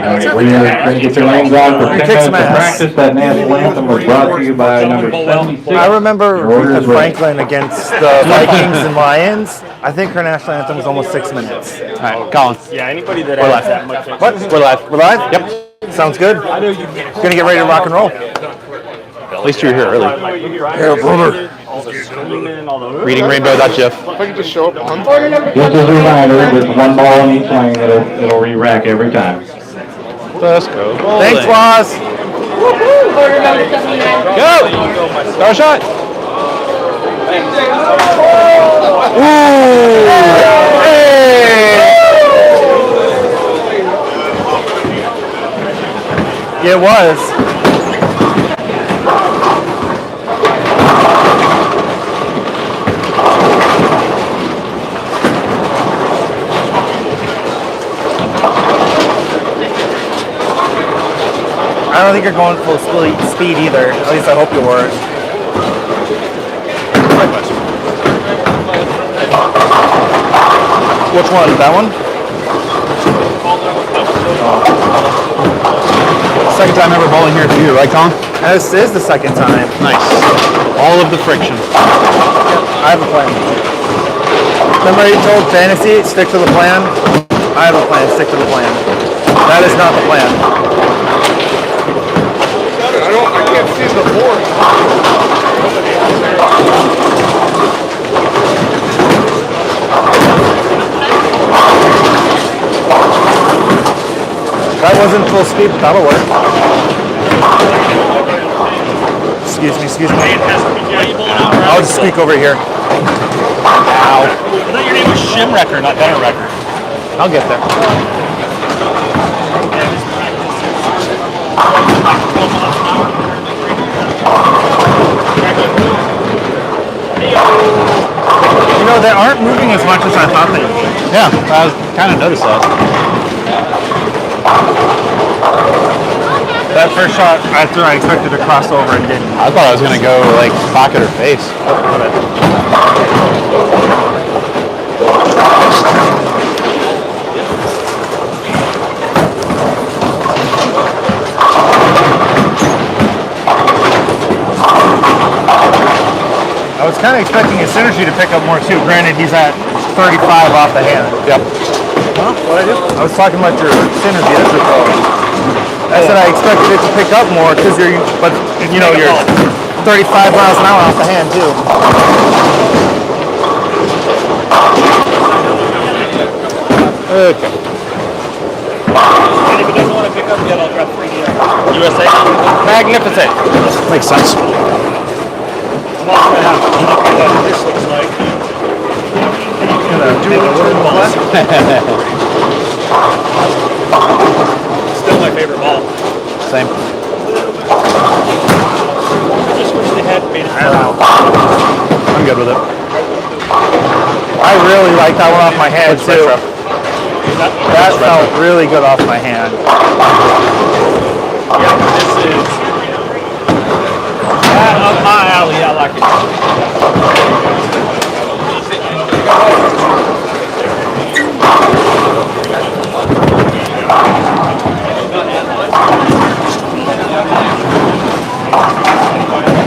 We're going to get your names on for 10 minutes of practice. That national anthem was brought to you by number 76. I remember Ethan Franklin against the Vikings and Lions. I think her national anthem was almost 6 minutes. All right, Colin. Yeah, anybody that has that much. What? We're live. We're live? Yep. Sounds good. Gonna get ready to rock and roll. At least you're here early. Yeah, brother. Reading Rainbow.gif. If I could just show up on. Just as a reminder, there's one ball in each lane. It'll re-rack every time. Let's go. Thanks, Waz. Go! Star shot! Ooh! Hey! It was. I don't think you're going full speed either. At least I hope you were. Which one? That one? Second time ever bowling here for you, right, Colin? This is the second time. Nice. All of the friction. I have a plan. Remember you told Fantasy, stick to the plan? I have a plan, stick to the plan. That is not the plan. I can't see the board. That wasn't full speed, but that'll work. Excuse me. I'll just squeak over here. Ow. I thought your name was Shimwrecker, not Better Wrecker. I'll get there. You know, they aren't moving as much as I thought they would. Yeah, I kind of noticed that. That first shot, I expected to cross over and didn't. I thought I was going to go, like, pocket or face. I was kind of expecting his synergy to pick up more too. Granted, he's at 35 off the hand. Yep. Huh? What'd I do? I was talking about your synergy. That's what I said I expected it to pick up more because you're 35 miles an hour off the hand too. Okay. And if he doesn't want to pick up yet, I'll drop 3D. USA? Magnificent. Makes sense. I'm also going to have to look at what this looks like. Still my favorite ball. Same. Just wish they had made it. I'm good with it. I really like that one off my hand too. That felt really good off my hand. Yeah, this is up my alley. I like it.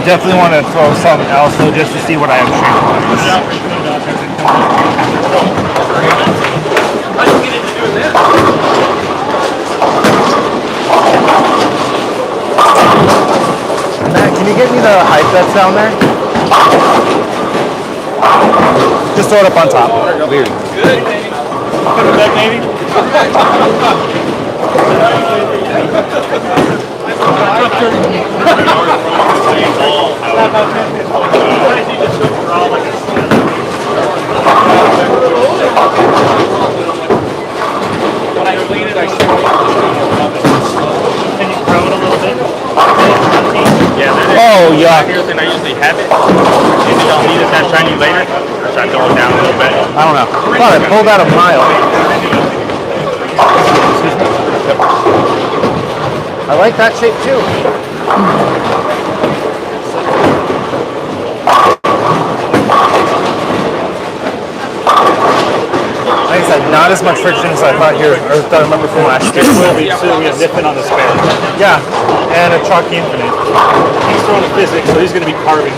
Definitely want to throw something else though, just to see what I have shaped. Matt, can you get me the height that's down there? Just throw it up on top. Weird. Good. Put it back, maybe. When I clean it, I can you grow it a little bit? Yeah, that is. Oh, yeah. Here's the thing, I usually have it. If you don't need it that shiny later, or should I throw it down a little bit? I don't know. I thought I pulled out a mile. I like that shape too. Like I said, not not as much friction as I thought here, or thought I remember from last year. It will be soon. We have Nippon on the spare. Yeah, and a Chalky Infinite. He's throwing the physics, so he's going to be carving.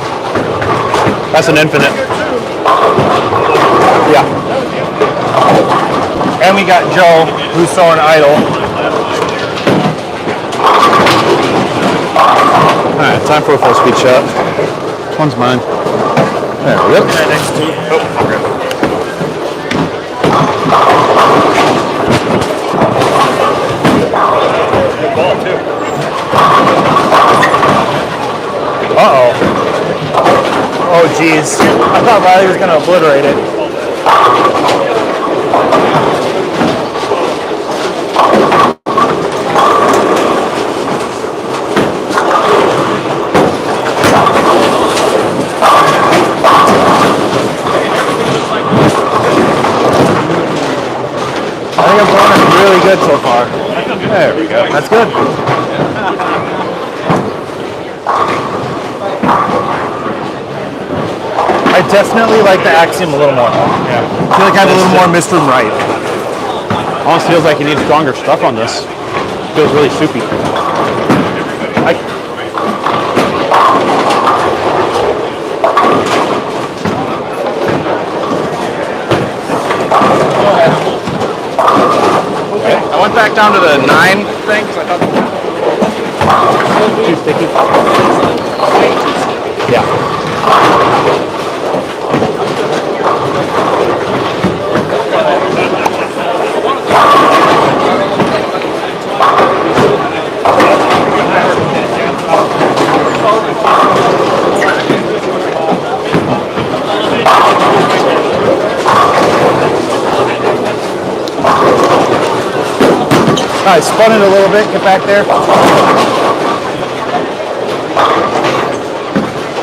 That's an infinite. Yeah. And we got Joe, who's throwing idle. Alright, time for a full speed shot. This one's mine. There we go. Next to Good ball, too. Uh-oh. Oh, geez. I thought Riley was going to obliterate it. I think I'm throwing it really good so far. There we go. That's good. I definitely like the Axiom a little more. Yeah. I feel like I have a little more mist from right. Almost feels like you need stronger stuff on this. Feels really soupy. I went back down to the 9 thing because I thought Too sticky. Yeah. I spun it a little bit, get back there.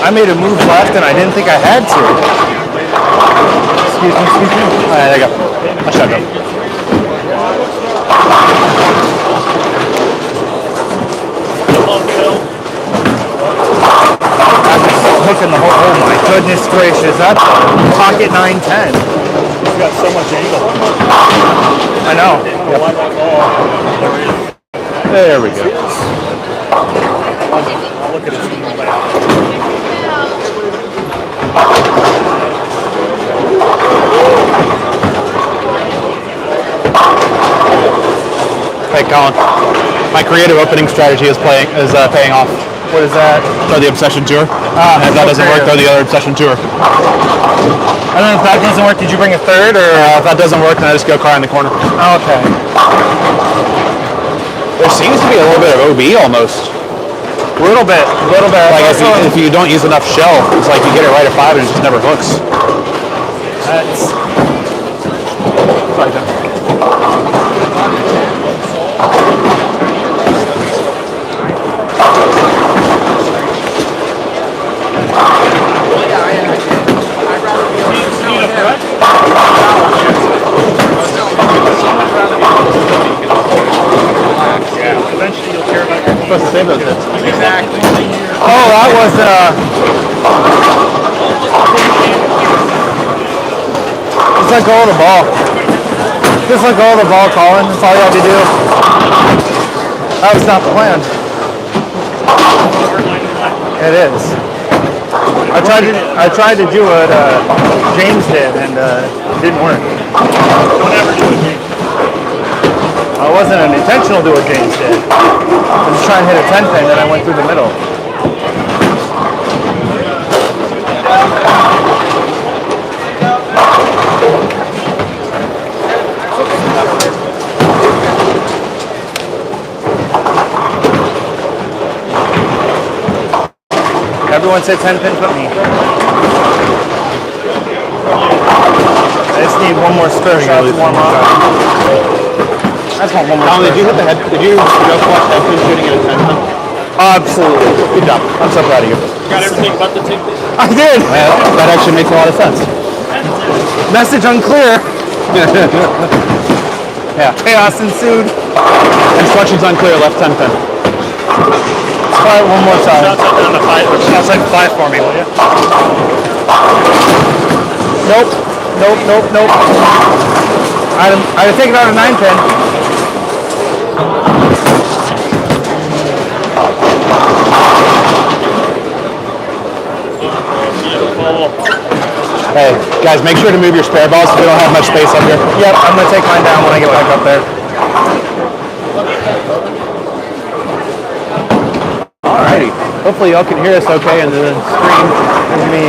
I made a move left and I didn't think I had to. Excuse me, excuse me. All right, there you go. I shut up. Hooking the whole, oh my goodness gracious, that's pocket 910. He's got so much angle. I know. There we go. Look at his Hey, Colin. My creative opening strategy is paying off. What is that? Throw the Obsession Tour. And if that doesn't work, throw the other Obsession Tour. I don't know if that doesn't work. Did you bring a third or? If that doesn't work, then I just go car in the corner. Oh, okay. There seems to be a little bit of OB almost. A little bit. Like if you don't use enough shell, it's like you get it right at 5 and it just never hooks. That's. Sorry, Jeff. Eventually you'll care about your Supposed to save those hits. Exactly. Oh, that was just let go of the ball. Just let go of the ball, Colin. That's all you have to do. That was not the plan. It is. I tried to do what James did and it didn't work. Don't ever do it, Jake. It wasn't an intentional do what James did. I was trying to hit a 10 pin and I went through the middle. Everyone said 10 pin put me. I just need one more spare shot to warm up. I just want one more. Colin, did you hit the head? Did you just watch head pin shooting at a 10 pin? Absolutely. Good job. I'm so proud of you. Got everything but the tick. I did. Yeah, that actually makes a lot of sense. Message unclear. Yeah. Chaos ensued. Instructions unclear. Left 10 pin. Let's try it one more time. Outside down to 5. Outside 5 for me, will you? Nope. I'd have taken out a 9 pin. Hey, guys, make sure to move your spare balls so we don't have much space up here. Yep, I'm gonna take mine down when I get back up there. Alrighty. Hopefully y'all can hear us okay in the stream. There's me.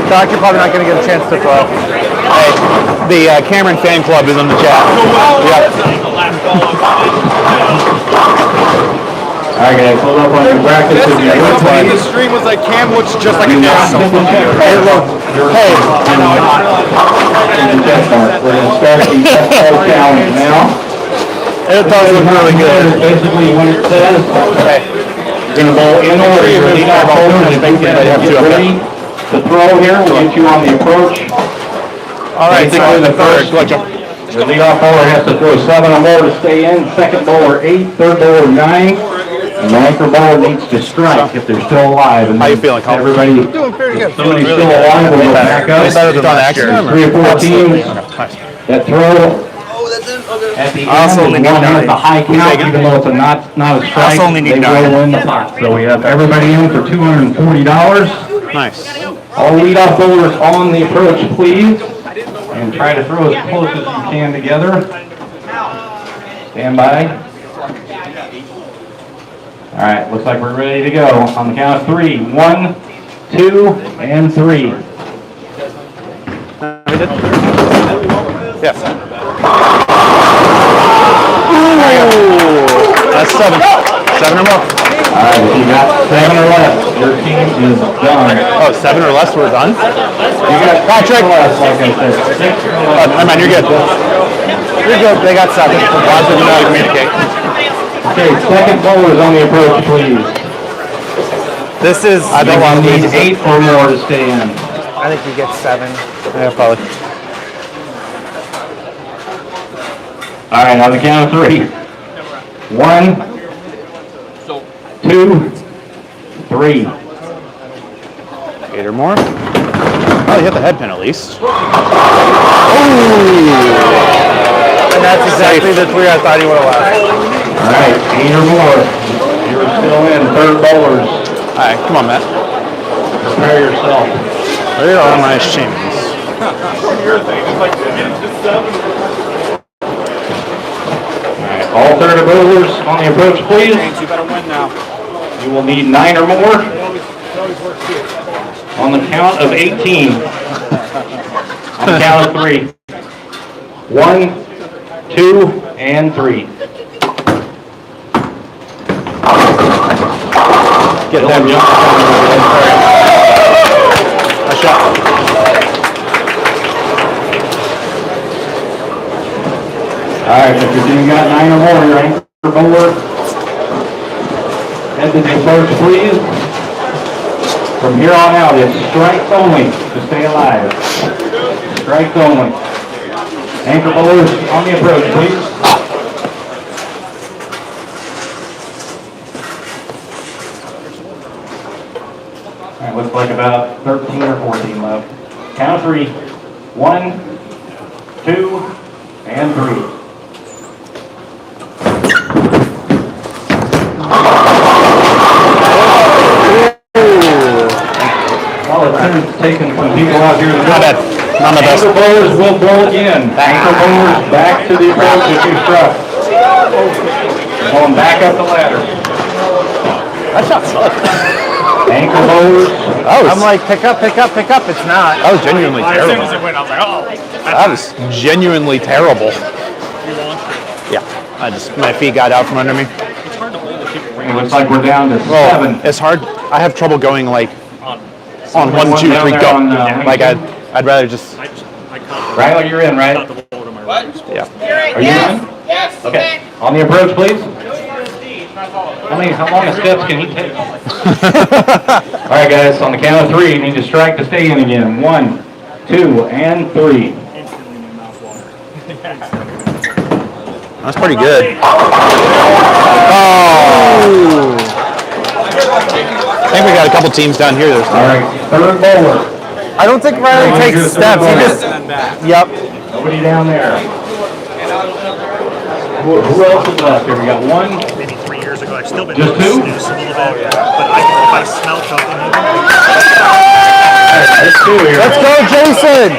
Doc, you're probably not gonna get a chance to throw. Hey, the Cameron fan club is in the chat. Yep. Alright guys, hold up on your practice. If you're doing The stream was like Cam looks just like a dad. Hey, look. Hey, We're gonna start the FO challenge now. it does look really good. Basically what it says. Okay. You're gonna bowl in order. You're gonna lead off bowler and then get ready to throw here. We'll get you on the approach. Alright, so Basically the first, Good luck, Joe. the leadoff bowler has to throw 7 or more to stay in. Second bowler 8, third bowler 9. And the anchor bowler needs to strike if they're still alive. And How you feeling, Colin? everybody, Doing pretty good. somebody's still alive, we'll go back up. Better than last year. 3 or 4 teams that throw at the end, also only and need one has 9. the high count, even though it's not a strike, also only need they 9. will win the pot. So we have everybody in for $240. Nice. All leadoff bowlers on the approach, please, and try to throw as close as you can together. Stand by. All right, looks like we're ready to go. On the count of 3. 1, 2, and 3. Yes. That's 7. 7 or more. All right, if you got 7 or less, your team is done. Oh, 7 or less, we're done? You got Patrick less, like I said. 6 or less. Never mind, you're good. You're good, they got 7. Lots of you know how to communicate. Okay, second bowlers on the approach, please. This is, I think I need 8 or more to stay in. I think you get 7. Yeah, probably. All right, on the count of 3. 1, 2, 3. 8 or more. Oh, you hit the head pin at least. And that's exactly the 3 I thought he would have left. All right, 8 or more. You're still in. Third bowlers. Alright, come on, Matt. Prepare yourself. There are my champions. All third bowlers on the approach, please. You better win now. You will need 9 or more. On the count of 18. On the count of 3. 1, 2, and 3. Get them. Nice shot. All right, if your team got 9 or more, your anchor bowler, head to the approach, please. From here on out, it's strikes only to stay alive. Strikes only. Anchor bowlers on the approach, please. All right, looks like about 13 or 14 left. Count of 3. 1, 2, and 3. Well, it's taking some people out here. Not bad. Not my best. Anchor bowlers will bowl again. Anchor bowlers back to the approach if you struck. Going back up the ladder. That shot sucked. Anchor bowlers. I'm like, pick up, pick up, pick up. It's not. That was genuinely As soon as terrible. it went, I was like, oh. That was genuinely terrible. Yeah. My feet got out from under me. It looks like we're down to 7. It's hard. I have trouble going like on 1, 2, 3, down there go. on, Like I'd rather just Riley, you're in, right? yeah. Are you in? Yes, Okay. On the approach, please. How long of steps can he take? All right, guys, on the count of 3, you need to strike to stay in again. 1, 2, and 3. That's pretty good. Oh. I think we got a couple teams down here. All right, third bowler. I don't think Riley takes steps. He just. Yep. Nobody down there. Who else is left here? We got one. Maybe 3 years ago, I've still been Just two? snooze a little bit, but if I smell something, There's two here. Let's go, Jason.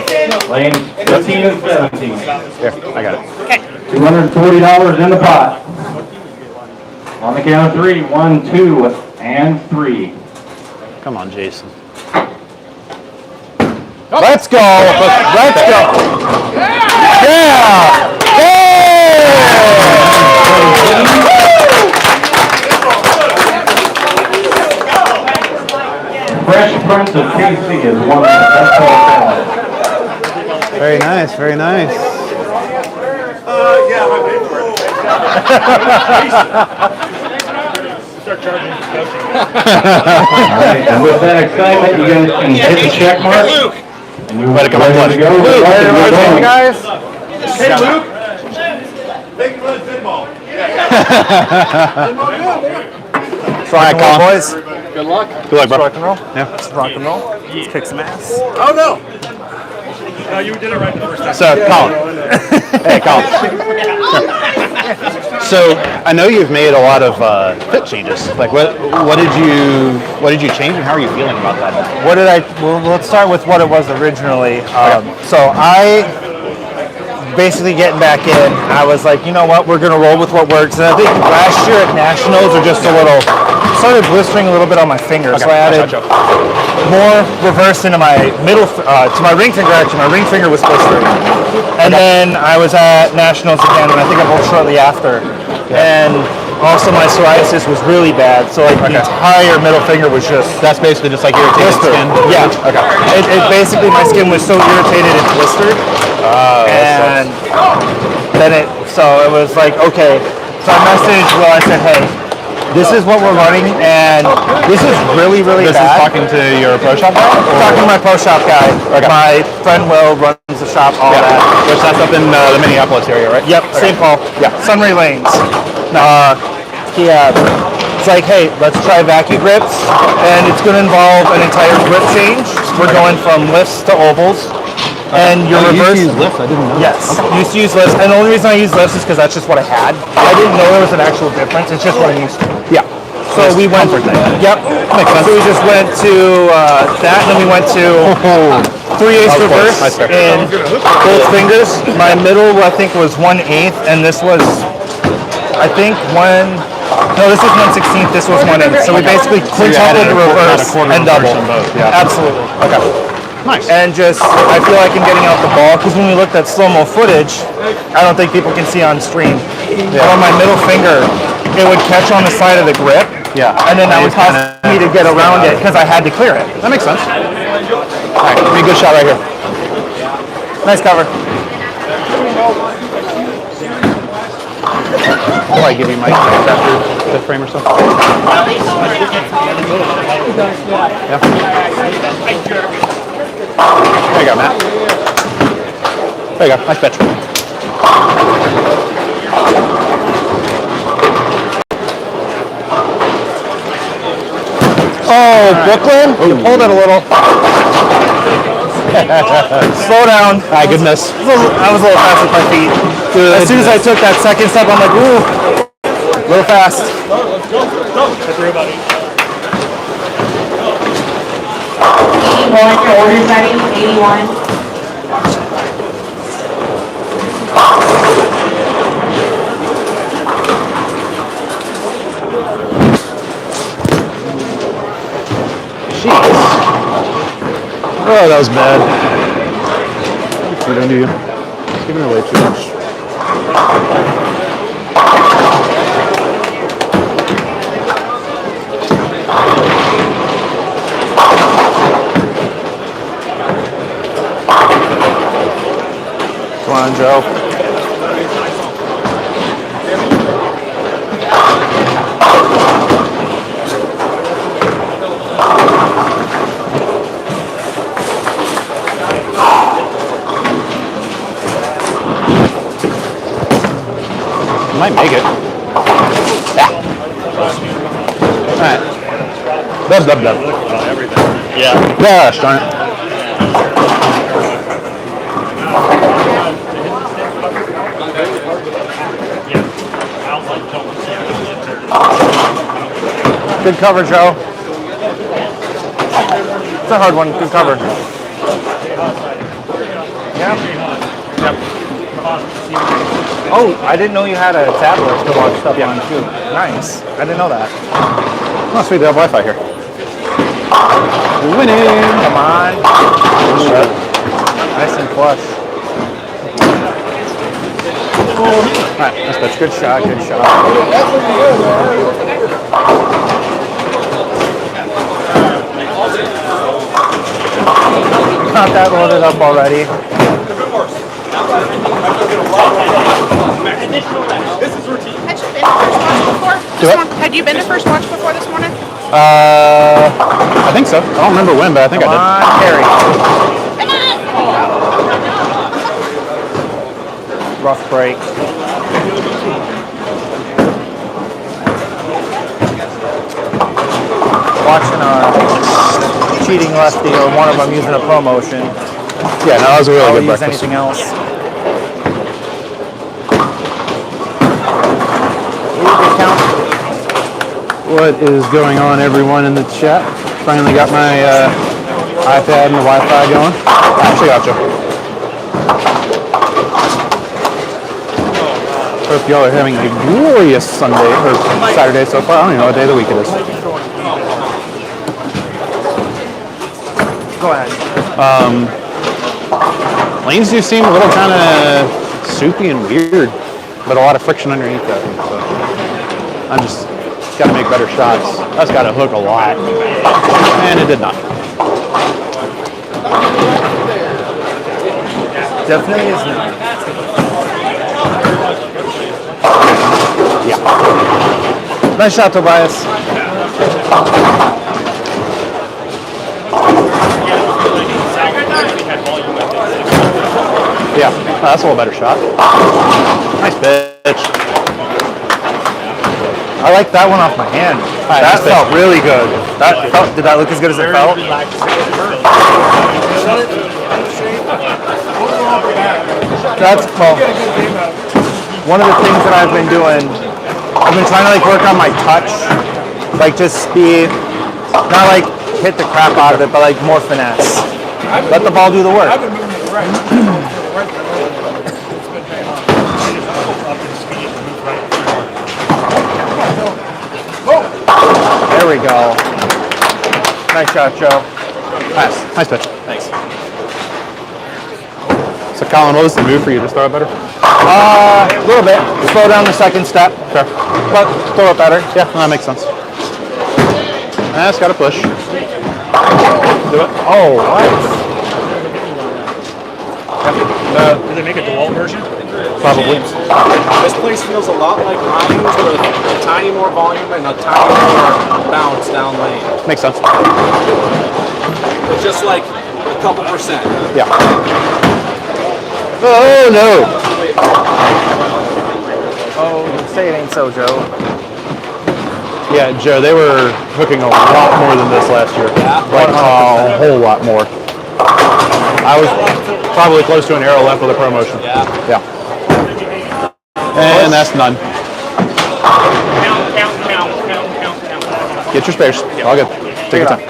Lane 15 and 17. Here, I got it. $240 in the pot. On the count of 3. 1, 2, and 3. Come on, Jason. Let's go. Let's go. Yeah. Fresh Prince of KC is one of the best talent. Very nice, very nice. Yeah, my favorite. Alright, and with that excitement, you guys can hit the check mark. And you're ready to go. Hey, guys. Hey, Luke. Thank you for the pinball. Rock and roll, boys. Good luck. Good luck, bro. Rock and roll. Yeah. Let's rock and roll. Let's kick some ass. Oh, no. no, you did it right the first time. So, Colin. Hey, Colin. So, I know you've made a lot of fit changes. Like, what did you change, and how are you feeling about that? What did I? Well, let's start with what it was originally. So I basically getting back in. I was like, you know what? We're gonna roll with what works. And I think last year at Nationals, or just a little, started blistering a little bit on my finger. So I added more reverse into my middle, to my ring finger. Actually, my ring finger was blistering. And then I was at Nationals again, and I think I rolled shortly after. And also my psoriasis was really bad. So like the entire middle finger was just. That's basically just like irritated Blistered. skin. Yeah. Okay. It basically, my skin was so irritated and blistered. And then so it was like, okay. So I messaged Will, I said, hey, this is what we're running, and this is really, really This is bad. talking to your pro shop guy? Talking to my pro shop guy. Okay. My friend Will runs the shop, all that. Which that's up in the Minneapolis area, right? Yep, St. Paul. Yeah. Sunray Lanes. It's like, hey, let's try vacuum grips, and it's going to involve an entire grip change. We're going from lifts to ovals, and your reverse. You used to use lifts, I didn't know. Yes, used to use lifts, and the only reason I use lifts is because that's just what I had. I didn't know there was an actual difference. It's just what I'm used to. Yeah. So we went. Yep. So we just went to that, and then we went to 3/8 reverse Nice fair. in both fingers. My middle, I think, was 1/8, and this was, I think, no, this was 1/16. This was 1/8. So we basically quintupled the reverse and double. Absolutely. Okay. Nice. And just, I feel like I'm getting out the ball, because when we looked at slow-mo footage, I don't think people can see on stream, but on my middle finger, it would catch on the side of the grip. Yeah. And then that would cause me to get around it, because I had to clear it. That makes sense. All right, give me a good shot right here. Nice cover. Will I give you my after the frame or so? Yeah. There you go, Matt. There you go. Nice pitch. Oh, Brooklyn? Hold it a little. Slow down. My goodness. I was a little fast with my feet. As soon as I took that second step, I'm like, ooh, a little fast. Your order's ready, 81. Jeez. Oh, that was bad. We're gonna do you. It's giving away too much. Come on, Joe. Might make it. Alright. Dub. Yeah. Gosh darn it. Good cover, Joe. It's a hard one. Good cover. Yeah. Yep. Oh, I didn't know you had a tablet to watch stuff on too. Nice. I didn't know that. Oh, sweet, they have Wi-Fi here. Winning! Come on. Nice and flush. Alright, that's good. Good shot. Good shot. Got that loaded up already. Had you been to first watch before this morning? I think so. I don't remember when, but I think Come I on, Carrie. Rough break. Watching our cheating lefty or one of them using a promotion. did. Yeah, no, that was a really I'll good use breakfast. anything else. What is going on, everyone in the chat? Finally got my iPad and the Wi-Fi going. Actually, gotcha. Hope y'all are having a glorious Sunday or Saturday so far. I don't even know what day of the week it is. Go ahead. Lanes do seem a little kind of soupy and weird, but a lot of friction underneath that. So I'm just got to make better shots. That's got to hook a lot, and it did not. Definitely is not. Yeah. Nice shot, Tobias. Yeah, that's a little better shot. Nice pitch. I like that one off my hand. Right, That nice felt pitch. really good. Did that look as good as it felt? That's well. One of the things that I've been doing, I've been trying to like work on my touch, like just be not like hit the crap out of it, but like more finesse. Let the ball do the work. There we go. Nice shot, Joe. Nice pitch. Thanks. So, Colin, what was the move for you? Just throw it better? A little bit. Slow down the second step, Sure. but throw it better. Yeah, no, that makes sense. That's got to push. Do it. Oh, what? Did they make a DeWalt version? Probably. This place feels a lot like Ryan's with a tiny more volume and a tiny more bounce down lane. Makes sense. But just like a couple percent. Yeah. Oh, no. Oh, say it ain't so, Joe. Yeah, Joe, they were hooking a lot more than this last year. Like a whole lot more. I was probably close to an arrow left with a promotion. Yeah. And that's none. Count. Get your spares. All good. Take your time.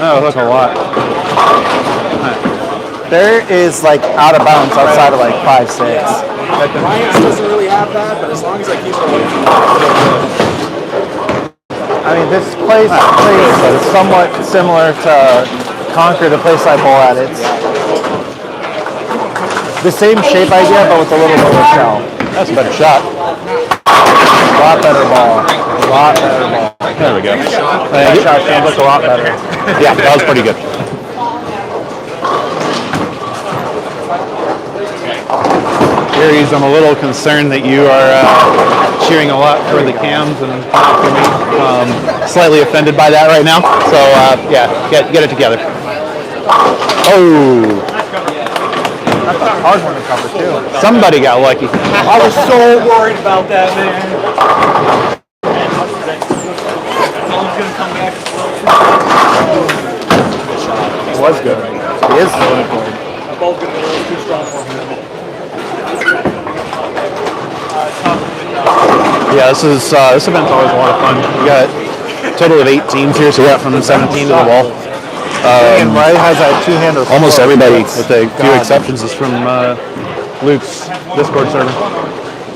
Oh, hook a lot. There is like out of bounds outside of like 5'6". Ryan's doesn't really have that, but as long as I keep it away from I mean, this place is somewhat similar to Concord, the place I bowl at. It's the same shape idea, but with a little lower shell. That's a better shot. A lot better ball. A lot better ball. There we go. That shot should look a lot better. Yeah, that was pretty good. Aries, I'm a little concerned that you are cheering a lot for the cams and not for me. Slightly offended by that right now. So yeah, get it together. Oh, That's a hard one to cover too. somebody got lucky. I was so worried about that, man. It was good. He is really good. ball's gonna be a little too strong for him. Yeah, this event's always a lot of fun. We got a total of 8 teams here, so we got from 17 to the wall. And Ray has that two-hander. Almost fork. everybody, That's- with a few God. exceptions, is from Luke's Discord server.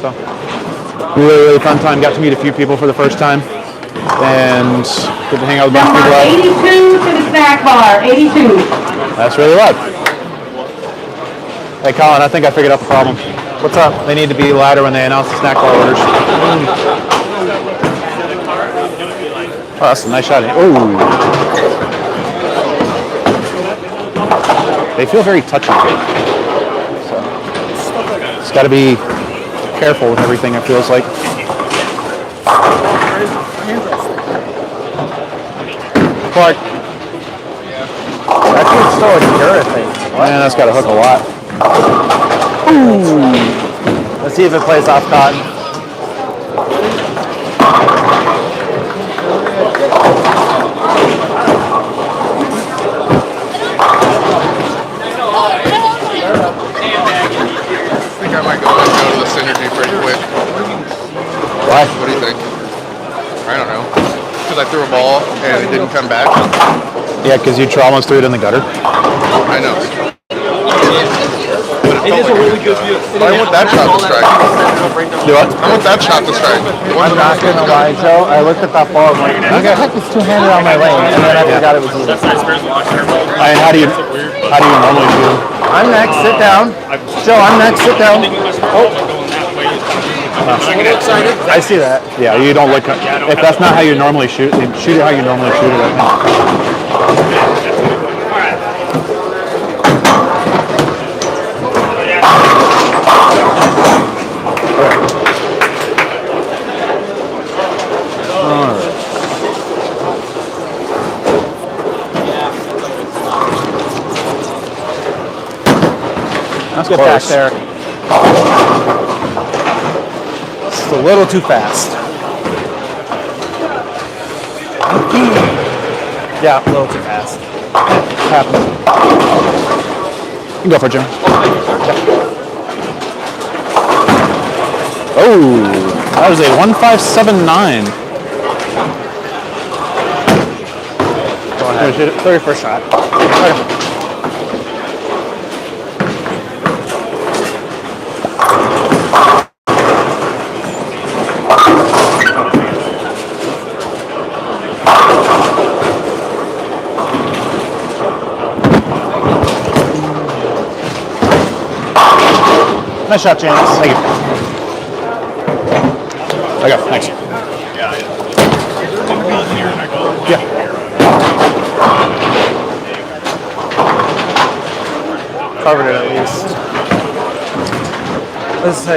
So, really fun time. Got to meet a few people for the first time, and get to hang out with a bunch of Number people. 82 to the snack bar, 82. That's really loud. Hey, Colin, I think I figured out the problem. What's up? They need to be louder when they announce the snack bar orders. Oh, that's a nice shot. Oh. They feel very touchy. So, it's got to be careful with everything, it feels like. Clark. That dude's so urethane. Man, that's got to hook a lot. Let's see if it plays off cotton. I think I might go to the synergy pretty quick. Why? What do you think? I don't know. Because I threw a ball and it didn't come back. Yeah, because you almost threw it in the gutter. I know. But it felt like a good shot. But I want that shot to strike. Do what? I want that shot to strike. It I'm wasn't not gonna lie, Joe. I looked at that ball and went, "Who the heck is two-handed on my lane?" And then I forgot it was you. I mean, how do you normally shoot them? I'm next. Sit down. Joe, I'm next. Sit down. Oh, I see that. Yeah, you don't look. If that's not how you normally shoot, then shoot it how you normally shoot it. I think. Let's get back there. It's a little too fast. Yeah, a little too fast. Happens. You can go for it, Jim. Oh, that was a 1.579. Go ahead. 31st shot. Nice shot, James. Thank you. Okay, thanks. Yeah. Covered it at least. Let's say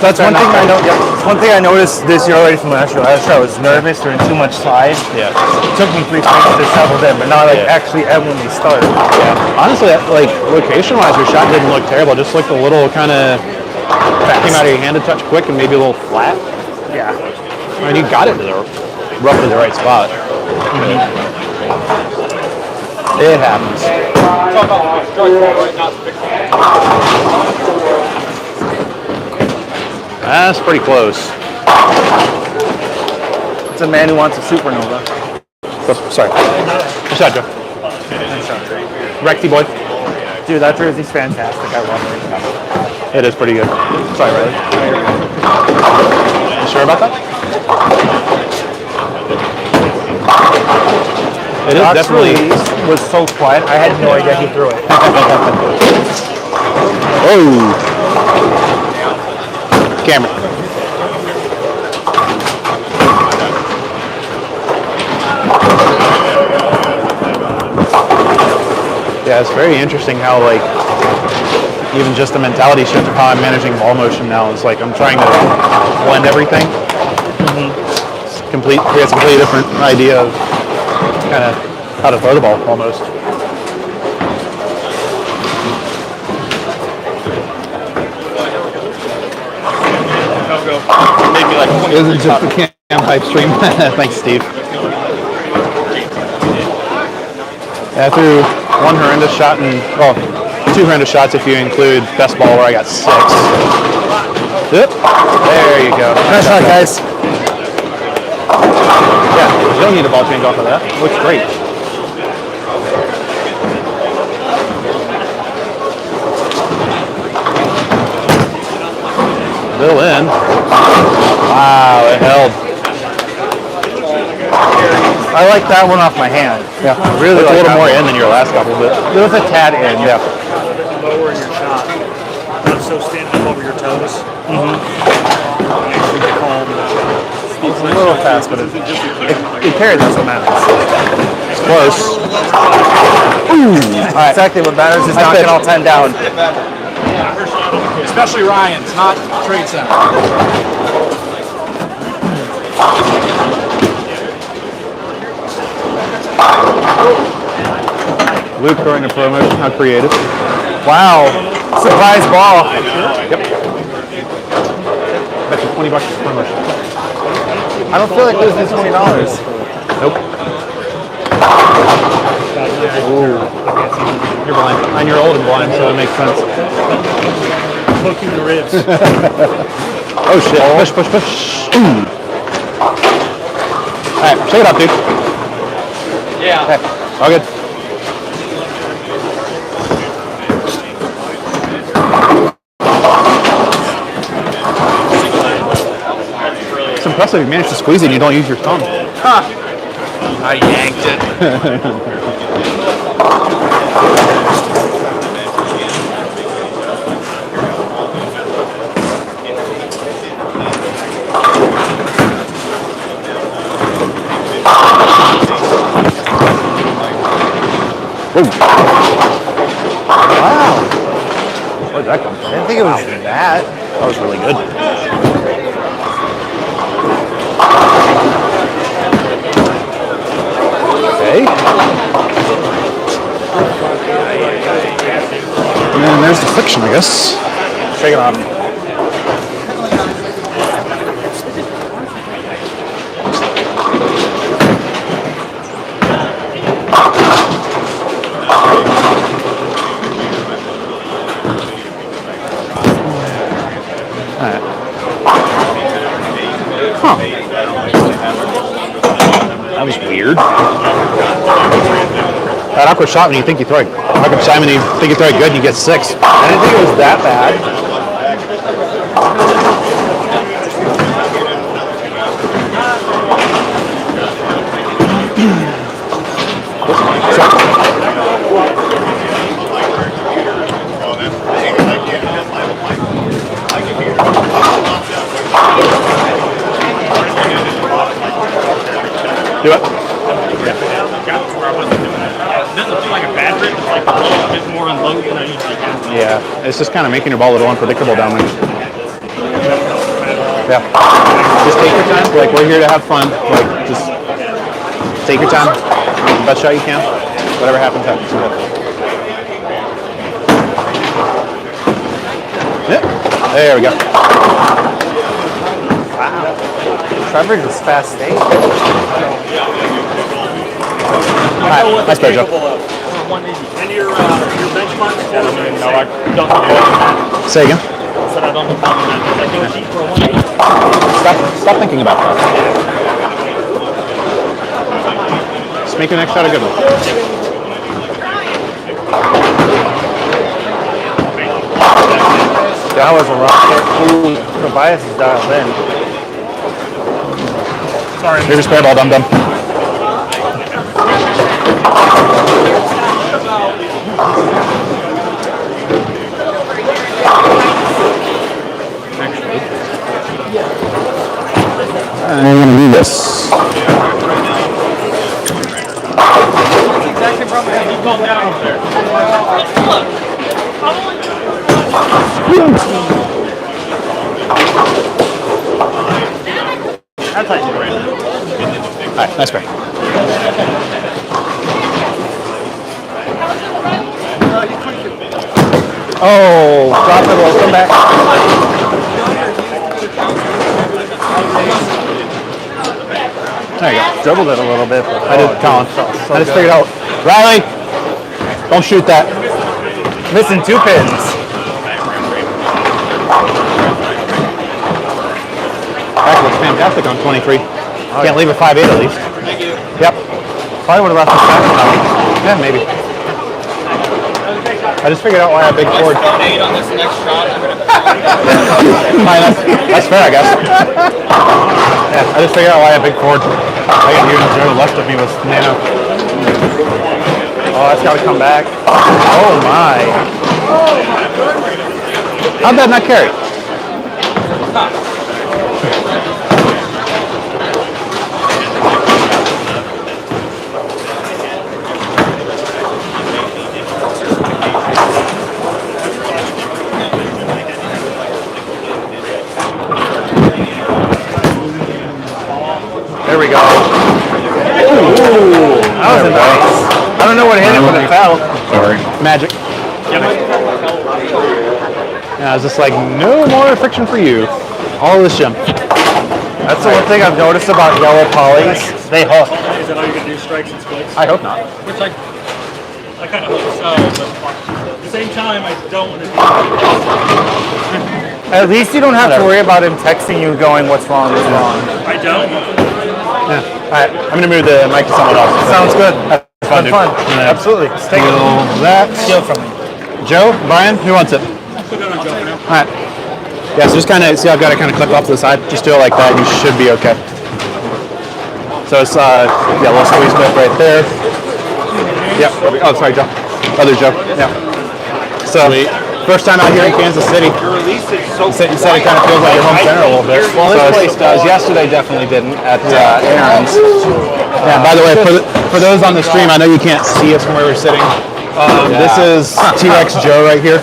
that's one thing I know. Yeah, it's one thing I noticed this year already from last year. Last year I was nervous during too much slide. Yeah. It took me 3 seconds to settle in, but not like actually when they start. Yeah. Honestly, like location-wise, your shot didn't look terrible. Just looked a little kind of came out of your hand a touch quick and maybe a little flat. Yeah. I mean, you got it to the roughly the right spot. It happens. That's pretty close. It's a man who wants a supernova. Oh, sorry. Good shot, Joe. Recty boy. Dude, that jersey's fantastic. I love it. It is pretty good. Sorry, Riley. You sure about that? It is Docs definitely. release was so quiet. I had no idea he threw it. Oh. Camera. Yeah, it's very interesting how like even just the mentality shift of how I'm managing ball motion now is like I'm trying to blend everything. It's creates a completely different idea of kind of how to throw the ball almost. It isn't just the cam pipe stream. Thanks, Steve. Yeah, I threw one horrendous shot and 2 horrendous shots if you include best ball where I got 6. Yep. There you go. Nice shot, guys. Yeah, you don't need a ball change off of that. It looks great. Little in. Wow, it held. I like that one off my hand. Yeah, Really it's a like little that more one. in than your last couple, but There was a tad in. yeah. Lowering your shot. Not so standing up over your toes. It's a little fast, but it carried. That's what matters. It's close. All right. Exactly what matters is knocking all 10 down. Especially Ryan's, not Trade Center. Luke throwing a promotion. How creative. Wow. Surprise ball. Yep. Bet you $20 for promotion. I don't feel like losing $20. Nope. You're blind. And you're old and blind, so it makes sense. Poke you in the ribs. Oh shit. Push, push, push. Alright, shake it up, dude. Yeah. Okay. All good. It's impressive you managed to squeeze it and you don't use your thumb. I yanked it. Wow. Where did that come from? I didn't think it was that. That was really good. Okay. And then there's the friction, I guess. Shake it off. That was weird. That awkward shot when you think you throw it. Awkward shot when you think you throw it good and you get 6. I didn't think it was that bad. Do it. Doesn't feel like a bad rip. It's like a little bit more unloaded than I usually have. Yeah, it's just kind of making your ball a little unpredictable down there. Yeah. Just take your time. Like, we're here to have fun. Like, just take your time. Make the best shot you can. Whatever happens, happens. Yep. There we go. Trevor just fast stayed. All right, nice play, Joe. And your benchmark score? No, I don't know that. Say again. I said I don't know that. Is that going cheap for a 180? Stop thinking about that. Just make your next shot a good one. That was a rocket. Ooh, Tobias is dialed in. Sorry. Here's your spare ball, dum-dum. I'm going to do this. You calm down over there. That's like great. All right, nice play. Oh, drop it, we'll come back. There you go. Dribbled it a little bit, but I did, Colin. I just figured out. Riley, don't shoot that. Missing 2 pins. That looks fantastic on 23. Can't leave a 5.8 at least. Thank you. Yep. Probably would have left the 7. Yeah, maybe. I just figured out why I have big Ford. 8 on this next shot. That's fair, I guess. Yeah, I just figured out why I have big Ford. I got you and Joe left of me with Nano. Oh, that's got to come back. Oh my. How'd that not carry? There we go. Ooh, that was nice. I don't know what hit it, but it fell. Sorry. Magic. Yeah, I was just like, no more friction for you. All this gym. That's the one thing I've noticed about yellow polys. They hook. Is that all you're gonna do, strikes and splits? I hope not. Which I kind of hope so, but at the same time, I don't want to do At least you don't have to worry about him texting you going, what's wrong, what's wrong. I don't. Yeah. All right, I'm gonna move the mic to someone else. Sounds good. Fun, dude. Fun. Yeah. Absolutely. Let's take it. That. Steal from me. Joe, Brian, who wants it? Put it on Joe for now. All right. Yeah, so just kind of, see I've got to kind of clip off to the side. Just do it like that. You should be okay. So it's, yeah, a little squeeze bit right there. Yep. Oh, sorry, Joe. Other Joe. Yeah. So, first time out here in Kansas City. You said it kind of feels like your home center a little bit. Well, this place does. Yesterday definitely didn't at Aaron's. Yeah, by the way, for those on the stream, I know you can't see us from where we're sitting. This is T-Rex Joe right here.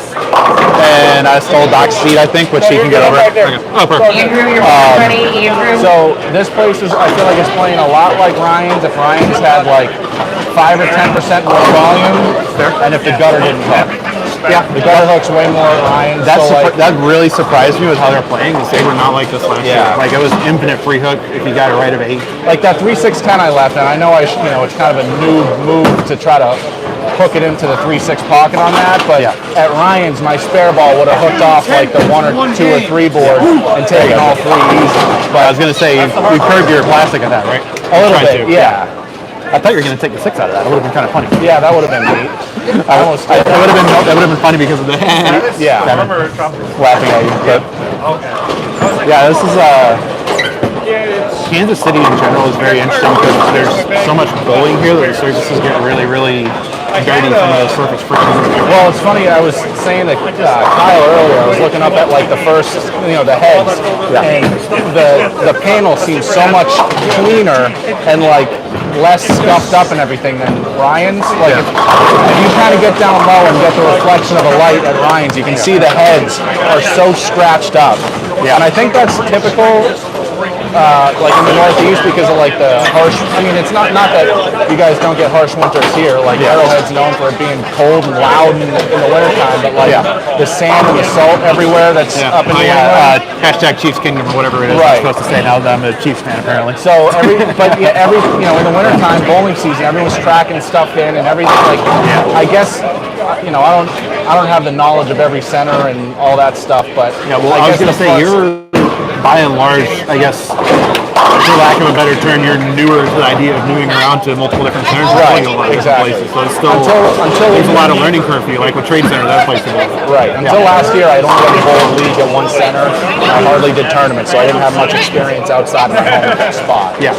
And I stole Doc's seat, I think, which he can get over. Okay. Oh, perfect. Andrew, your phone's ready. Andrew. So this place is, I feel like it's playing a lot like Ryan's. If Ryan's had like 5 or 10% more volume, and if the gutter didn't hook. Yeah, the gutter hooks way more at Ryan's. That really surprised me with how they're playing. Is they were not like this last year. Like it was infinite free hook if you got it right of 8. Like that 3.610 I left, and I know it's kind of a new move to try to hook it into the 3.6 pocket on that, but at Ryan's, my spare ball would have hooked off like the 1 or 2 or 3 board and taken all 3 easy. But I was gonna say we curved your plastic on that, right? A little bit, yeah. I thought you were gonna take the 6 out of that. It would have been kind of funny. Yeah, that would have been neat. That would have been funny because of the Yeah, kind of laughing at you. But yeah, this is Kansas City in general is very interesting because there's so much bowling here that the surfaces get really, really dirty from the surface friction. well, it's funny, I was saying to Kyle earlier, I was looking up at like the first, the heads, and the panel seems so much cleaner and like less scuffed up and everything than Ryan's. Like if you kind of get down low and get the reflection of a light at Ryan's, you can see the heads are so scratched up. Yeah. And I think that's typical like in the Northeast because of like the harsh, it's not that you guys don't get harsh winters here, like Arrowhead's known for it being cold and loud in the wintertime, but like the sand and the salt everywhere that's up in the hashtag Chiefs Kingdom or whatever it is I'm supposed to say now that I'm a Chiefs fan apparently. So in the wintertime, bowling season, everyone's tracking stuff in and everything, like I guess, I don't have the knowledge of every center and all that stuff, but I was going to say you're by and large, I guess, for lack of a better term, you're newer to the idea of moving around to multiple different centers and playing a lot of different places. So it's still there's a lot of learning curve for you, like with Trade Center, that place to go. Right. Until last year, I'd only done bowl league at one center. I hardly did tournaments, so I didn't have much experience outside of my home spot. Yeah.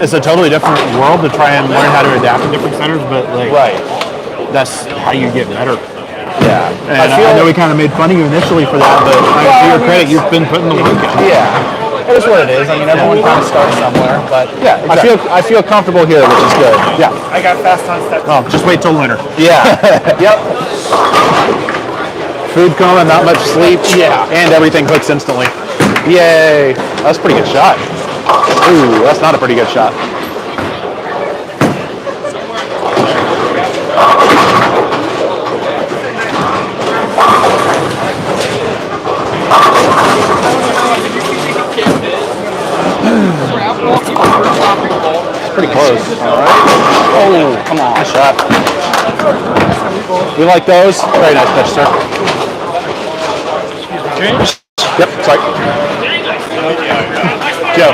It's a totally different world to try and learn how to adapt to different centers, but like that's how you get better. Yeah. And I know we kind of made fun of you initially for that, but to your credit, you've been putting the work in. Yeah. It is what it is. I mean, everyone kind of starts somewhere, but yeah, exactly. I feel comfortable here, which is good. Yeah. I got fast on steps. Oh, just wait till winter. Yeah. Yep. Food coma, not much sleep. Yeah. And everything hooks instantly. Yay. That's a pretty good shot. Ooh, that's not a pretty good shot. It's pretty close. Oh, come on. Nice shot. We like those. Very nice pitch, sir. Yep, sorry. Joe.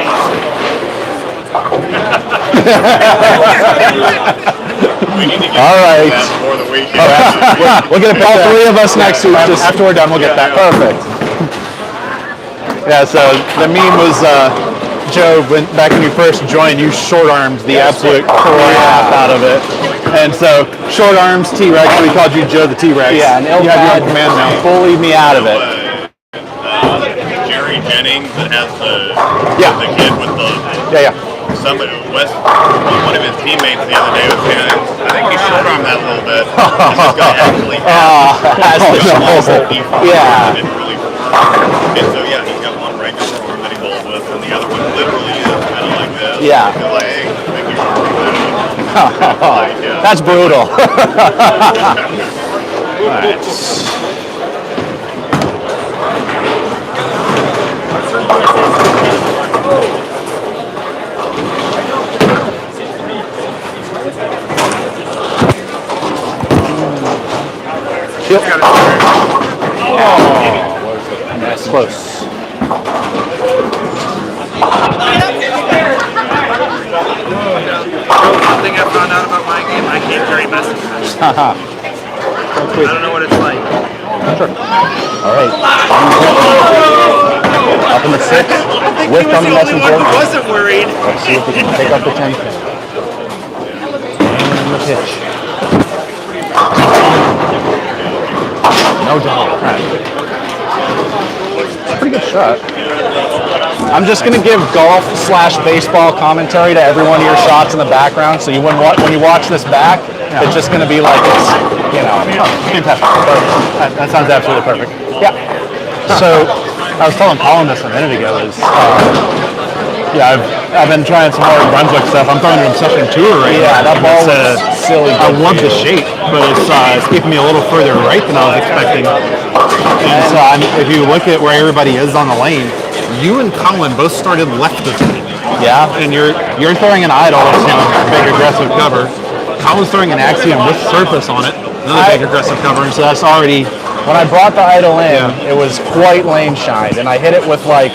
All right. We'll get all three of us next week. Just after we're done, we'll get that. Perfect. Yeah, so the meme was Joe, back when you first joined, you short-armed the absolute crap out of it. And so, short arms, T-Rex, we called you Joe the T-Rex. Yeah, and you have your own command now. Fully me out of it. Jerry Jennings that has the kid with the somebody West. One of his teammates the other day was saying, I think he short armed that a little bit. And this guy actually has the defense. Yeah. Didn't really work. And so he's got one regular arm that he bowls with, and the other one literally is kind of like this. Yeah. He's like, hey, I think you short armed that. That's brutal. All right. That's close. One thing I found out about my game, I can't carry messages. I don't know what it's like. All right. Up in the 6. With on the message board. I wasn't worried. Let's see if we can pick up the 10. And the pitch. No doubt. Pretty good shot. I'm just going to give golf/baseball commentary to every one of your shots in the background, so when you watch this back, it's just going to be like it's, fantastic. That sounds absolutely perfect. Yeah. So I was telling Colin this a minute ago. I've been trying some more Brunswick stuff. I'm throwing an Obsession Tour right now. Yeah, that ball was silly. I love the shape, but it's keeping me a little further right than I was expecting. And so if you look at where everybody is on the lane, you and Colin both started left of me. Yeah. And you're throwing an idol, big aggressive cover. Colin's throwing an Axiom with surface on it, another big aggressive cover, and so that's already. When I brought the idol in, it was quite lane shined, and I hit it with like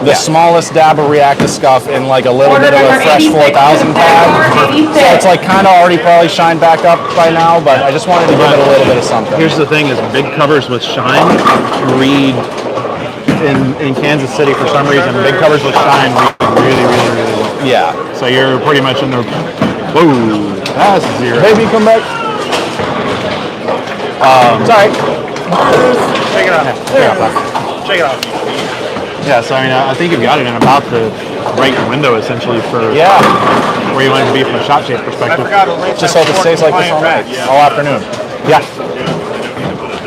the smallest dab of reactive scuff in like a little bit of a fresh 4,000 pad. So it's like kind of already probably shined back up by now, but I just wanted to give it a little bit of something. Here's the thing: is big covers with shine read in Kansas City for some reason. Big covers with shine read really well. Yeah. So you're pretty much in the. Whoa, that's 0. Baby, come back. Sorry. Shake it off. Shake it off. Yeah, so I think you've got it in about the right window essentially for where you want it to be from a shot shape perspective. Just hope it stays like this all night, all afternoon. Yeah.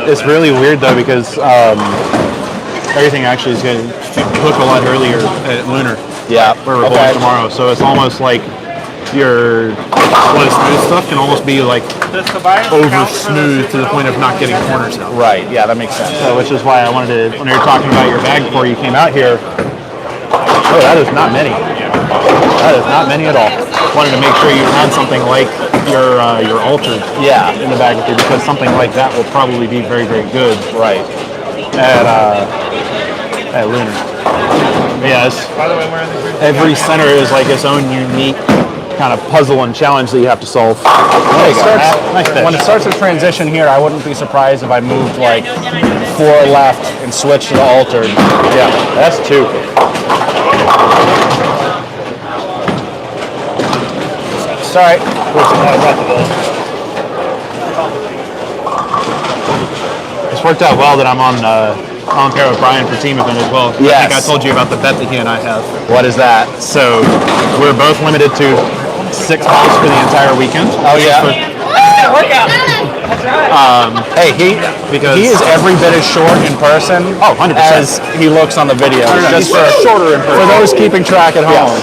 It's really weird though because everything actually is going to hook a lot earlier at Lunar. Yeah. Where we're going tomorrow, so it's almost like your slow smooth stuff can almost be like over smooth to the point of not getting corners out. Right, yeah, that makes sense. So, which is why I wanted to, when you were talking about your bag before you came out here, that is not many. That is not many at all. Wanted to make sure you had something like your altered in the bag with you, because something like that will probably be very, very good. Right. At Lunar. Yes. Every center is like its own unique kind of puzzle and challenge that you have to solve. When it starts to transition here, I wouldn't be surprised if I moved like 4 left and switched to the altered. Yeah, that's 2. Sorry. It's worked out well that I'm on pair with Brian for team event as well. Yes. I think I told you about the bet that he and I have. What is that? So we're both limited to 6 balls for the entire weekend. Oh yeah. Hey, he is every bit as short in person as he looks on the video. Just shorter in person. For those keeping track at home.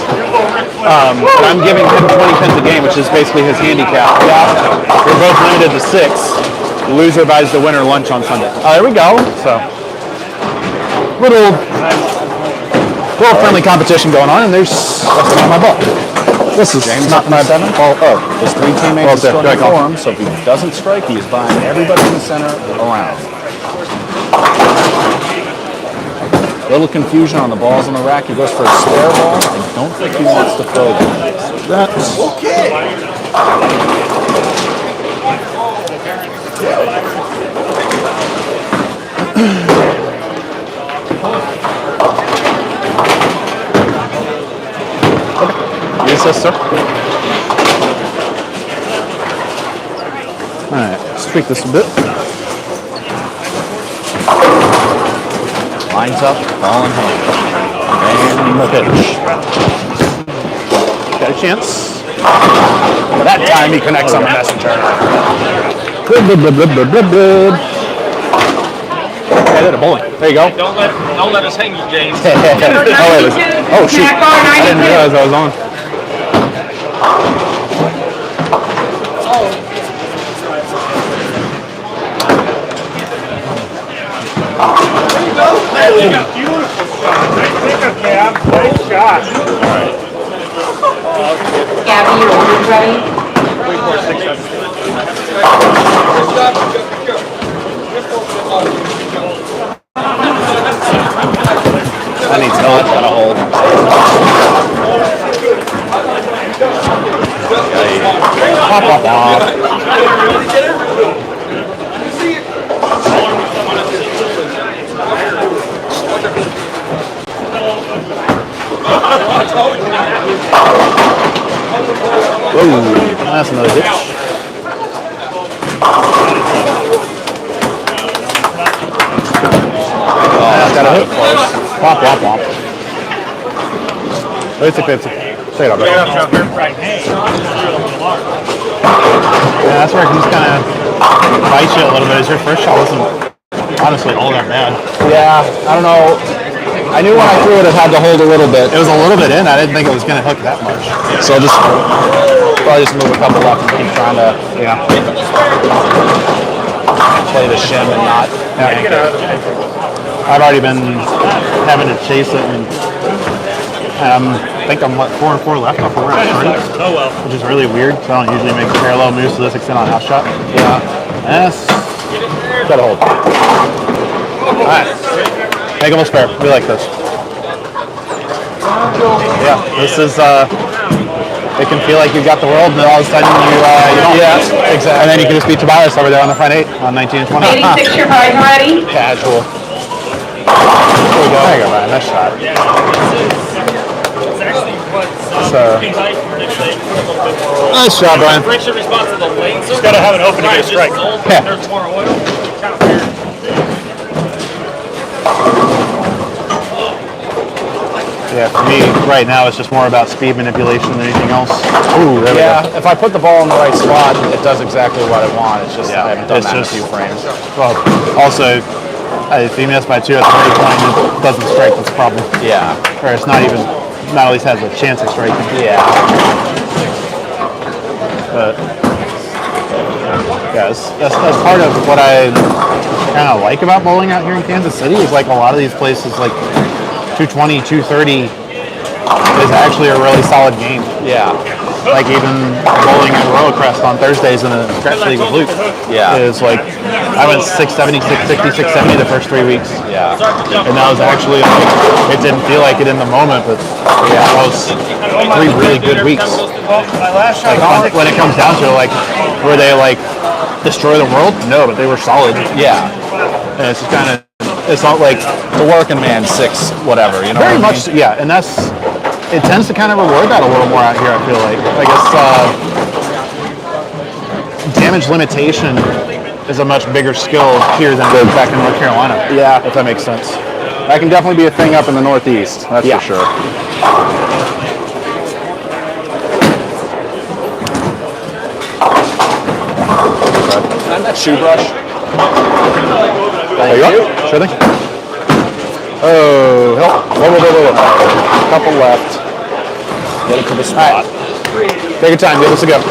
I'm giving him 20 pins a game, which is basically his handicap. Yeah. We're both limited to 6. The loser buys the winner lunch on Sunday. Oh, there we go. So little friendly competition going on, and there's my ball. This is James not up in the my center. His 3 teammates Well, are still there, before him, so if he doesn't strike, he is buying everybody in the center around. Little confusion on the balls on the rack. He goes for a spare ball. I don't think he wants to throw them. That's Yes, sir. All right, let's tweak this a bit. Lines up, ball in hand. And the pitch. Got a chance. That time he connects on the messenger. Blub, blub, blub, blub, blub, blub. Hey, that's a bowling. There you go. Don't let us hang you, James. Oh, shoot. I didn't realize I was on. Gabby, your order's ready. That needs help. Got a hold. Pop, pop, pop. Whoa, that's another ditch. Got a hook. Womp, womp, womp. 50-50. Say it up, right? Yeah, that's where it can just kind of bite you a little bit. Your first shot wasn't honestly all that bad. Yeah, I don't know. I knew when I threw it, it had to hold a little bit. It was a little bit in. I didn't think it was going to hook that much. So just probably just move a couple left and keep trying to play the shim and not. I've already been having to chase it, and I think I'm 4 and 4 left off of where I started. Oh well, which is really weird. So I don't usually make parallel moves to this extent on house shot. Yeah. Yes. Got a hold. All right. Make them a spare. We like this. Yeah, this is. It can feel like you've got the world, and then all of a sudden you don't. Yeah, exactly. And then you can just beat Tobias over there on the front 8 on 19 and 20. 86, your prize ready. Casual. There you go. There you go, Ryan. Nice shot. Nice job, Brian. Just gotta have an opening to strike. Yeah. Yeah, for me, right now, it's just more about speed manipulation than anything else. Ooh, there we go. If I put the ball in the right spot, it does exactly what I want. It's just I haven't done that in a few frames. Well, also, if you miss by 2 at the very point, it doesn't strike. That's a problem. Yeah. Or it's not at least has a chance of striking. Yeah. But yeah, that's part of what I kind of like about bowling out here in Kansas City is like a lot of these places like 220, 230 is actually a really solid game. Yeah. Like even bowling at Royal Crest on Thursdays in a scratch league with Luke. Yeah. Is like I went 670, 660, 670 the first 3 weeks. Yeah. And that was actually like it didn't feel like it in the moment, but yeah, that was 3 really good weeks. Like when it comes down to it, like were they like destroy the world? No, but they were solid. Yeah. And it's just kind of It's not like the working man 6 whatever, you know. very much, yeah, and it tends to kind of reward that a little more out here. I feel like I guess damage limitation is a much bigger skill here than it is back in North Carolina. Yeah, if that makes sense. That can definitely be a thing up in the Northeast. That's for sure. Can I have that shoe brush? There you go. Sure thing. Oh, help. Whoa. Couple left. Get it to the spot. Take your time. Give us a go.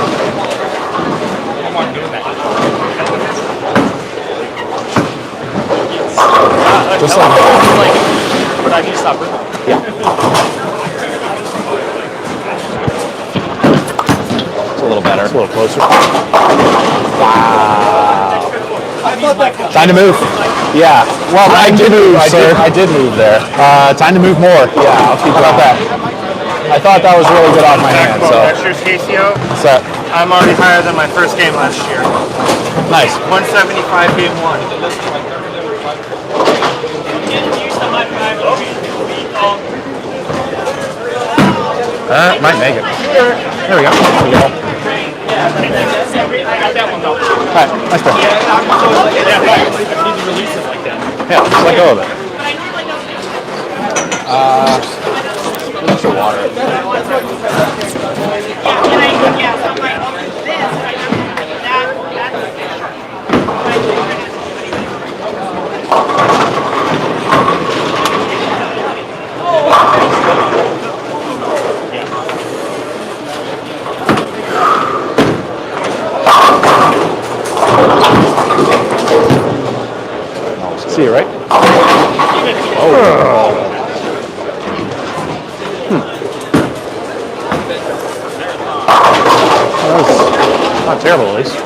Just like But I need to stop moving. yeah. little better. A little closer. Wow. Time to move. Yeah. Well, I did move, sir. I did move there. Time to move more. Yeah, I'll keep How about that? I thought that was really good off my hand. So That's your KCO. what's that? I'm already higher than my first game last year. Nice. 175 game one. Might make it. There we go. All right, nice play. Yeah, just let go of it. Just the water. See you, right? That was not terrible, at least.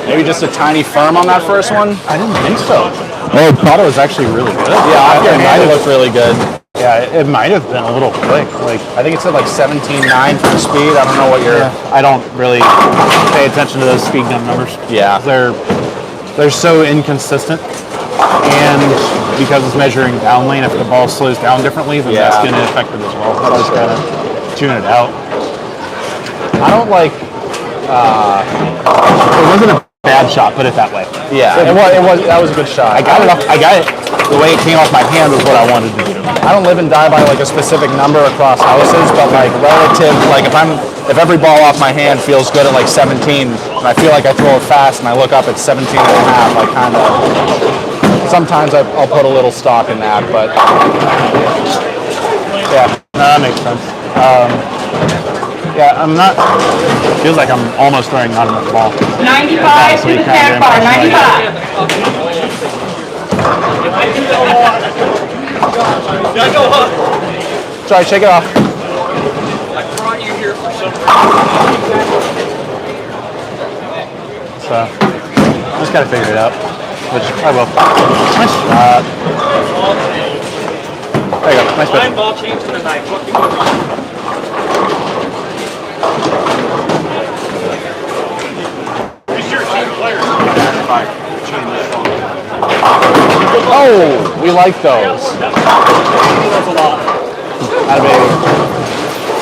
Maybe just a tiny firm on that first one. I didn't think so. I thought it was actually really good. Yeah, off your it hand might it have looked really good. Yeah, it might have been a little quick. Like, I think it said like 17.9 for speed. I don't know what your. I don't really pay attention to those speed gun numbers. yeah. They're so inconsistent, and because it's measuring down lane, if the ball slows down differently, then that's Yeah. going to affect it as well. So I just kind of tune it out. I don't like. It wasn't a bad shot, put it that way. Yeah, it was. That was a good shot. I got it. I got it. The way it came off my hand was what I wanted to do. I don't live and die by like a specific number across houses, but like relative, like if every ball off my hand feels good at like 17, and I feel like I throw it fast, and I look up at 17 and a half, I kind of. Sometimes I'll put a little stock in that, but yeah, No, that makes sense. Yeah, I'm not. Feels like I'm almost throwing not enough ball. 95 to the snack bar, 95. sorry, shake it off. So I just gotta figure it out, which I will. Nice shot. There you go. Nice bit. Ball changing tonight. Oh, we like those. Atta baby.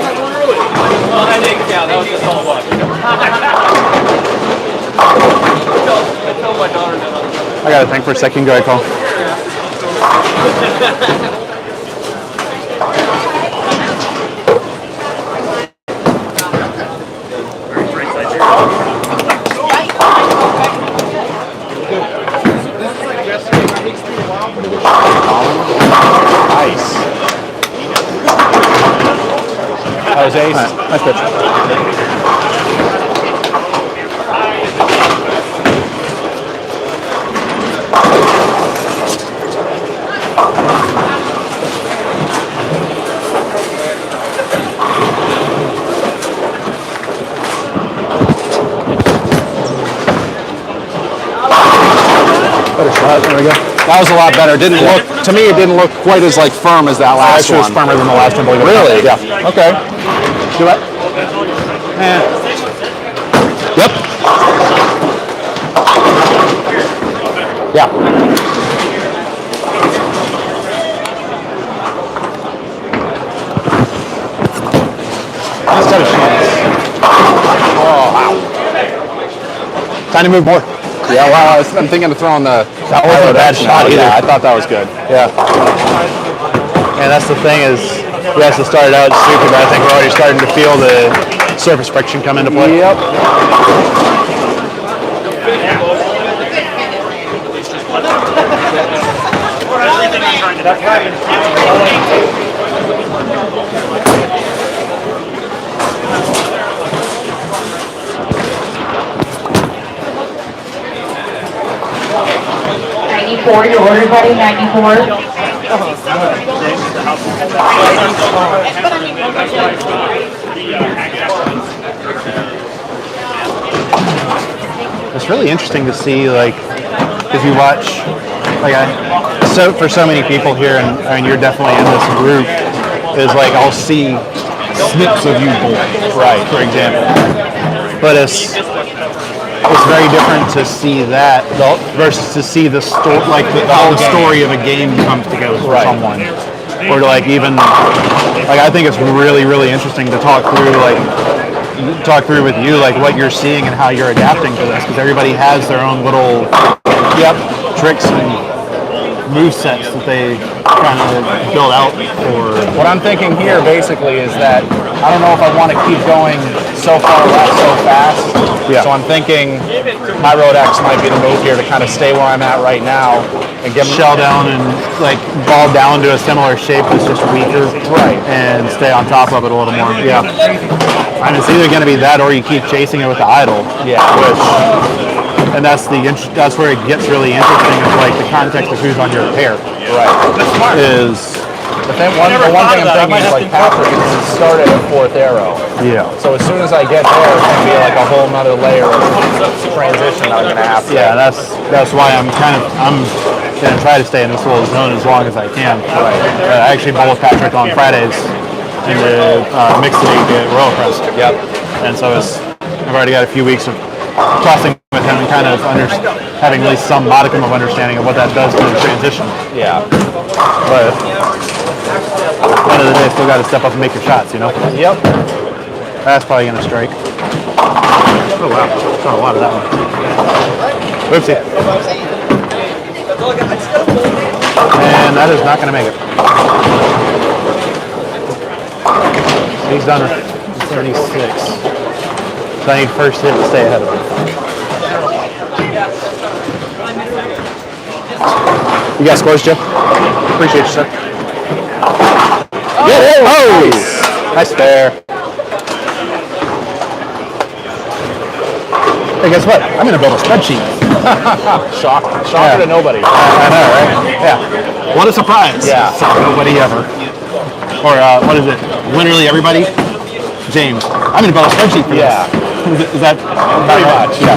I think, yeah, that was just all luck. I told my daughter that. I gotta think for a second. Go ahead, call. Nice. That was ace. Nice pitch. Better shot. There we go. That was a lot better. Didn't look to me. It didn't look quite as like firm as that last Actually, it was one. firmer than the last one. believe it or Really? not. Yeah. Okay. Do it. Yep. Yeah. He's got a chance. Oh, wow. Time to move more. Yeah, well, I'm thinking of throwing the. That wasn't a bad shot either. Yeah, I thought that was good. Yeah. And that's the thing is, we have to start out soupy, but I think we're already starting to feel the surface friction come into play. Yep. Your order, buddy, 94. It's really interesting to see, like, if you watch, like, so for so many people here, and I mean, you're definitely in this group, is like I'll see snips of you bowl, right, for example. But it's very different to see that versus to see the story, like how the story of a game comes together for someone, or to like even like I think it's really interesting to talk through with you like what you're seeing and how you're adapting to this, because everybody has their own little tricks and move sets that they kind of build out for. What I'm thinking here basically is that I don't know if I want to keep going so far left so fast. Yeah. So I'm thinking High Road X might be the move here to kind of stay where I'm at right now and get Shell down and like ball down to a similar shape that's just weaker, Right. and stay on top of it a little more. Yeah, and it's either going to be that or you keep chasing it with the idle. Yeah. And that's where it gets really interesting. Is like the context of who's on your pair. Right. Is The one thing I'm thinking is like Patrick is started at fourth arrow. yeah. So as soon as I get there, it's going to be like a whole nother layer of transition I'm going to have to. Yeah, that's why I'm going to try to stay in this little zone as long as I can. Right. I actually bowl with Patrick on Fridays in the mixed league at Royal Crest. Yep. And so I've already got a few weeks of tossing with him and kind of having at least some modicum of understanding of what that does to the transition. Yeah. But at the end of the day, still got to step up and make your shots, you know? Yep. That's probably going to strike. Oh, wow. Got a lot of that one. Whoopsie. And that is not going to make it. He's done with 36. So I need first hit to stay ahead of him. You got scores, Joe? Appreciate you, sir. Oh! Nice spare. Hey, guess what? I'm going to build a spreadsheet. Shocker to nobody. I know, right? Yeah. What a surprise. Yeah. Nobody ever. Or what is it? Literally everybody? James. I'm going to build a spreadsheet for Yeah. this. Is that Pretty much. Yeah.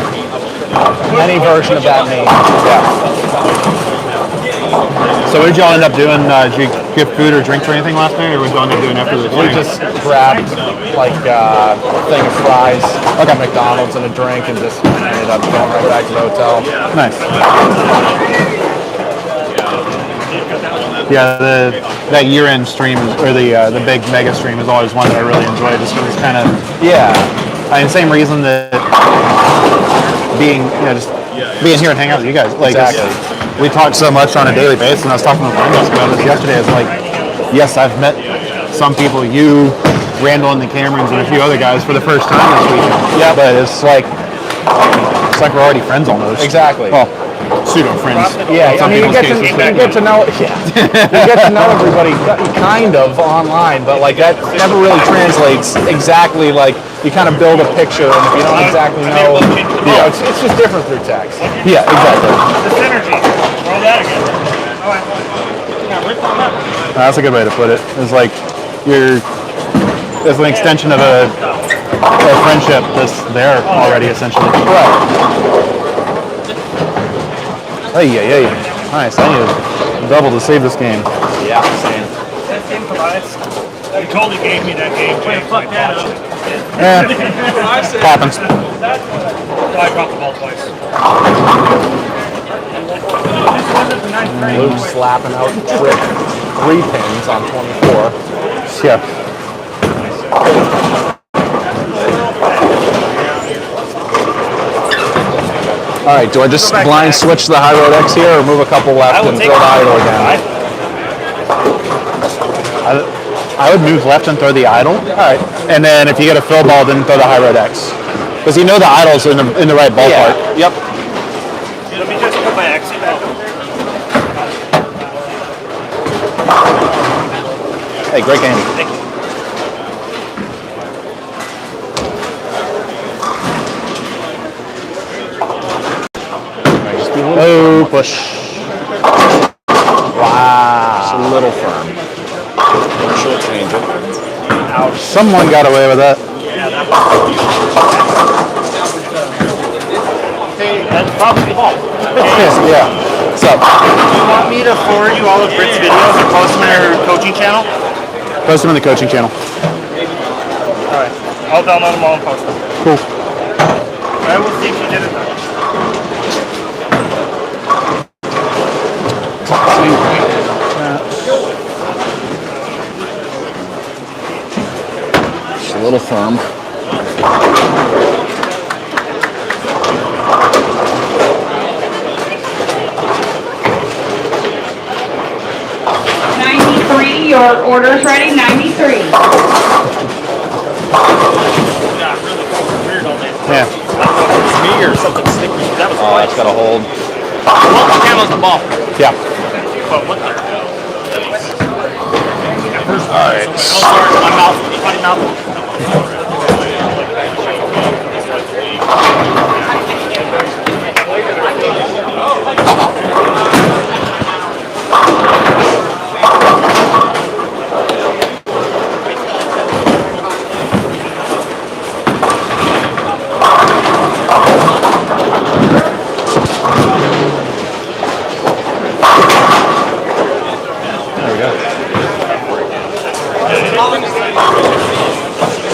Any version of that name. So what did y'all end up doing? Did you give food or drinks or anything last night, or what did y'all end up doing after the We game? just grabbed like a thing of fries, like a McDonald's and a drink, and just ended up going right back to the hotel. Nice. Yeah, that year-end stream or the big mega stream is always one that I really enjoy. Just because it's kind of the same reason that being here and hanging out with you guys. Like we talk so much on a daily basis, and I was talking with Randall about this yesterday. It's like, yes, I've met some people, you, Randall, and the Camerons, and a few other guys for the first time this weekend. Yeah, but it's like we're already friends almost. Exactly. Well, pseudo friends. Yeah, I mean, you get to know everybody kind of online, but like that never really translates exactly. Like you kind of build a picture, and if you don't exactly know, it's just different through text. Yeah, exactly. The synergy. Roll that again. All right. That's a good way to put it. It's like it's an extension of a friendship that's there already, essentially. Right. Hey. Nice. I need a double to save this game. Yeah, same. That game provides. You totally gave me that game. Fuck that up. Happens. I dropped the ball twice. Luke slapping out trick 3 pins on 24. Yeah. All right, do I just blind switch the High Road X here or move a couple left and throw the idle again? I would move left and throw the idle. All right. And then if you get a fill ball, then throw the High Road X. Because you know the idle's in the right ballpark. Yep. Let me just put my X in. Hey, great game. Thank you. Oh, push. Wow. Just a little firm. Short change it. Someone got away with that. That's probably the ball. Yeah. What's up? Do you want me to forward you all of Britt's videos and post them on her coaching channel? Post them in the coaching channel. All right. I'll download them all and post them. Cool. I will see if she did it though. Just a little firm. Your order's ready, 93. Yeah. It's me or something sticky. That was Oh, that's got to hold. well, the channel's the ball. Yeah. But what the? All right. Oh, sorry, my mouth. My mouth.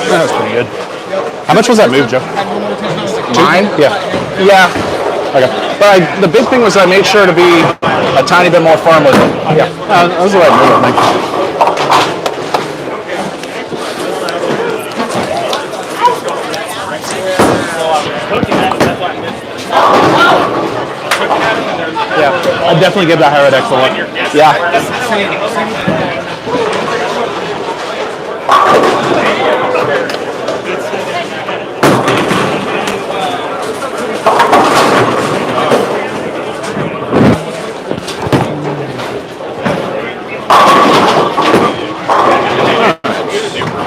That was pretty good. How much was that move, Joe? Mine? Yeah. Yeah. Okay. But the big thing was I made sure to be a tiny bit more firm with it. Yeah. That was the right move, I think. Yeah. I'd definitely give that High Road X a look. Yeah.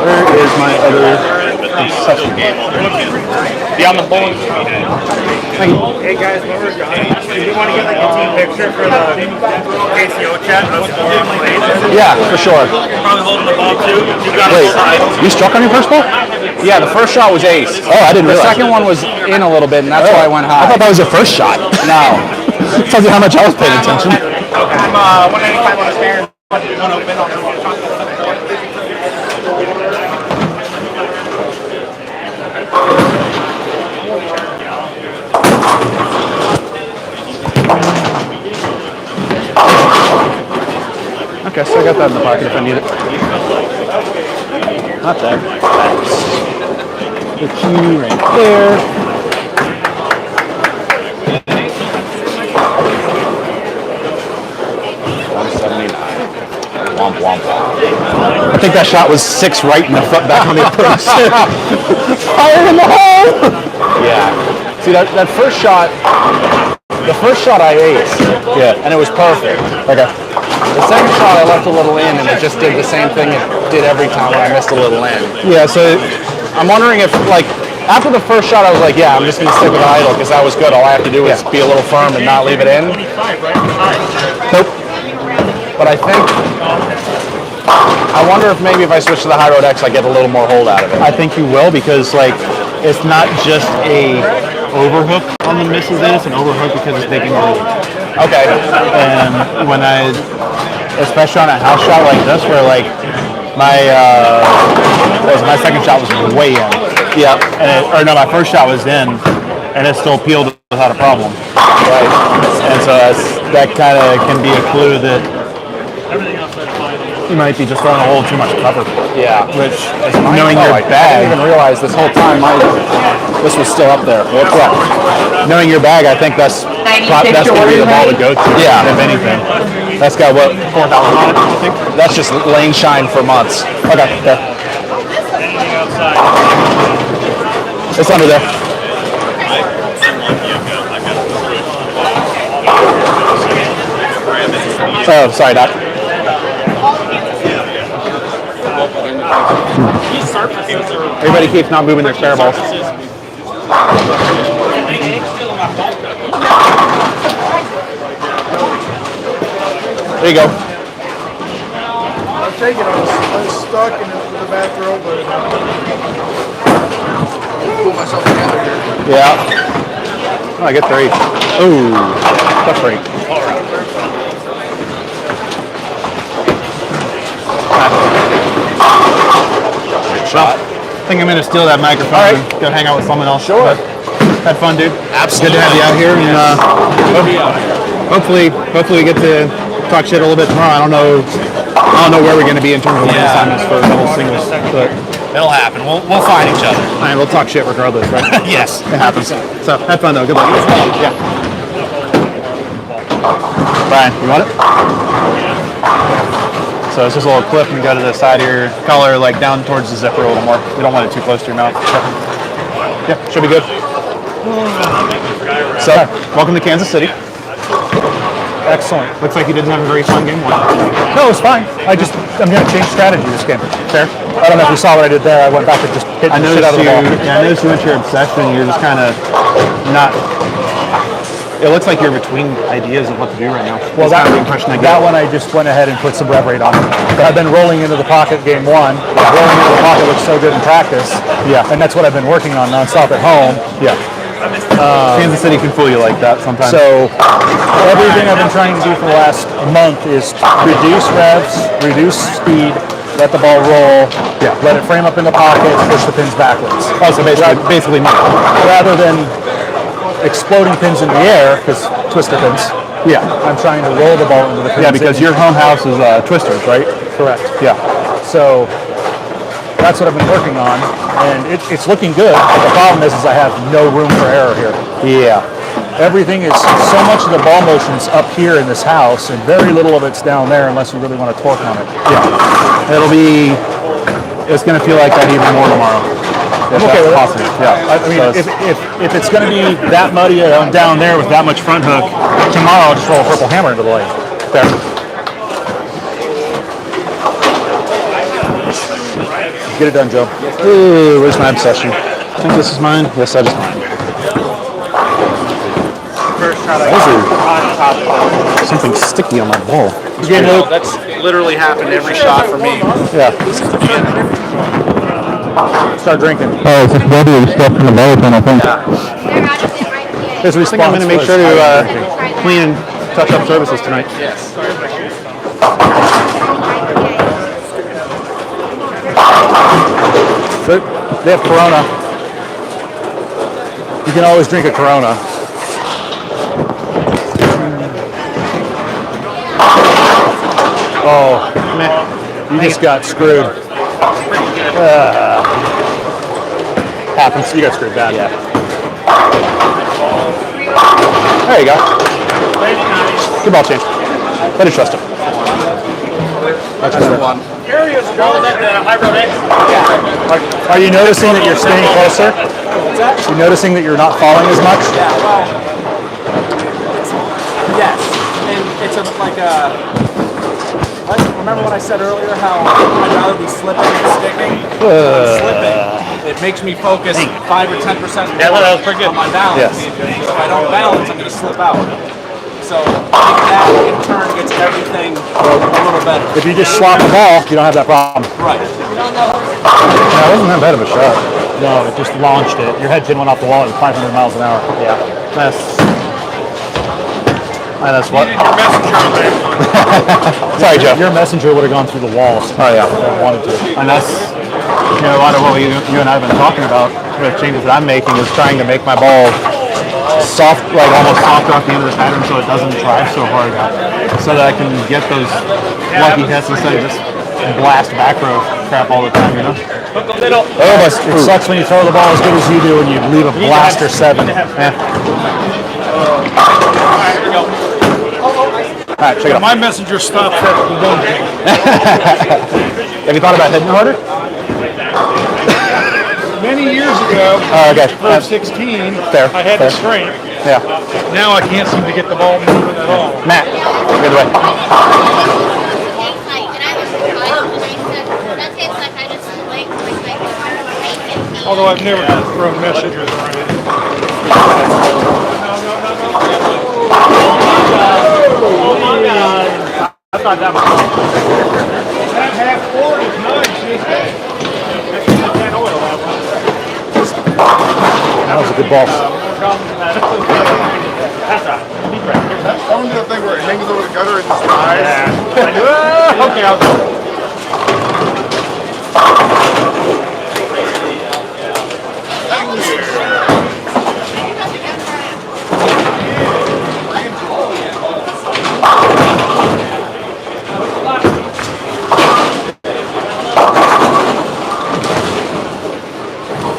Where is my other obsession? Be on the bowling. Hey guys, when we're done, do you want to get like a team picture for the KCO chat? Yeah, for sure. Probably holding the ball too. You got Wait, it side. you struck on your first ball? Yeah, the first shot was ace. Oh, I didn't realize. The second one was in a little bit, and that's why I went I high. thought that was your first shot. No. Tells you how much I was paying attention. I'm 195 on a spare. One open on the Okay, so I got that in the pocket if I need it. Not that. The key right there. Womp womp. I think that shot was 6 right in the foot back on the approach. Fire in the hole! Yeah. See that first shot, the first shot I aced. Yeah. And it was perfect. Okay. The second shot I left a little in, and it just did the same thing it did every time when I missed a little in. Yeah, so I'm wondering if, like, after the first shot, I was like, yeah, I'm just going to stick with the idle because that was good. All I have to do is be a little firm and not leave it in. nope. But I think, I wonder if maybe if I switch to the High Road X, I get a little more hold out of it. I think you will because, like, it's not just a overhook on the misses in, it's an overhook because it's taking the lead. Okay. And when I, especially on a house shot like this, where like my second shot was way in. Yeah. And my first shot was in, and it still peeled without a problem. Right. And so that kind of can be a clue that you might be just throwing a little too much cover. Yeah. Which, Knowing your I bag, didn't even realize this whole time this was still up there. Well, correct. Knowing your bag, I think that's going to be the ball to go to. Yeah. If anything. that's got what, 4,000 on it, I think? That's just lane shine for months. Okay. It's under there. Oh, sorry, Doc. Everybody keeps not moving their spare balls. There you go. I'll take it. I was stuck in the bathrobe, but pull myself together here. Yeah. Oh, I get 3. Ooh, tough break. Shot. I think I'm going to steal that microphone All right. and go hang out with someone else. Sure. But had fun, dude. Absolutely. Good to have you out here, and hopefully we get to talk shit a little bit tomorrow. I don't know where we're going to be in terms of winning assignments for double singles, but It'll happen. We'll find each other. I mean, we'll talk shit regardless, right? Yes. It happens. So have fun though. Good luck. Yeah. Brian, you want it? So it's just a little clip, and you go to the side of your collar, like down towards the zipper a little more. We don't want it too close to your mouth. Yeah, should be good. So, welcome to Kansas City. Excellent. Looks like you didn't have a very fun game one. No, it was fine. I'm going to change strategy this game. Fair. I don't know if you saw what I did there. I went back and just hit the shit out of the ball. Yeah, I noticed you went to your obsession. You're just kind of not. It looks like you're between ideas of what to do right now. Well, That's kind of the impression I get. that one I just went ahead and put some rev rate on it. But I've been rolling into the pocket game one. Rolling into the pocket looks so good in practice. Yeah. And that's what I've been working on nonstop at home. Yeah. Kansas City can fool you like that sometimes. So everything I've been trying to do for the last month is reduce revs, reduce speed, let the ball roll, let it frame up in the pocket, push the pins backwards. Also, basically me. Rather than exploding pins in the air, because twister pins. Yeah. I'm trying to roll the ball into the pins. Yeah, because your home house is Twisters, right? Correct. Yeah. So that's what I've been working on, and it's looking good. The problem is I have no room for error here. Yeah. Everything is, so much of the ball motion's up here in this house, and very little of it's down there unless you really want to torque on it. Yeah. It's going to feel like that even more tomorrow. I'm okay with possible. it. Yeah. I mean, if it's going to be that muddy down there with that much front hook, tomorrow I'll just roll a purple hammer into the lane. Fair. Get it done, Joe. Ooh, where's my obsession? I think this is mine. Yes, that is mine. Those are something sticky on my ball. That's literally happened every shot for me. Yeah. Start drinking. Oh, it's just bubbly stuff in the ball pen, I think. His I think I'm response going to make was, sure to clean and touch up services tonight. Yes. They have Corona. You can always drink a Corona. Oh, man. You just got screwed. Happens. You got screwed bad. Yeah. There you go. Good ball change. Better trust him. That's better. Areas ago that I wrote it. Are you noticing that you're staying closer? What's that? You noticing that you're not falling as much? Yeah, well, yes. And it's remember what I said earlier, how I'd rather be slipping than sticking? Slipping, it makes me focus 5 or 10% more on my balance. Yes. If I don't balance, I'm going to slip out. So I think that in turn gets everything a little better. If you just swap the ball, you don't have that problem. Right. That wasn't that bad of a shot. No, it just launched it. Your head pin went off the wall at 500 miles an hour. Yeah. That's what? Your messenger on there. Sorry, Joe. Your messenger would have gone through the walls. Oh, yeah. If I wanted to. And that's, a lot of what you and I have been talking about, the changes that I'm making is trying to make my ball soft, like almost soft off the end of the pattern so it doesn't drive so hard. so that I can get those lucky hits instead of just blast back row crap all the time, you know? Oh, it sucks when you throw the ball as good as you do and you leave a blaster 7. Yeah. All right, check it out. My messenger stops at the 1 pin. Have you thought about hitting harder? Many years ago, Okay. first 16, Fair, I had fair. the strength. Yeah. Now I can't seem to get the ball moving at all. Matt, good way. Although I've never thrown messengers around. I thought that was That half court is nice, isn't it? That was a good ball. Someone did a thing where it hangs over the gutter and just dies. Okay, I'll go.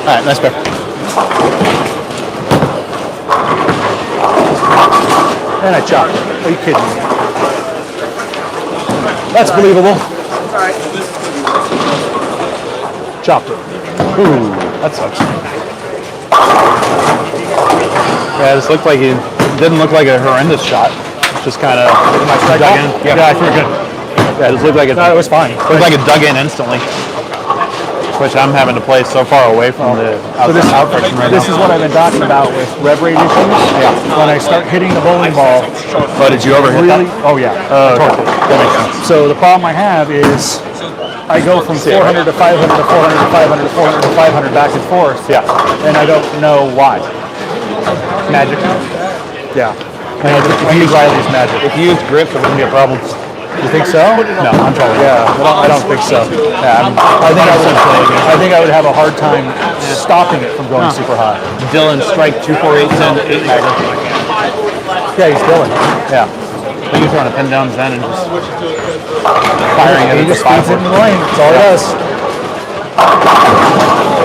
All right, nice pair. And I chopped it. Are you kidding me? That's believable. Chopped it. Ooh, that sucks. Yeah, this looked like it didn't look like a horrendous shot. Just kind of dug in. Yeah, I threw it good. Yeah, this looked like it. No, it was fine. Looked like it dug in instantly. Which I'm having to play so far away from the out friction right This now. is what I've been talking about with rev rate issues. Yeah. When I start hitting the bowling ball, Oh, did you overhit really, that? oh yeah, I torqued it. That makes sense. So the problem I have is I go from 400 to 500 to 400 to 500 to 400 to 500 back and forth. Yeah. And I don't know why. Magic. Yeah. And I just use Riley's magic. If you use grips, it wouldn't be a problem. You think so? No, I'm totally. Yeah, I don't think so. Yeah, I think I would have a hard time stopping it from going super high. Dylan strike 24810 8 bagger. Yeah, he's Dylan. Yeah. I think he's throwing a pin down Zen and just firing it. He just feeds it in the lane. That's all he does.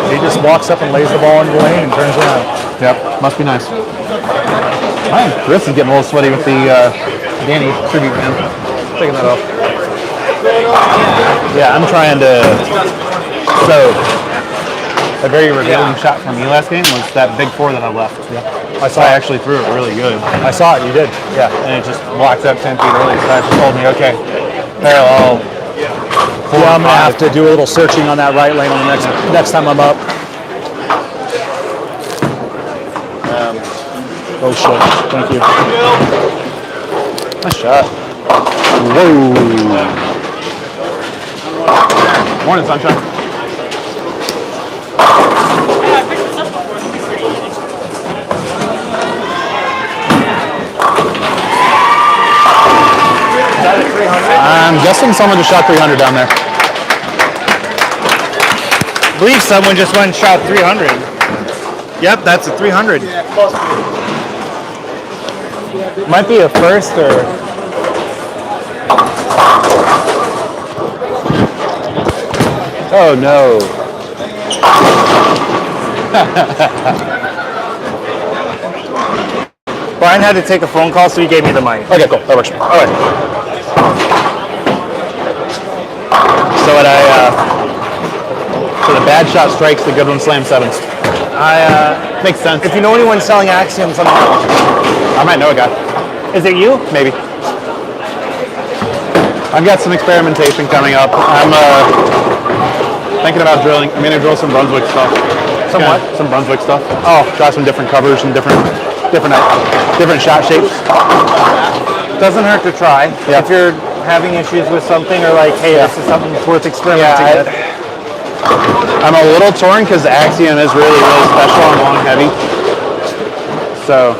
He just walks up and lays the ball in the lane and turns around. Yep, must be nice. Man, Chris is getting a little sweaty with the Danny tribute band. Taking that off. Yeah, I'm trying to. So, a very revealing shot from you last game was that big 4 that I left. Yeah. I actually threw it really good. I saw it. You did. Yeah, and it just blocked up 10 feet early. So that told me, okay, parallel. Yeah, I'm gonna have to do a little searching on that right lane on the next time I'm up. Oh shit! Thank you. Nice shot. Whoa. Morning, sunshine. I'm guessing someone just shot 300 down there. I believe someone just went and shot 300. Yep, that's a 300. Might be a first or. Oh no. Brian had to take a phone call, so he gave me the mic. Okay, cool. That works. All right. So what so the bad shot strikes, the good one slams 7s. Makes sense. If you know anyone selling Axioms, let me know. I might know a guy. Is it you? Maybe. I've got some experimentation coming up. I'm thinking about drilling. I'm gonna drill some Brunswick stuff. Some what? Some Brunswick stuff. Oh, try some different covers and different shot shapes. Doesn't hurt to try. Yeah. If you're having issues with something or like, hey, this is something that's worth experimenting with. I'm a little torn because the Axiom is really, really special on long heavy. So,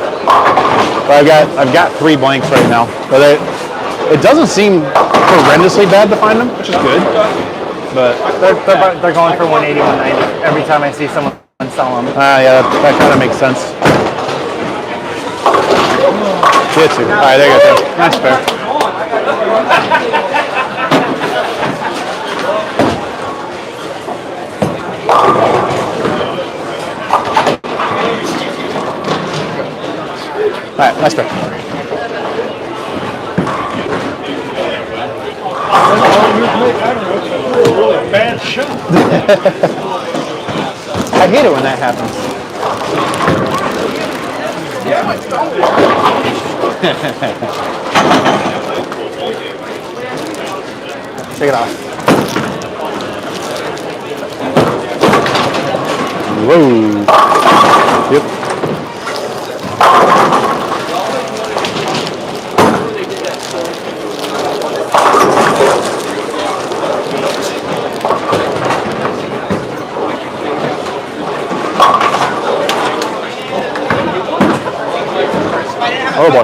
but I've got 3 blanks right now. But it doesn't seem horrendously bad to find them, which is good. But They're going for 180, 190 every time I see someone sell them. yeah, that kind of makes sense. Get to. All right, there you go. Nice pair. All right, nice pick. Bad shot. I hate it when that happens. Take it off. Whoa. Yep. Oh boy.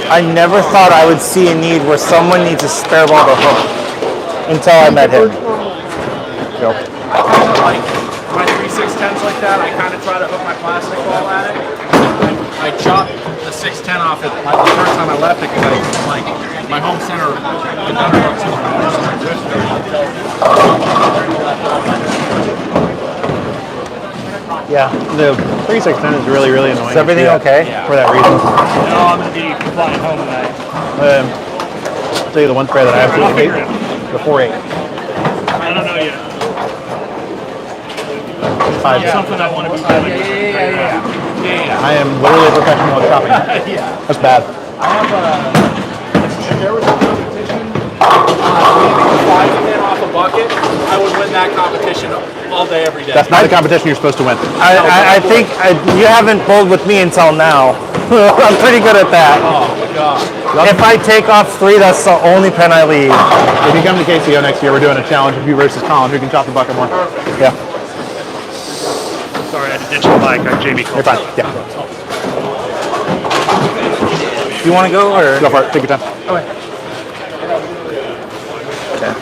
I never thought I would see a need where someone needs a spare ball to hook until I met him. Like my 3/610s like that, I kind of try to hook my plastic ball at it. I chopped the 610 off it the first time I left it because my home center. Yeah. The 3610 is really, really annoying. Is everything okay? For that reason. No, I'm gonna be flying home tonight. I'll tell you the one spray that I absolutely hate. The 4.8. I don't know yet. Five. Something I want to be doing. I am literally a professional at shopping. That's bad. If there was a competition, 5-pin off a bucket, I would win that competition all day, every day. That's not the competition you're supposed to win. I think you haven't bowled with me until now. I'm pretty good at that. Oh my god. If I take off 3, that's the only pen I leave. If you come to KCO next year, we're doing a challenge of you versus Colin. Who can chop the bucket more? Perfect. Yeah. Sorry, I had to ditch the mic. I'm Jamie Cole. You're fine. Yeah. You want to go or? Go for it. Take your time. Okay.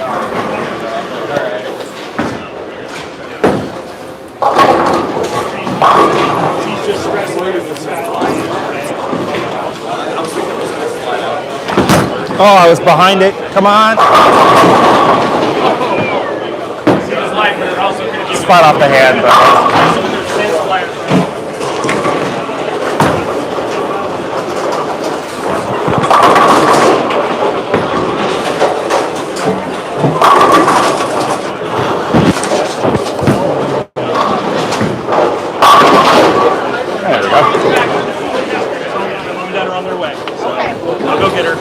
Oh, I was behind it. Come on. Spot off the hand, but. There we go. Mom and Dad are on their way. So I'll go get her.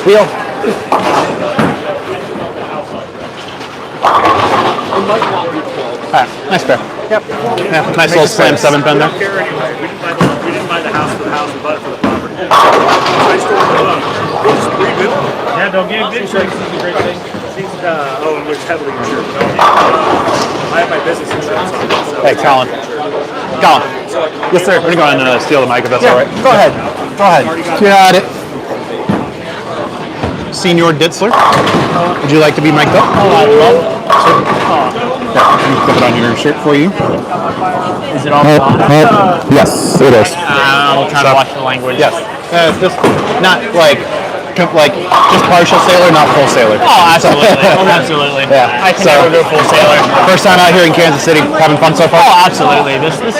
Wheel. Nice pair. Yep. Yeah, nice little slam 7 pen there. We didn't buy the house for the house, we bought it for the property. Nice store to go. We'll just rebuild. Yeah, don't get insurance. This is a great thing. And we're heavily insured. I have my business insurance on it. So. Hey, Colin. Colin. Yes, sir. We're going to steal the mic if that's all right. Go ahead. Go ahead. Got it. Senior Ditzler, would you like to be mic'd up? Oh, I love it. Yeah, let me clip it on your shirt for you. Is it all on? Yes, it is. I'll try to watch the language. Yes. It's just not like just partial sailor, not full sailor. Oh, absolutely. Absolutely. Yeah. I can never go full sailor. First time out here in Kansas City, having fun so far? Oh, absolutely. This is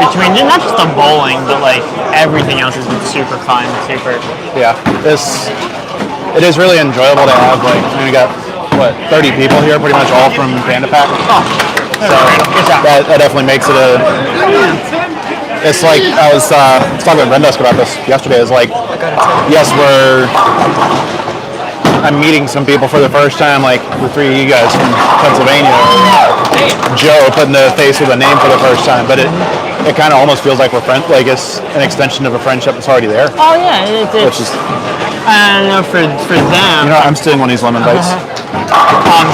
between not just the bowling, but like everything else has been super fun, super. Yeah. It is really enjoyable to have we got 30 people here, pretty much all from Panda Pack. Oh, so that definitely makes it it's like I was talking with Rendusk about this yesterday. It's like, yes, I'm meeting some people for the first time, like the 3 of you guys from Pennsylvania, Joe putting the face with a name for the first time, but it kind of almost feels like we're friends, like it's an extension of a friendship that's already there. Oh yeah, which is. I don't know for them. You know, I'm stealing one of these lemon bites.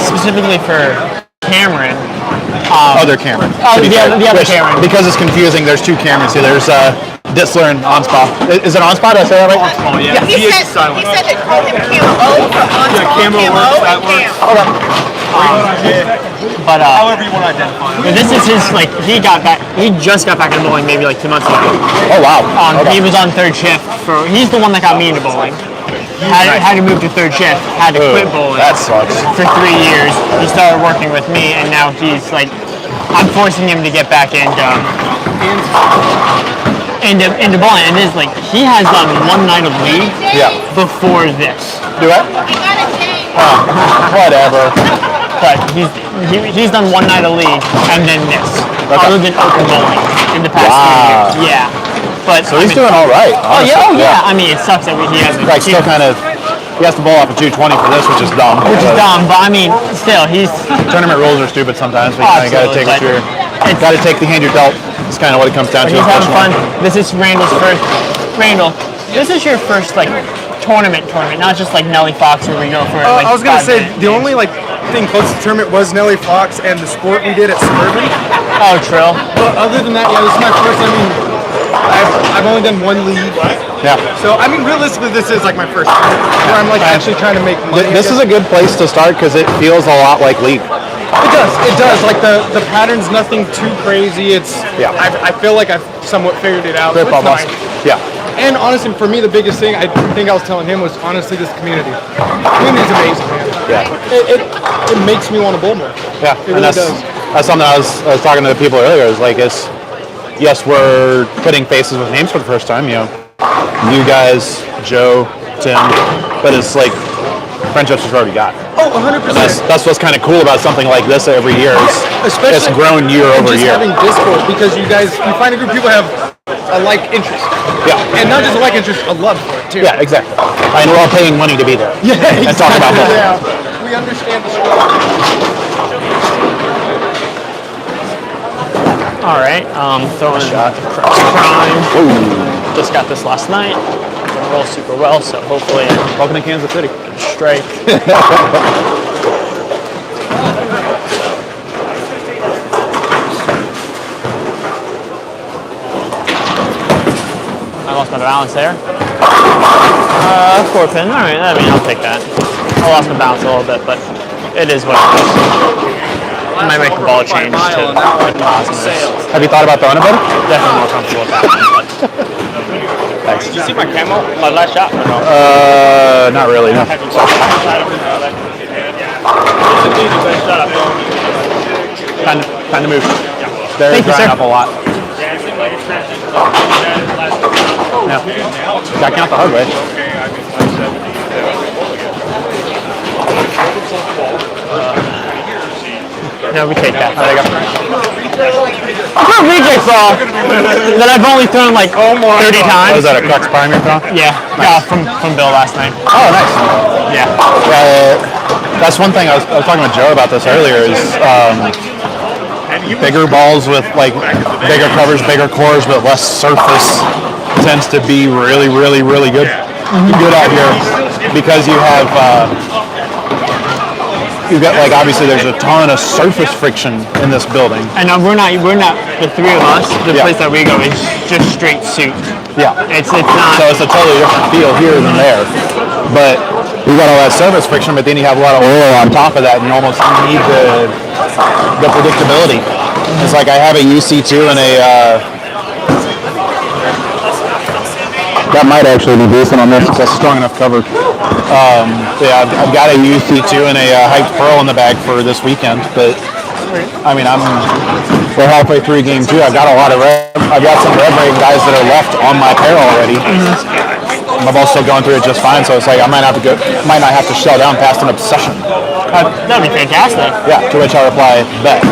Specifically for Cameron. Other Cameron. Oh, the other Cameron. Because it's confusing, there's 2 Camerons here. There's Ditzler and Onspa. Is it Onspa? Did I say that right? Oh, yeah. He said they call him Camo for Onspa. Camo works, that works. Okay. But However you want to identify him. this is his he just got back into bowling maybe like 2 months ago. Oh wow. He was on third shift he's the one that got me into bowling. Had to move to third shift, had to quit bowling. That sucks. For 3 years. He started working with me and now he's like, I'm forcing him to get back into bowling. And it's like, he has done one night of league before this. Do it? Whatever. But he's done one night of league and then this. Other than open bowling in the past 3 years. Yeah. But so he's doing all right. Honestly. Oh yeah. I mean, it sucks that he hasn't. Like still kind of, he has to bowl off a 220 for this, which is dumb. But I mean, still, he's tournament rules are stupid sometimes. But you got to take what you're. Got to take the hand you're dealt. It's kind of what it comes down to. He's having fun. This is Randall's first. Randall, this is your first tournament, not just like Nelly Fox where we go for. I was gonna say the only thing close to the tournament was Nelly Fox and the sport we did at Suburban. Oh, Trill. But other than that, this is my first. I mean, I've only done one league. Yeah. So I mean, realistically, this is like my first tournament where I'm actually trying to make money. This is a good place to start because it feels a lot like league. It does. Like the pattern's nothing too crazy. It's I feel like I've somewhat figured it out. It's nice. Yeah. And honestly, for me, the biggest thing I think I was telling him was honestly this community. The community's amazing, man. Yeah. It makes me want to bowl more. Yeah. It really does. That's something I was talking to the people earlier. Is like yes, we're putting faces with names for the first time. You know, you guys, Joe, Tim, but it's like friendships we've already got. Oh, 100%. That's what's kind of cool about something like this every year. Especially it's grown year over year. Just having Discord because you find a group of people have a like interest. Yeah. And not just a like interest, a love for it too. Yeah, exactly. And we're all paying money to be there. Yeah, exactly. And talk about that. Yeah. We understand the struggle. All right, throwing shot. Prime. Ooh. Just got this last night. Gonna roll super well, so hopefully. Welcome to Kansas City. Strike. I lost my balance there. 4 pin. All right, I mean, I'll take that. I lost my balance a little bit, but it is what it is. I might make the ball change to Cosmos. Have you thought about throwing a bit? Definitely more comfortable with that. Thanks. Did you see my camo? My last shot? Or no? Not really. No. Time to move. They're drying up a lot. Yeah. Got count the hard way. No, we take that. There you go. I threw a reject ball that I've only thrown like 30 times. Was that a Crux Prime you're throwing? Yeah, nice. From Bill last night. Oh, nice. Yeah. That's one thing I was talking with Joe about this earlier is bigger balls with like bigger covers, bigger cores, but less surface tends to be really, really, really good. Good out here because you have. You've got obviously there's a ton of surface friction in this building. And we're not the three of us. The place that we go is just straight suit. Yeah. It's not. So it's a totally different feel here than there. But you've got all that surface friction, but then you have a lot of oil on top of that, and you almost need the predictability. It's like I have a UC2 and a. That might actually be decent on this because that's strong enough cover. I've got a UC2 and a hyped pearl in the bag for this weekend, but I mean, we're halfway through game 2. I've got a lot of I've got some red rating guys that are left on my pair already. My ball's still going through it just fine, so it's like I might not have to shell down past an obsession. That'd be fantastic. Yeah, to which I reply, bet.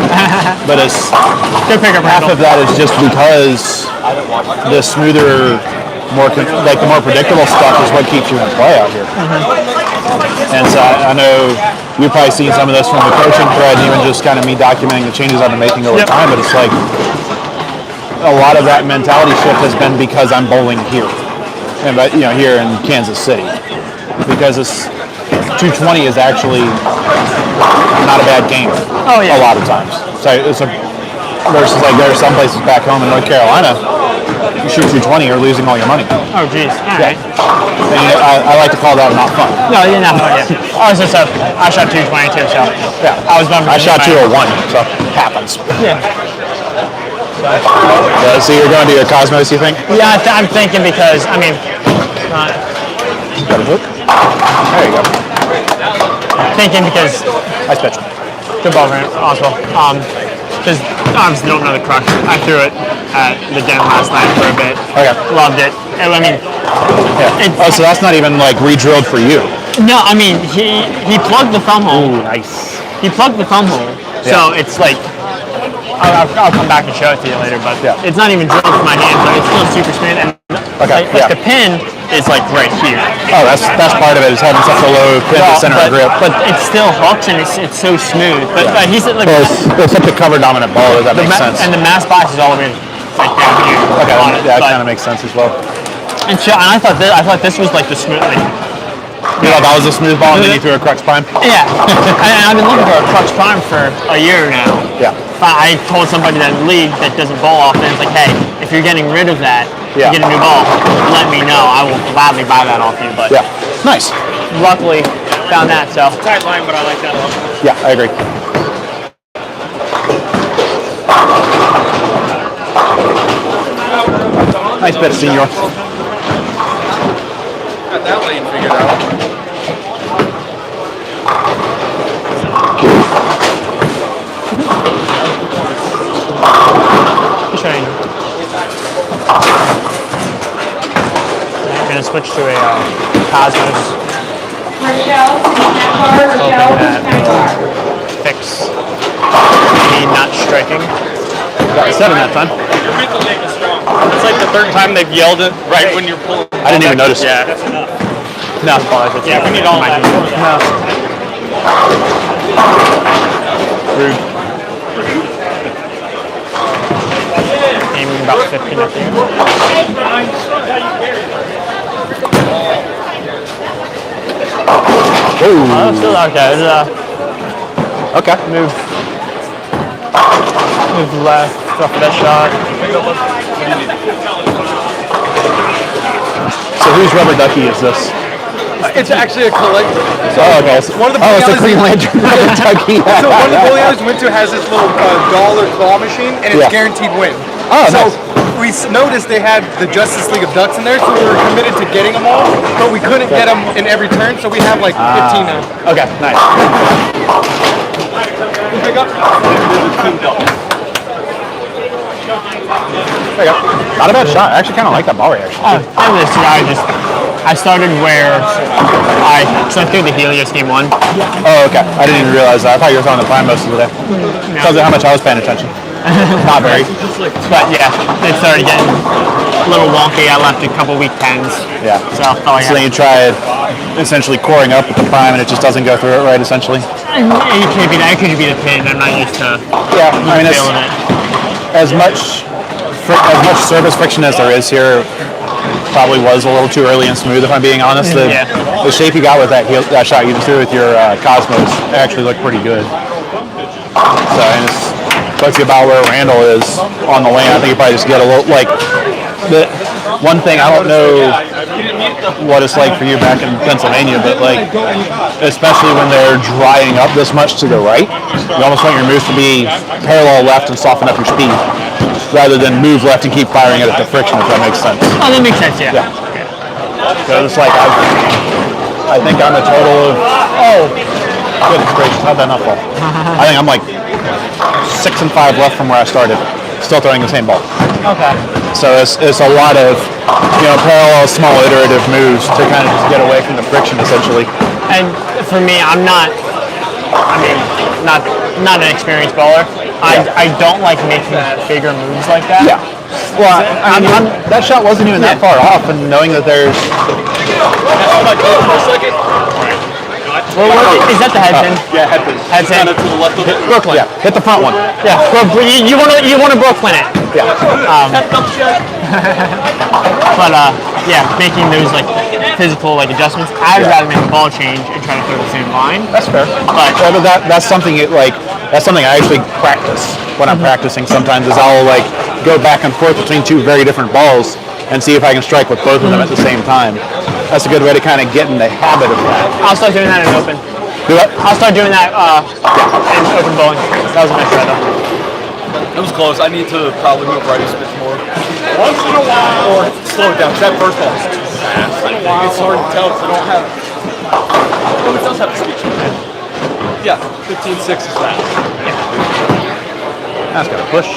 But it's half of that is just because the smoother, the more predictable stuff is what keeps you in play out here. And so I know you've probably seen some of this from the coaching thread, and even just kind of me documenting the changes I've been making over time. But it's like a lot of that mentality shift has been because I'm bowling here, here in Kansas City, because it's 220 is actually not a bad game. Oh yeah. A lot of times. So versus like there are some places back home in North Carolina you shoot 220, you're losing all your money. Oh, geez. All right. I like to call that not fun. No, you're not fun. Yeah. I was just I shot 222, so Yeah. I was bumping. I shot 201, so it happens. Yeah. So you're going to your Cosmos, you think? Yeah, I'm thinking because I mean, Got a hook? There you go. thinking because Nice pitch. good ball from Oswald. Because obviously don't know the crux. I threw it at the den last night for a bit. Okay. Loved it. I mean, Yeah. Oh, so that's not even like re-drilled for you. no, I mean he plugged the thumb hole. Ooh, nice. He plugged the thumb hole, so it's like I'll come back and show it to you later. But Yeah. it's not even drilled for my hand, but it's still super smooth. And Okay, like yeah. the pin is like right here. Oh, that's part of it, is having such a low pin to center of grip. But it still hooks and it's so smooth. But he said like Well, it's such a cover dominant ball, does that make sense? and the mass box is all the way like down here. Okay, on it. yeah, it But- kind of makes sense as well. And I thought this was like the smooth. Like, You thought that was a smooth ball, and then you threw a Crux Prime? yeah, and I've been looking for a Crux Prime for a year now. Yeah. I told somebody that in the league that doesn't ball often, it's like, hey, if you're getting rid of that, Yeah. you get a new ball, let me know. I will gladly buy that off you. But Yeah. Nice. luckily, found that. So Tight line, but I like that a lot. Yeah, I agree. Nice bit, Senior. Got that lane figured out. just trying. I'm gonna switch to a Cosmos. Rochelle, snack bar, Rochelle, snack bar. Fix the nut striking. Got 7 that time. Your mental game is strong. It's like the third time they've yelled it right when you're pulling. I didn't even notice. Yeah, that's enough. No, Yeah, we need all that. Rude. Aiming about 15 at the end. Oh, still okay. Okay. Move left off that shot. So whose rubber ducky is this? It's actually a collector. Oh, okay. One of the Oh, it's a bowling Green Lantern rubber ducky. So one of the bowling alleys we went to has this little dollar claw machine, and it's Yeah. guaranteed win. Oh, so nice. we noticed they had the Justice League of Ducks in there, so we were committed to getting them all, but we couldn't get them in every turn, so we have like 15 now. Okay, nice. Pick up. There you go. Not a bad shot. I actually kind of like that ball reaction. And this guy I started where I threw the Helios game 1. Oh, okay. I didn't even realize that. I thought you were throwing the Prime most of the day. Tells you how much I was paying attention. Not very. But yeah, it started getting a little wonky. I left a couple week 10s. Yeah. So I felt like So then you try essentially coring up with the Prime, and it just doesn't go through it right, essentially. it could be that. It could be the pin. I'm not used to Yeah, I mean, feeling it. as much surface friction as there is here, probably was a little too early and smooth, if I'm being honest. The shape you got with that shot you just threw with your Cosmos actually looked pretty good. So, and it's talks about where Randall is on the lane. I think you probably just get a little, like, the one thing, I don't know what it's like for you back in Pennsylvania, but like, especially when they're drying up this much to the right, you almost want your moves to be parallel left and soften up your speed, rather than move left and keep firing it at the friction, if that makes sense. Oh, that makes sense. Yeah. So it's like, I think I'm a total of, goodness gracious, how'd that not fall? I think I'm like 6 and 5 left from where I started, still throwing the same ball. Okay. So it's a lot of, parallel small iterative moves to kind of just get away from the friction, essentially. And for me, I'm not an experienced bowler. I don't like making bigger moves like that. Yeah. Well, that shot wasn't even that far off, and knowing that there's... Well, is that the head pin? Yeah, head pin. Head pin. To the left of it. Brooklyn. Yeah, hit the front one. Yeah. Well, you want to Brooklyn it. Yeah. But yeah, making those like physical like adjustments. I'd rather make a ball change and try to throw the same line. That's fair. But that's something that's something I actually practice when I'm practicing. Sometimes is I'll like go back and forth between two very different balls and see if I can strike with both of them at the same time. That's a good way to kind of get in the habit of that. I'll start doing that in open. Do what? I'll start doing that in open bowling. That was a nice try though. It was close. I need to probably move right a bit more. Once in a while. Or slow it down, because that first ball is too fast. It's hard to tell because I don't have... Oh, it does have a speed. Yeah, 15.6 is fast. That's got to push.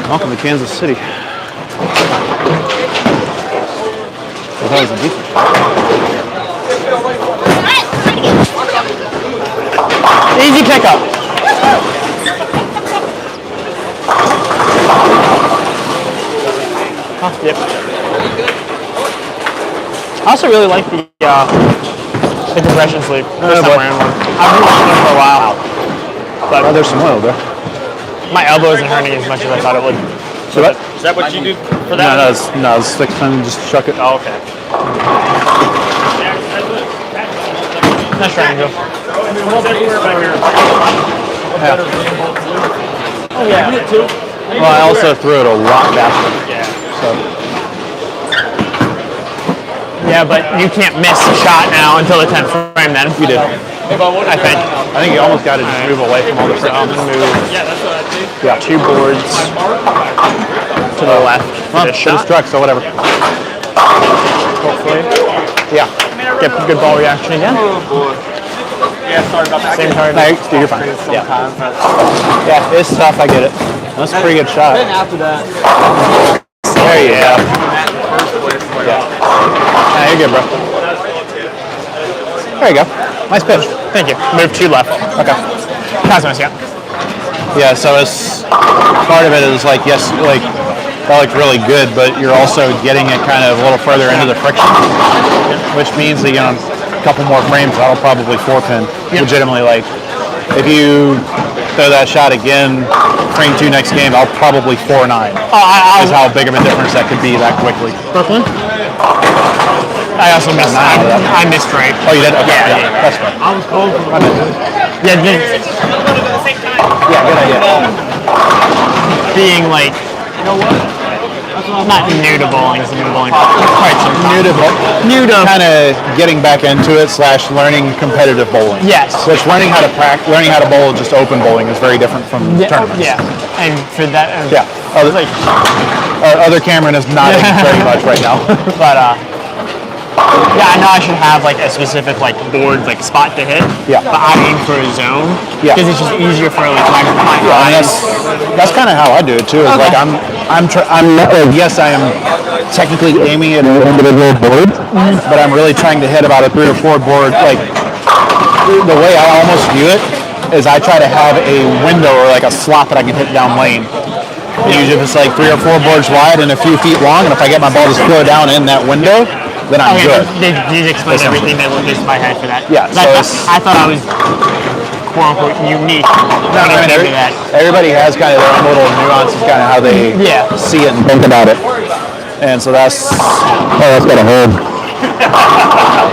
Welcome to Kansas City. Well, that was a decent shot. Easy pickup. Yep. I also really like the compression sleeve. This time around one. I've been watching it for a while. But there's some oil there. My elbow isn't hurting as much as I thought it would. So what? Is that what you do for that? No, it's 6 times, just chuck it. Oh, okay. Nice triangle. Oh, yeah. Well, I also threw it a lot faster. So. Yeah, but you can't miss a shot now until the 10th frame then. You did. I think you almost got to just move away from all the friction. Yeah, that's what I do. Yeah. 2 boards to the left. Well, This shot. struck, so whatever. Hopefully. Yeah. Get good ball reaction again. Yeah, sorry about that. Same target. Thanks, dude, you're fine. Yeah, it's tough, I get it. That's a pretty good shot. Then after that, There you go. yeah. Yeah, you're good, bro. There you go. Nice pitch. Thank you. Move 2 left. Okay. That's nice, yeah. Yeah, so it's part of it is like, yes, like that looked really good, but you're also getting it kind of a little further into the friction, which means that, you know, a couple more frames, that'll probably 4-pin. Legitimately, like, if you throw that shot again, frame 2 next game, I'll probably 4-9. Is how big of a difference that could be that quickly. Brooklyn? I also missed. I missed right. Oh, you did? Okay. Yeah. That's fine. I was cold for I did. Yeah, Yeah, good idea. being like, not new to bowling, it's new to bowling. New to kind of getting back into it / learning competitive bowling. Yes. Which learning how to learning how to bowl just open bowling is very different from tournaments. Yeah, and for that, Yeah. Other Cameron is nodding very much right now. But yeah, I know I should have like a specific like board like spot to hit. Yeah. But I aim for a zone. Yeah. Because it's just easier for like my Yeah, and that's kind of how I do it too. Is Okay. like I'm not, yes, I am technically aiming at an individual board, but I'm really trying to hit about a 3 or 4 board. Like the way I almost view it is I try to have a window or like a slot that I can hit down lane. Usually if it's like 3 or 4 boards wide and a few feet long, and if I get my ball to throw down in that window, then I'm good. They explained everything that went into my head for that. Yeah, so I thought I was quote unquote unique. Everybody has kind of their own little nuances, kind of how they see it and think about it. And so that's that's got a hold.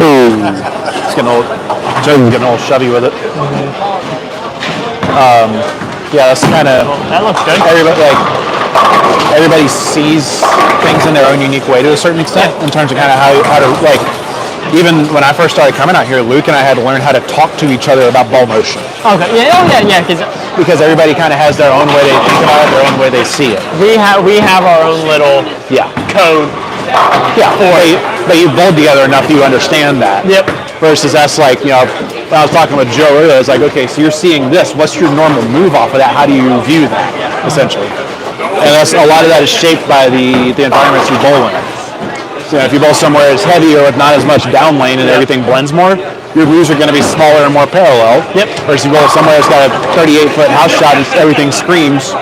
It's getting old. Joe's getting a little chubby with it. Yeah, that's kind of. That looks good. Everybody sees things in their own unique way to a certain extent in terms of kind of how to like. Even when I first started coming out here, Luke and I had to learn how to talk to each other about ball motion. Okay. Yeah. Because everybody kind of has their own way they think about it, their own way they see it. We have our own little code. Yeah. But you bowled together enough you understand that. Yep. Versus that's like, you know, when I was talking with Joe earlier, I was like, okay, so you're seeing this. What's your normal move off of that? How do you view that, essentially? And that's a lot of that is shaped by the environments you bowl in. So if you bowl somewhere it's heavier with not as much down lane and everything blends more, your views are going to be smaller and more parallel. Yep. Versus you bowl somewhere that's got a 38-foot house shot and everything screams,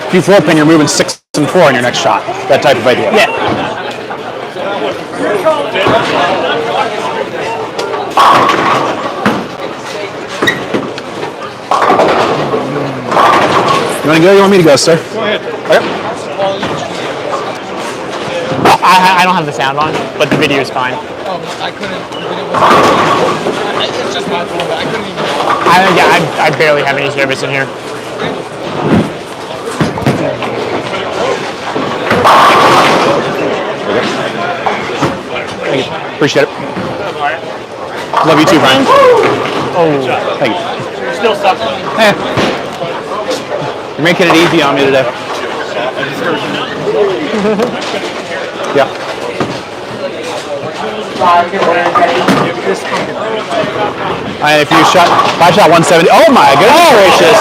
if you floor pin, you're moving 6 and 4 on your next shot. That type of idea. Yeah. You want to go? You want me to go, sir? Go ahead. Okay. I don't have the sound on, but the video is fine. Oh, I couldn't. It's just my phone. I couldn't even. I barely have any service in here. Thank you. Appreciate it. Love you too, Brian. Oh, thank you. Still sucks. You're making it easy on me today. Yeah. If you shot, if I shot 170. Oh my goodness gracious!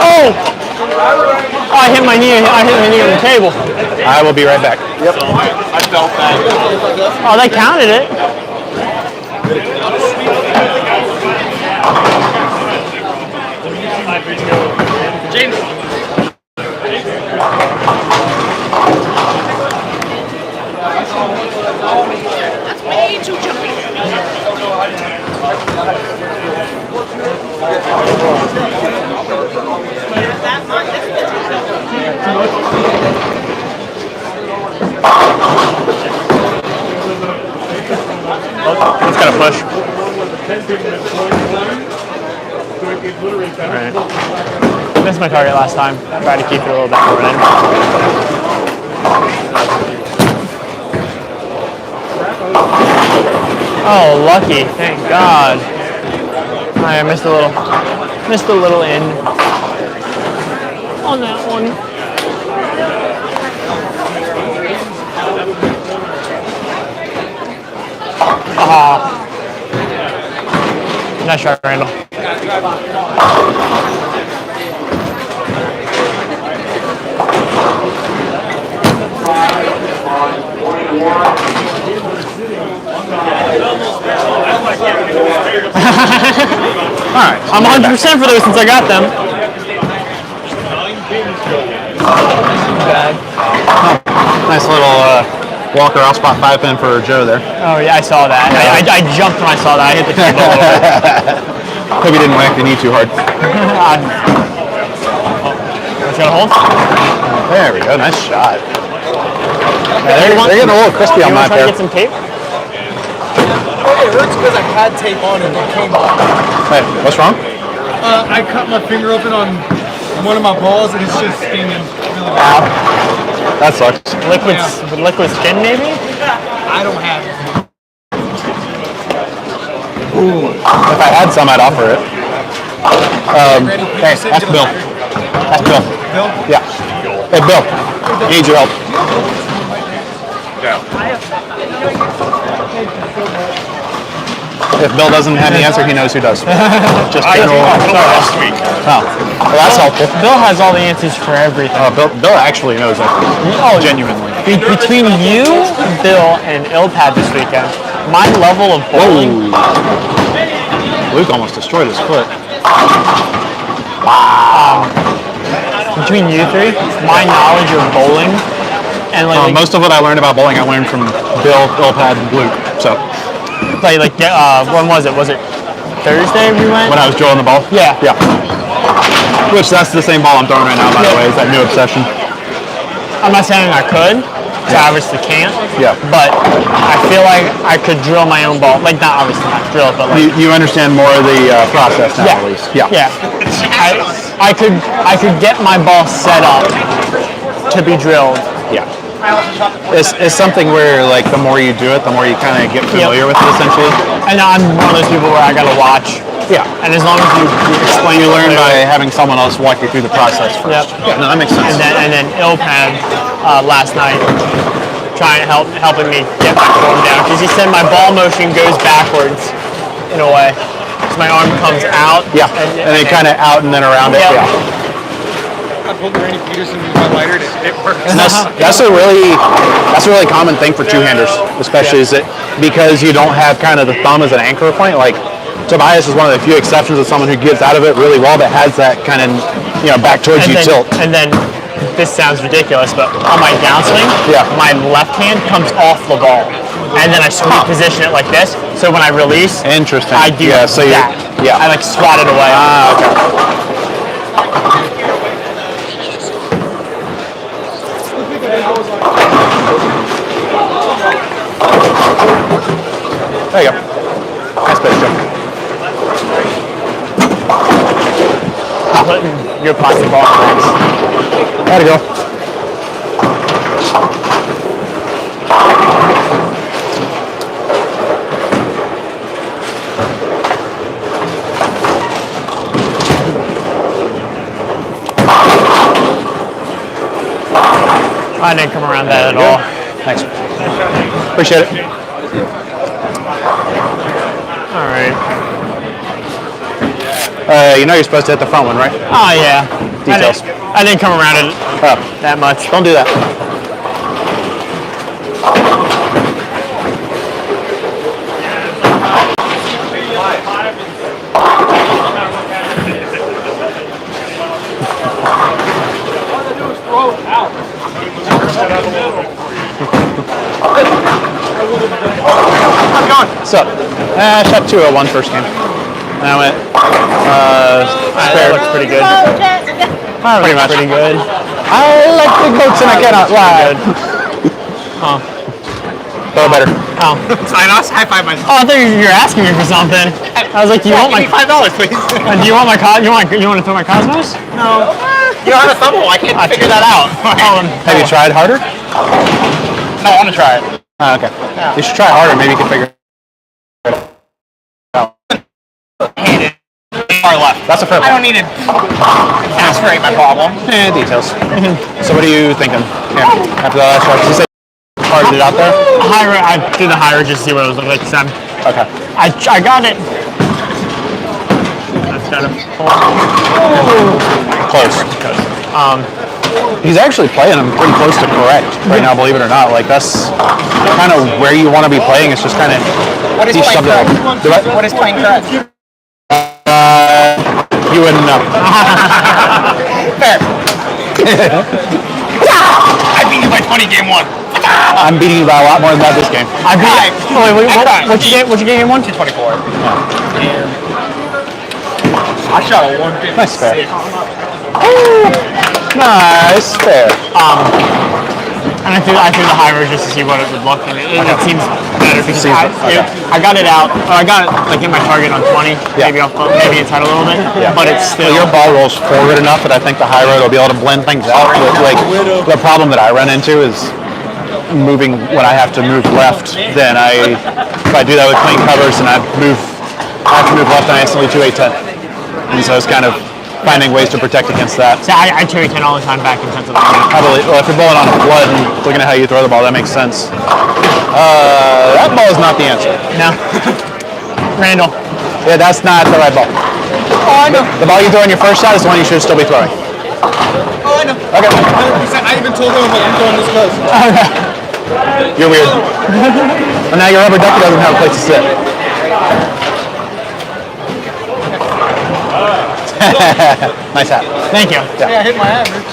Oh, I hit my knee. I hit my knee on the table. I will be right back. Yep. I felt that. Oh, they counted it. James. That's way too jumpy. It's got to push. Alright. Missed my target last time. Tried to keep it a little bit more in. Oh, lucky. Thank God. I missed a little in on that one. Nice shot, Randall. Alright. I'm 100% for those since I got them. Nice little Walker off spot 5 pin for Joe there. Oh yeah, I saw that. I jumped when I saw that. I hit the table a little bit. Hope you didn't whack the knee too hard. What's gonna hold? There we go. Nice shot. They're getting a little crispy on my pair. pair. Get some tape? It hurts because I had tape on and it came off. Hey, what's wrong? I cut my finger open on one of my balls and it's just stinging really bad. That sucks. Liquid skin, maybe? I don't have it. Ooh. If I had some, I'd offer it. Hey, ask Bill. Ask Bill. Bill? Yeah. Hey, Bill. I need your help. If Bill doesn't have the answer, he knows who does. Just general. Last week. Oh, well, that's helpful. Bill has all the answers for everything. Bill actually knows everything. Oh, genuinely. Between you, Bill, and Ilpad this weekend, my level of bowling. Luke almost destroyed his foot. Between you three, my knowledge of bowling, and most of what I learned about bowling, I learned from Bill, Ilpad, and Luke. So. When was it? Was it Thursday we went? When I was drilling the ball? Yeah. Yeah. Which, that's the same ball I'm throwing right now, by the way, is that new obsession. I'm not saying I could, so I obviously can't. Yeah. But I feel like I could drill my own ball. Like, not obviously not drill it, but like... You understand more of the process now, at least. Yeah. Yeah. I could get my ball set up to be drilled. Yeah. It's something where, like, the more you do it, the more you kind of get familiar with it, essentially. And I'm one of those people where I gotta watch. Yeah. And as long as you explain, you learn by having someone else walk you through the process first. Yep. Yeah, no, that makes sense. And then Ilpad last night helping me get my form down because he said my ball motion goes backwards in a way. So my arm comes out. Yeah. And then kind of out and then around it. Yeah. I pulled the Randy Peterson with my lighter and it works. And that's a really common thing for two-handers, especially is that because you don't have kind of the thumb as an anchor point. Like Tobias is one of the few exceptions of someone who gets out of it really well, but has that kind of back towards you tilt. And then this sounds ridiculous, but on my downswing, my left hand comes off the ball. And then I position it like this, so when I release, Interesting. I do so that. I like swat it away. There you go. Nice pitch, Joe. Putting your plastic ball in the There you go. I didn't come around that at all. Thanks. Appreciate it. All right. You know you're supposed to hit the front one, right? Oh yeah. Details. I didn't come around it that much. Don't do that. So, I shot 201 first game. And I went, That looks pretty good. pretty much. Pretty good. I like big boats and I cannot lie. Throw better. Oh. Sign us, high five myself. Oh, I thought you were asking me for something. I was like, do you want my $5, please? Do you want my you want to throw my Cosmos? No. You don't have a thumble. I can't figure that out. Have you tried harder? No, I want to try it. Oh, okay. You should try harder. Maybe you can figure it out. Far left. That's a fair I don't point. need to aspirate my problem. Details. So what are you thinking? Yeah. After the last shot, did you say hard it out there? I did the higher just to see what it was like. Okay. I got it. That's kind of Close. He's actually playing him pretty close to correct right now, believe it or not. Like, that's kind of where you want to be playing. It's just kind of... What is playing correct? What is playing correct? You wouldn't know. Fair. I beat you by 20 game one. I'm beating you by a lot more than that this game. I beat. Oh, wait, what you get game one? 224. I shot a 150. Nice fair. Nice fair. And I threw the higher just to see what it would look, and it seems better because I got it out. I got it like in my target on 20, maybe inside a little bit, but it's still. Well, your ball rolls forward enough that I think the high road will be able to blend things out. Like the problem that I run into is moving when I have to move left. Then if I do that with clean covers and I have to move left, and I instantly 2-8-10, and so it's kind of finding ways to protect against that. So I 2-8-10 all the time back in Pennsylvania. Probably, well, if you're bowling on a flood and looking at how you throw the ball, that makes sense. That ball is not the answer. No. Randall. Yeah, that's not the right ball. Oh, I know. The ball you throw in your first shot is the one you should still be throwing. Oh, I know. Okay. 100%. I even told him I'm throwing this close. You're weird. Well, now your rubber ducky doesn't have a place to sit. Nice hat. Thank you. Yeah, I hit my average.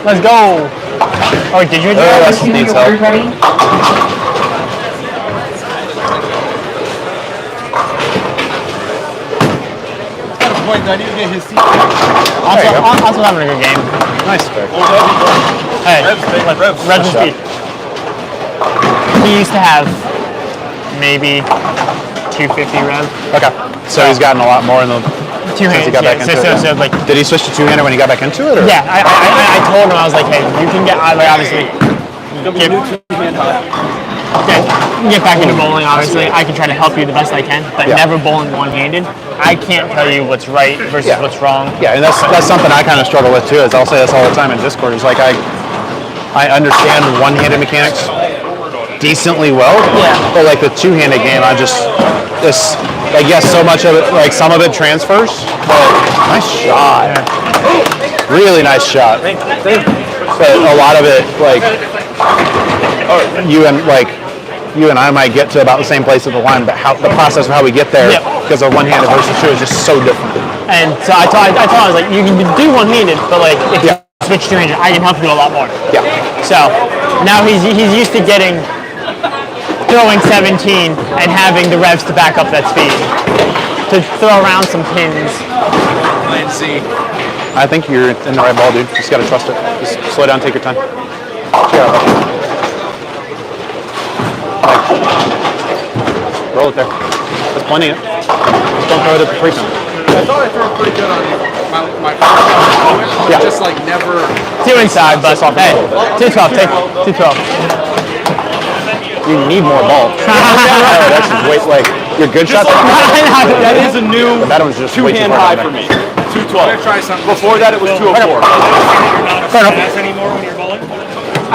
Let's go. Oh, did you do that? That needs help. Point, I need to get his seat. Also having a good game. Nice fair. Hey, Rev's speed. He used to have maybe 250 rev. Okay. So he's gotten a lot more in the Two-handed. since he got back into it. So like, did he switch to two-handed when he got back into it? Or? yeah, I told him, I was like, hey, you can get, obviously, get back into bowling, obviously. I can try to help you the best I can, but never bowling one-handed. I can't tell you what's right versus what's wrong. Yeah, and that's something I kind of struggle with too. Is I'll say this all the time in Discord. Is like I understand one-handed mechanics decently well. Yeah. But like the two-handed game, yes, so much of it, like some of it transfers. But nice shot. Really nice shot. But a lot of it, like you and I might get to about the same place at the line, but the process of how we get there, because of one-handed versus two, is just so different. And so I told him, I was like, you can do one-handed, but like, if you switch to range, I can help you a lot more. Yeah. So now he's used to throwing 17 and having the revs to back up that speed to throw around some pins. Plan C. I think you're in the right ball, dude. Just gotta trust it. Just slow down, take your time. Roll it there. That's plenty. Just don't throw it at the free zone. I thought I threw it pretty good on my first shot. Yeah. Just like never. 2 inside, but hey, 212, take 212. You need more ball. That's just way, like, your good shots. That is a new But that one's just way too two-hand far high down for there. me. 212. Try something. Before that, it was 204. You're not a spaz anymore when you're bowling?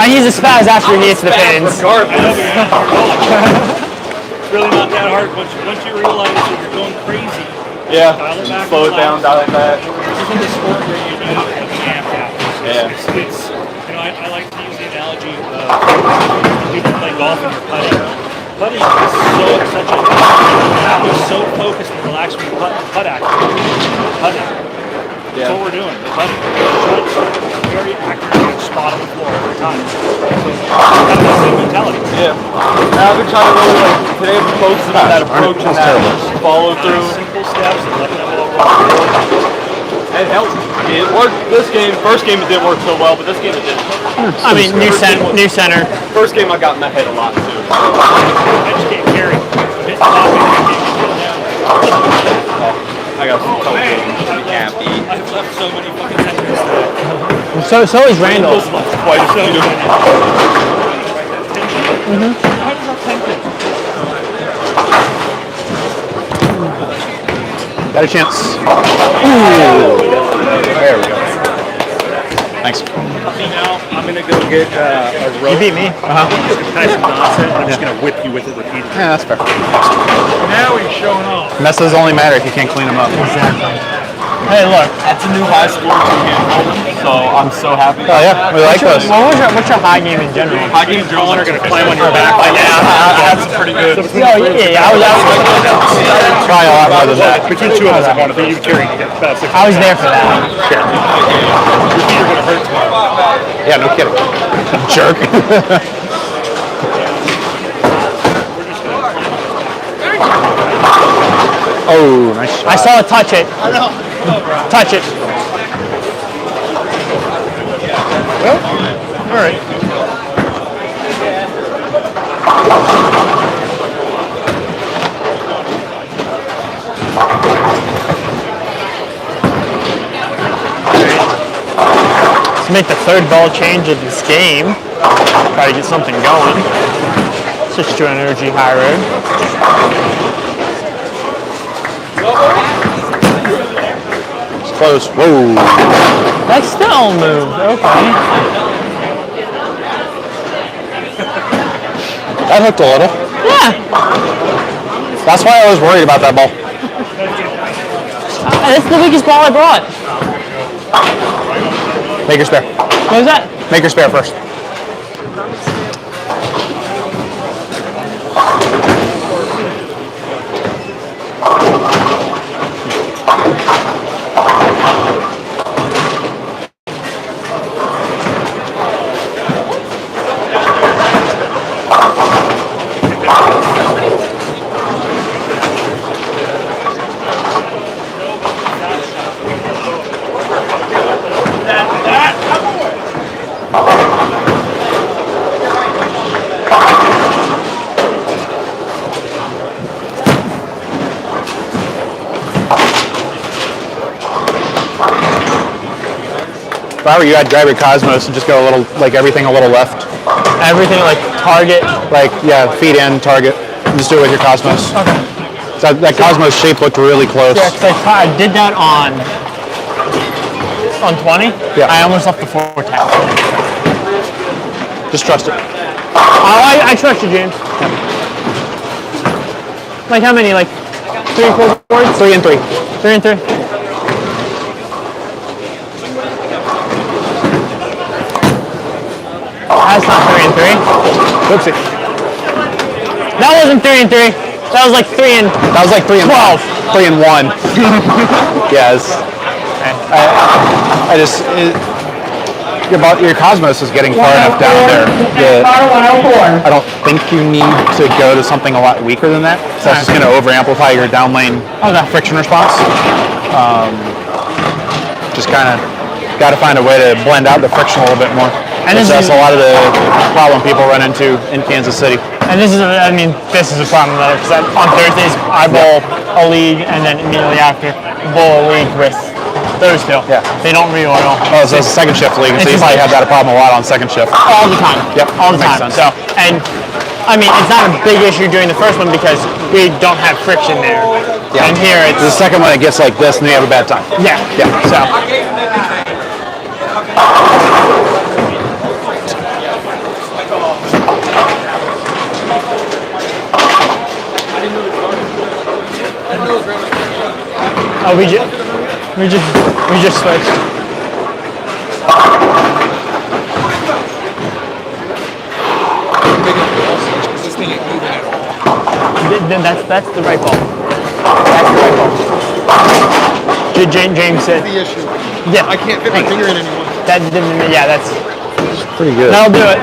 He's a spaz after he hits the pins. I know, but you're not. It's really not that hard once you realize that you're going crazy. Yeah. Dial it back. Slow it down, dial it back. This is in the sport where you need to be amped out. Yeah. It's I like to use the analogy of people play golf and you're putting. Putting is you're so focused and relaxed when you putt action. Putting. That's what we're doing. The putting. Very accurate spot on the floor every time. So that's the same mentality. Yeah. Now I've been trying to really today I'm focusing on that approach and that follow through. Simple steps and letting that ball roll. It helped. I mean, it worked this game. First game it didn't work so well, but this game it did. I mean, new center. First game I got in my head a lot too. I just can't carry. Hit the top and down. I got some tough games. Happy. I've left so many fucking centers. So is Randall. Quite a few. Got a chance. Ooh. There we go. Thanks. See now, I'm gonna go get a rope. You beat me. Tyson Dawson. I'm just gonna whip you with it repeatedly. Yeah, that's fair. Now he's showing off. Messes only matter if you can't clean them up. Exactly. Hey, look. That's a new high score two-hand hold'em, so I'm so happy. Oh yeah, we like those. What's your high game in general? High game drills are gonna climb on your back. Like, yeah, that's pretty good. Yeah, I was Probably a lot more than that. Between two of us, I want to be you carrying about 6. I was there for that. Your feet are gonna hurt tomorrow. Yeah, no kidding. Jerk. Oh, nice shot. I saw it touch it. I know. Touch it. All right. Let's make the third ball change of this game. Try to get something going. Switch to an energy high road. It's close. Whoa. That still moved. Okay. That hooked a little. Yeah. That's why I was worried about that ball. That's the biggest ball I brought. Make your spare. What was that? Make your spare first. If I were you, I'd grab your Cosmos and just go a little, like everything a little left. Everything like target. Like, yeah, feet in, target. And just do it with your Cosmos. Okay. So that Cosmos shape looked really close. Yeah, because I did that on 20. Yeah. I almost left the 4 tap. Just trust it. I trust you, James. Yeah. Like how many? Like 3 or 4 boards? 3 and 3. 3 and 3. That's not 3 and 3. Oopsie. That wasn't 3 and 3. That was like 3 and. That was like 3 and 12. 3 and 1. Yes. I just. your Cosmos is getting far enough down there. Car 104. I don't think you need to go to something a lot weaker than that. So that's just going to over amplify your down lane friction response. Just kind of got to find a way to blend out the friction a little bit more. And that's a lot of the problem people run into in Kansas City. And this is a problem because on Thursdays I bowl a league and then immediately after bowl a league with those two. Yeah. They don't re-oil. Oh, so it's a second shift league, so you probably have that problem a lot on second shift. All the time. Yep. All the Makes time. sense. So, and I mean, it's not a big issue during the first one because we don't have friction there. Yeah. And here it's the second one, it gets like this, and you have a bad time. Yeah. Yeah. So. Oh, we just switched. This thing ain't moving at all. Then that's the right ball. That's the right ball. James said. That's the issue. Yeah. I can't fit my finger in anymore. That's pretty good. That'll do it.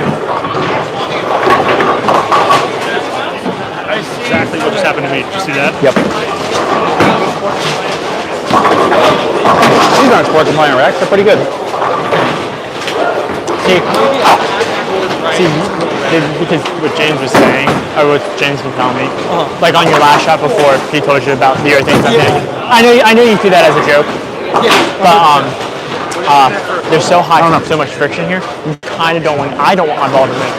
That's exactly what just happened to me. Did you see that? Yep. These aren't sport compliant racks. They're pretty good. See, because what James was saying, or what James was telling me, like on your last shot before, he told you about the urethane stuff. Yeah. I know you threw that as a joke. Yeah. But there's so much friction here. You kind of don't want. I don't want my ball to move.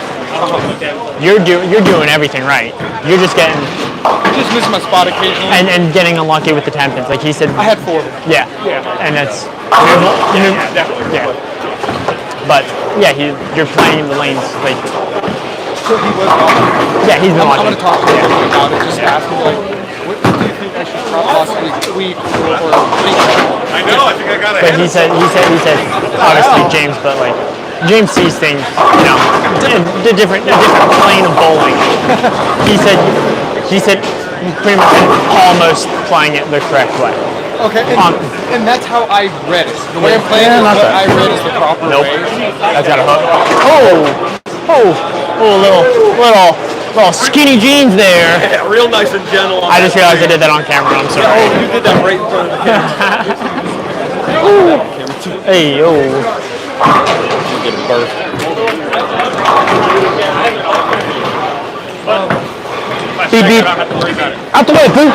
You're doing everything right. You're just getting. I just miss my spot occasionally. And getting unlucky with the tempens. Like he said. I had 4 of them. Yeah. And that's. Definitely. Yeah. But yeah, you're playing the lanes like. So he was lucky. Yeah, he's been lucky. I'm gonna talk to him about it. Just ask him like, what do you think I should possibly tweak or think? I know. I think I got it. But he said, obviously James, but like, James sees things, the different plane of bowling. He said, pretty much almost playing it the correct way. Okay, and that's how I read it. The way I'm playing it, what I read is the proper way. That's got a hook. Little skinny jeans there. Yeah, real nice and gentle. I just realized I did that on camera. I'm sorry. Oh, you did that right in front of the camera. Hey, yo. Get burst. Beep, beep. Out the way, Pooh.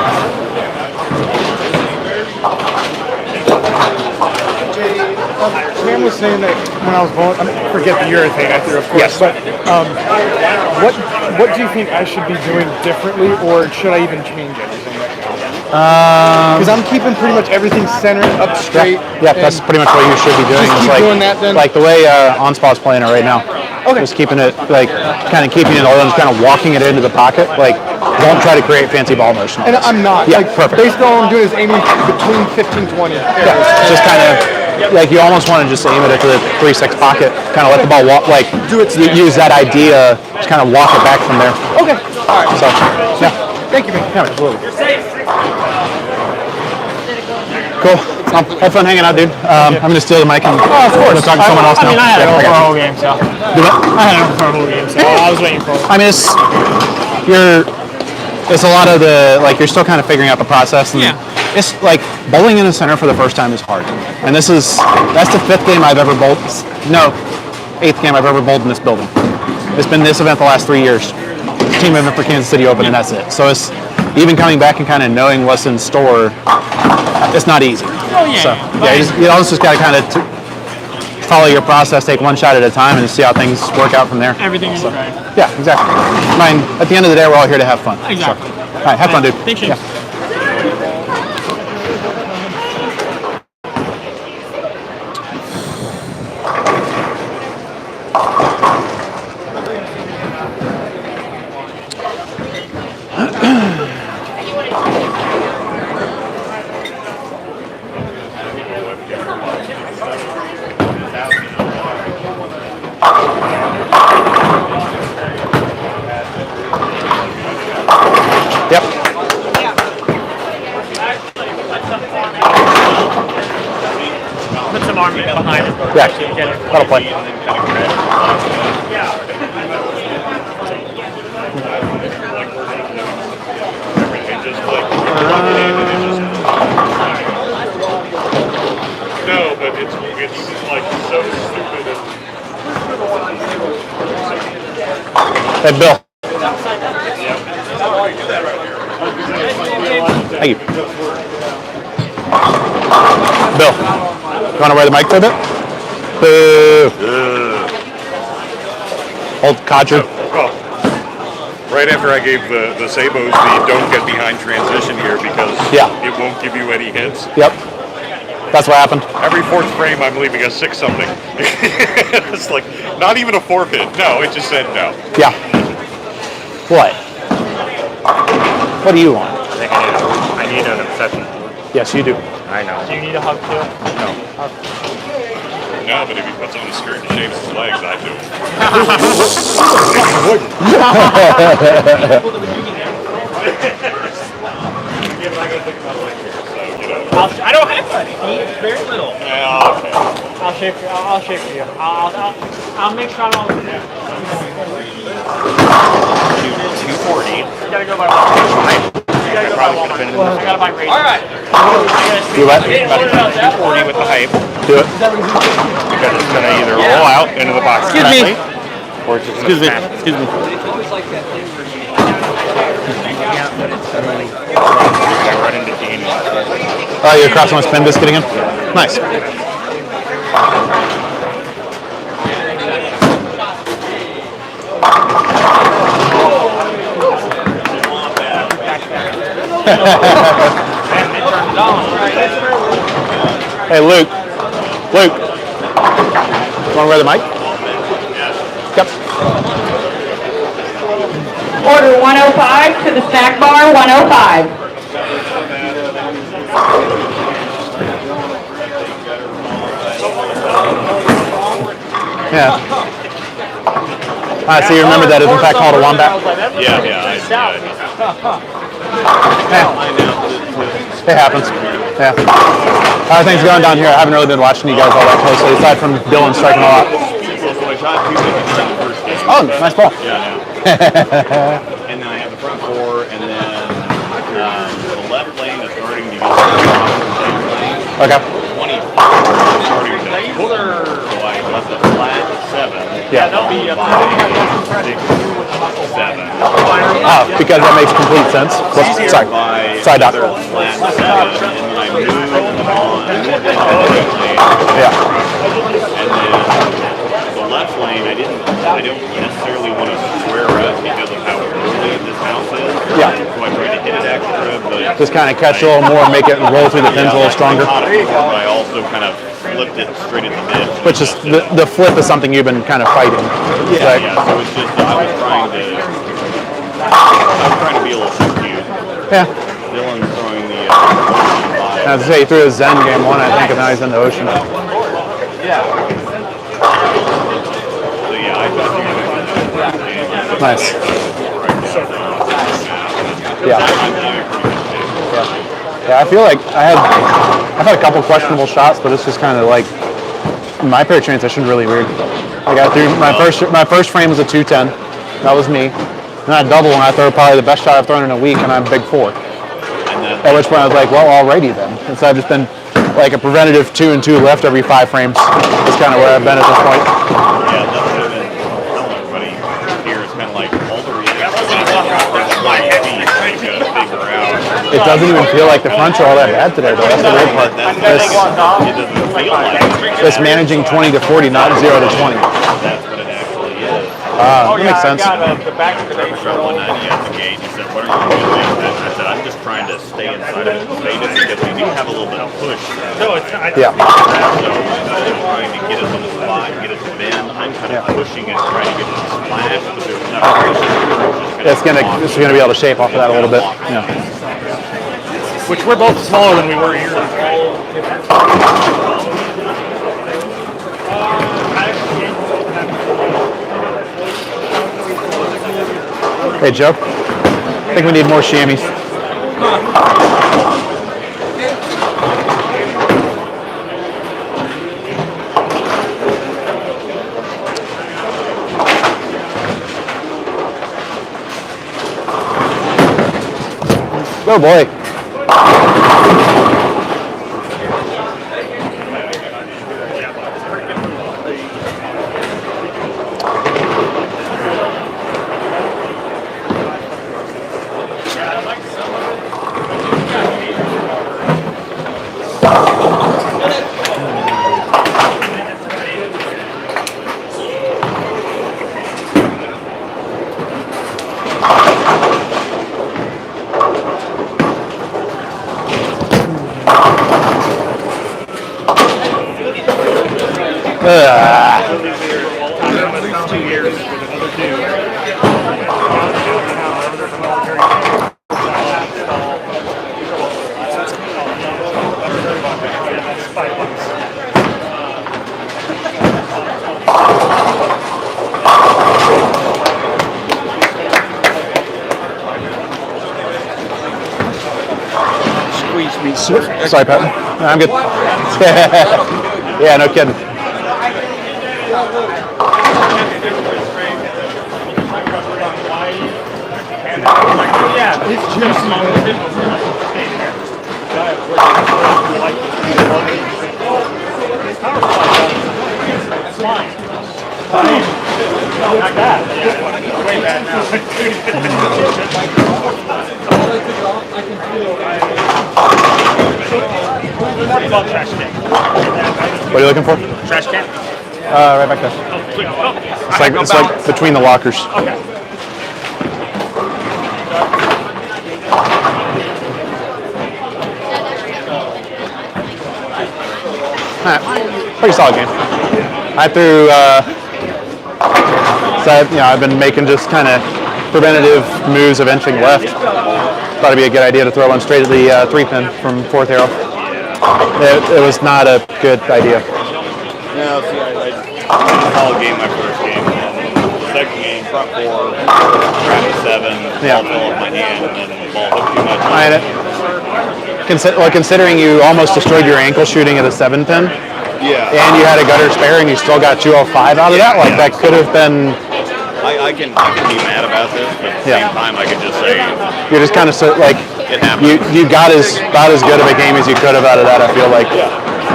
Cam was saying that when I was bowling, I forget the urethane I threw, of course. Yes. But what do you think I should be doing differently, or should I even change anything right now? Because I'm keeping pretty much everything centered up straight. Yeah, that's pretty much what you should be doing. Just keep doing that then? Like the way OnSpot's playing it right now. Okay. Just keeping it, like, kind of keeping it all and kind of walking it into the pocket. Like, don't try to create fancy ball motion. And I'm not. Yeah, like, perfect. Basically, all I'm doing is aiming between 15 20. Yeah, just kind of, like, you almost want to just aim it into the 3-6 pocket. Kind of let the ball walk, like, use that idea, just kind of walk it back from there. Okay. All right. So, yeah. Thank you, man. Yeah, absolutely. Cool. Have fun hanging out, dude. I'm going to steal the mic and of course. talk to someone else now. I mean, I had it Yeah, for a got whole game, so. Do what? I had it for a whole game, so I was waiting for it. I mean, it's a lot of the, like, you're still kind of figuring out the process. And it's like bowling in the center for the first time is hard. And that's the 5th game I've ever bowled. No, 8th game I've ever bowled in this building. It's been this event the last 3 years. Team event for Kansas City Open, and that's it. So it's even coming back and kind of knowing what's in store. It's not easy. Oh yeah. So you almost just got to kind of follow your process, take one shot at a time, and see how things work out from there. Everything is right. Yeah, exactly. I mean, at the end of the day, we're all here to have fun. Exactly. So, all right, have fun, dude. Thanks, James. Yeah. Yep. That'll play. No, but it's like so stupid. Hey, Bill. Thank you. Bill, you want to wear the mic for a bit? Boo. Old codger. Well, right after I gave the Sabos the don't get behind transition here because it won't give you any hits. Yep. That's what happened. Every fourth frame, I'm leaving a 6 something. It's like not even a forfeit. No, it just said no. Yeah. What? What do you want? I need an obsession. Yes, you do. I know. Do you need a hug too? No, but if he puts on a skirt and shaves his legs, I do. I don't have any. It's very little. Yeah, okay. I'll shave for you. I'll shave for you. I'll make sure I don't. 240. You gotta go by Walmart. You gotta go by Walmart. You gotta buy All right. Do what? About 240 with the hype. Do it. Because it's going to either roll out into the box correctly, or it's just going to smash. Excuse me. Right into Dean. Oh, you're crossing on spin biscuit again? Nice. Hey, Luke. Luke. You want to wear the mic? Yep. Order 105 to the snack bar, 105. Yeah. So you remember that is in fact called a wombat? Yeah. It happens. Yeah. How are things going down here? I haven't really been watching you guys all that closely, aside from Dylan striking a lot. Oh, nice ball. And then I have the front four, and then the left lane is starting to get Okay. 20 starting to puller. So I left a flat 7. Yeah. That'll be 5, 6, 7. Because that makes complete sense. Whoops, sorry. Side dock. Flat 7, and then I moved on into the right lane. Yeah. And then the left lane, I don't necessarily want to square up because of how early this house is. Yeah. So I tried to hit it extra, but Just kind of catch a little more, make it roll through the pins a little stronger. I caught it before, but I also kind of flipped it straight at the ditch. Which is the flip is something you've been kind of fighting. Yeah, so it's just I was trying to be a little cute. Yeah. Dylan's throwing the As I say, he threw a Zen game 1, I think, and now he's in the ocean. So yeah, I thought Nice. Yeah. Yeah, I feel like I've had a couple questionable shots, but it's just kind of like my pair transitioned really weird. I got through my first frame was a 210. That was me. And I double and I throw probably the best shot I've thrown in a week, and I'm big 4. At which point I was like, well, alrighty then. And so I've just been like a preventative 2 and 2 left every 5 frames. That's kind of where I've been at this point. Yeah, that's what I've been telling everybody here. It's kind of like all the reactions my heavy to figure out. It doesn't even feel like the fronts are all that bad today, though. That's the weird part. It doesn't feel like This managing 20 to 40, not 0 to 20. that's what it actually is. That makes sense. The back of the 190 at the gate. He said, "What are you doing?" I said, "I'm just trying to stay inside of it because we do have a little bit of push." No, it's not. Yeah. So I'm trying to get us on the spot, get us to bend. I'm kind of pushing it, trying to get it to splash, but there's enough pressure. It's gonna be able to shape off of that a little bit. Yeah. Which we're both smaller than we were here. Hey, Joe. I think we need more chamois. Oh boy. At least 2 years with another dude. Squeeze me. Sorry, Pat. No, I'm good. Yeah, no kidding. Yeah, it's juicy. It's fine. Not bad. Yeah, way bad now. Trash can. What are you looking for? Trash can. Right back there. It's like between the lockers. Okay. Pretty solid game. I threw, I've been making just kind of preventative moves of inching left. Thought it'd be a good idea to throw one straight at the 3-pin from fourth arrow. It was not a good idea. No, see, I solid game my first game. The second game, front four, traffic 7, ball fell off my hand, and then the ball hooked too much. Considering you almost destroyed your ankle shooting at a 7-pin, yeah, and you had a gutter spare, and you still got 205 out of that, that could have been. I can be mad about this, but at the same time, I can just say you're just kind of it happened. You got about as good of a game as you could have out of that. I feel like,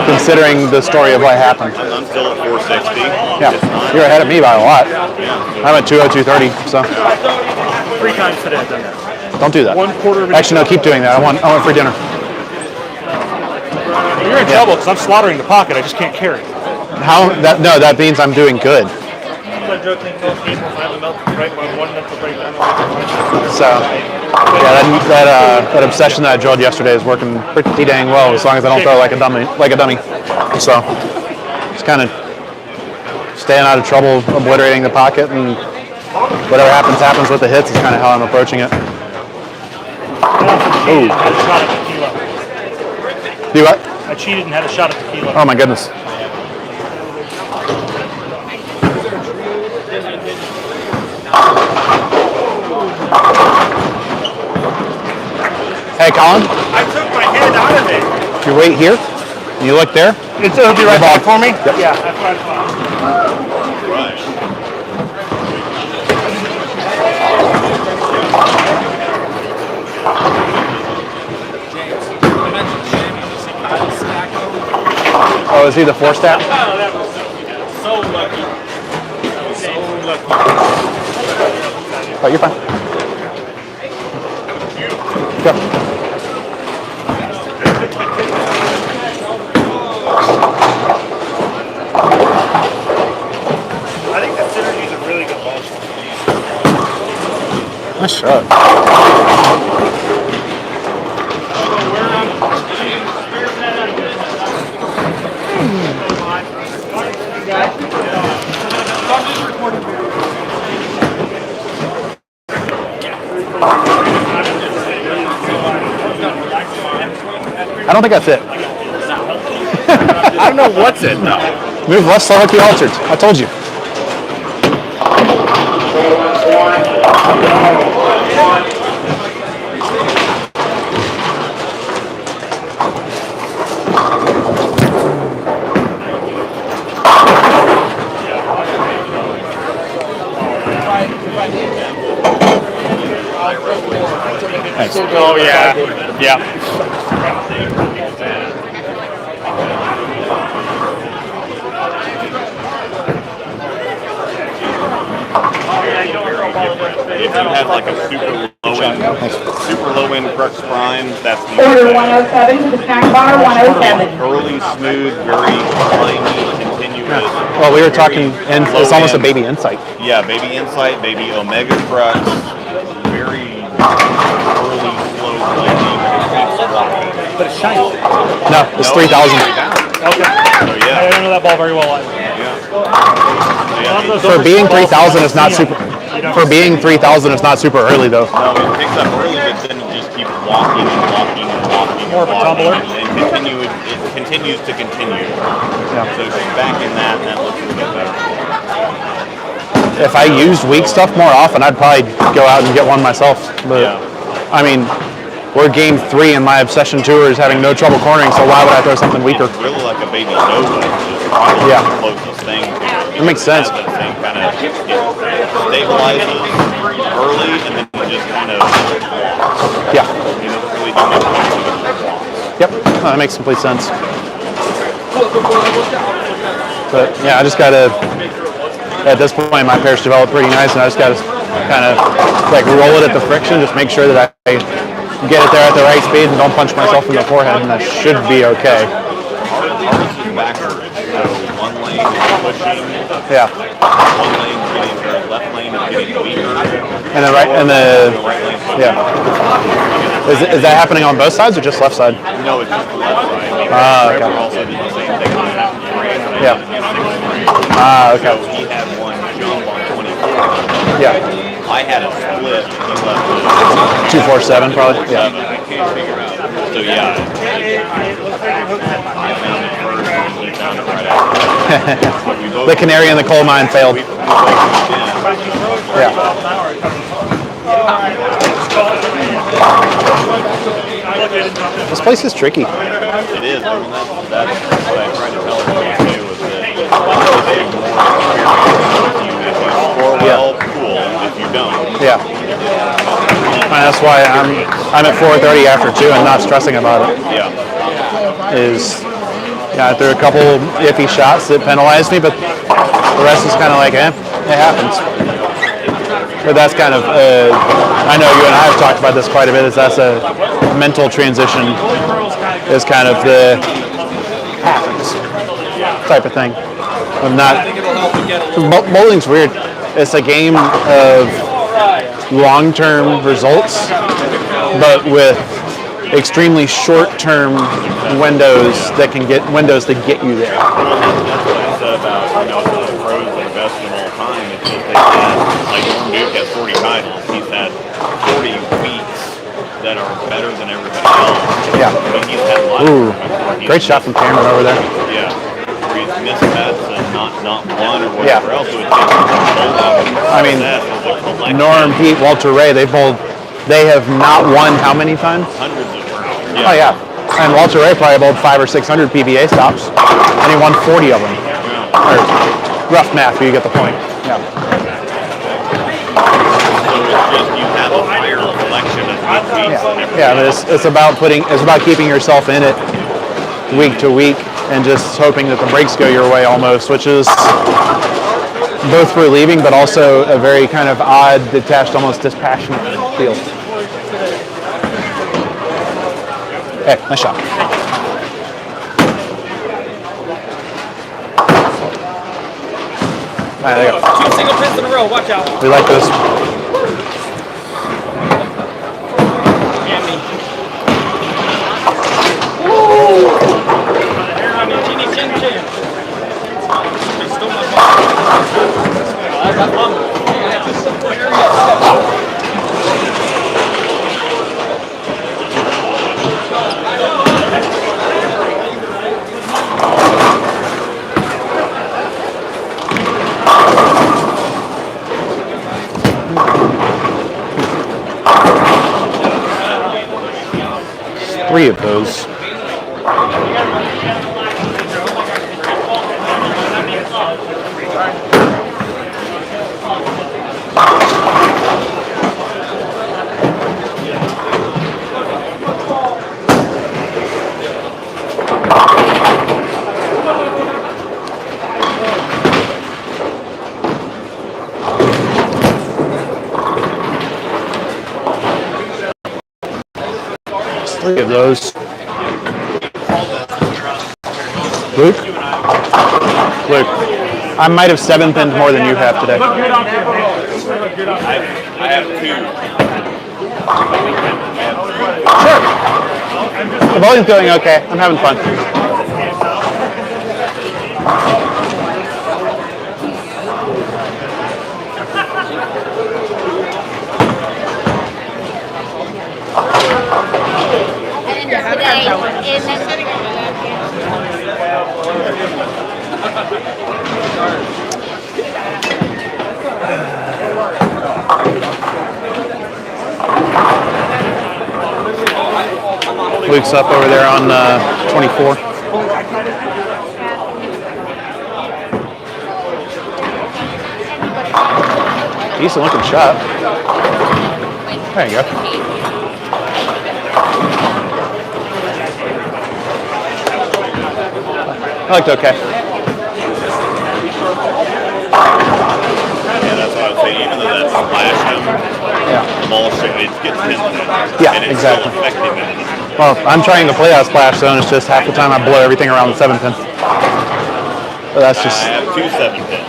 considering the story of what happened. I'm still at 460. Yeah, you're ahead of me by a lot. Yeah. I'm at 202.30. So 3 times today I've done that. don't do that. 1/4 of an Actually, no, keep doing that. I want free dinner. You're in trouble because I'm slaughtering the pocket. I just can't carry. That means I'm doing good. So, yeah, that obsession that I drilled yesterday is working pretty dang well, as long as I don't throw like a dummy. So, just kind of staying out of trouble, obliterating the pocket, and whatever happens with the hits is kind of how I'm approaching it. Ooh. Do what? I cheated and had a shot at tequila. Oh my goodness. Hey, Colin? I took my hand out of it. If you wait here, and you look there. It'll be right back for me? Yep. Yeah, that's what I thought. Oh, is he the 4-step? Oh, that was so lucky. So lucky. Oh, you're fine. Go. I think the synergy is a really good ball. Nice shot. I don't think that's it. I don't know what's it though. Move left, slow like you altered. I told you. Thanks. Oh yeah. Yeah. If you have like a super low end Crux Prime, that's the Order 107 to the snack bar, 107. early, smooth, very slimy, continuous. Well, we were talking, and it's almost a baby insight. Yeah, baby Insight, baby Omega Crux, very early, slow lightning, But it's shiny. No, it's 3,000. Okay. So yeah. I don't know that ball very well either. For being 3,000, it's not super. For being 3,000, it's not super early though. No, it picks up early, but then you just keep walking and walking and walking. More of a tumbler. And it continues to continue. Yeah. So she's back in that, and that looks a bit better. If I used weak stuff more often, I'd probably go out and get one myself. But I mean, we're game 3 and my Obsession Tour is having no trouble cornering, so why would I throw something weaker? It's really like a baby Nova. It's probably the closest thing. It makes sense. That thing kind of stabilizes early, and then you just kind of Yeah. you know really do much. Yep. No, that makes complete sense. But yeah, I just gotta. At this point, my pair's developed pretty nice, and I just gotta kind of like roll it at the friction, just make sure that I get it there at the right speed and don't punch myself in the forehead, and that should be okay. Ours is backwards. So one lane is pushing. Yeah. One lane is getting or left lane is getting weaker. And the right and the yeah. Is that happening on both sides or just left side? No, it's just the left side. Ah, okay. Trevor also did the same thing on that frame. Yeah. Ah, okay. So he had one jump on 24. Yeah. I had a split. He left 247 probably. Yeah. I can't figure out. So yeah, I found it first, and he found it right after. The canary in the coal mine failed. Yeah. This place is tricky. It is. I mean, that's what I tried to tell everybody too. Was that they have more experience with you. If you score well, cool. If you don't, Yeah. That's why I'm at 4:30 after 2 and not stressing about it. yeah. I threw a couple iffy shots that penalized me, but the rest is kind of like, it happens. But that's kind of, I know you and I have talked about this quite a bit, that's a mental transition is kind of the happens type of thing. I'm not, bowling's weird. It's a game of long-term results, but with extremely short-term windows that get you there. That's what I said about the pros that are best of all time. It's just they've had like Norm Duke has 40 titles. He's had 40 weeks that are better than everybody else. Yeah. I mean, he's had a lot. Ooh, great shot from Cameron over there. Yeah. Where he's missed bets and not one or whatever else. So it's just I mean, Norm, Pete, Walter Ray, they have not won how many times? Hundreds of times. Oh yeah. And Walter Ray probably bowled 500 or 600 PBA stops, and he won 40 of them. Or rough math, but you get the point. Yeah. So it's just you have a higher collection of good weeks. Yeah, but it's about keeping yourself in it week to week, and just hoping that the breaks go your way almost, which is both relieving, but also a very kind of odd, detached, almost dispassionate feel. Hey, nice shot. All right, there you go. 2 single pins in a row, watch out. We like this. Three of those. 3 of those. Luke? Luke, I might have 7-pinned more than you have today. I have 2. The volume's going okay. I'm having fun. Luke's up over there on 24. Decent looking shot. There you go. I looked okay. Yeah, that's what I was saying. Even though that splashed him, the ball gets pinned. Yeah, and it's exactly. still affecting him. Well, I'm trying to play that splash zone. It's just half the time I blow everything around the 7-pin. But that's just. I have 2 7-pins.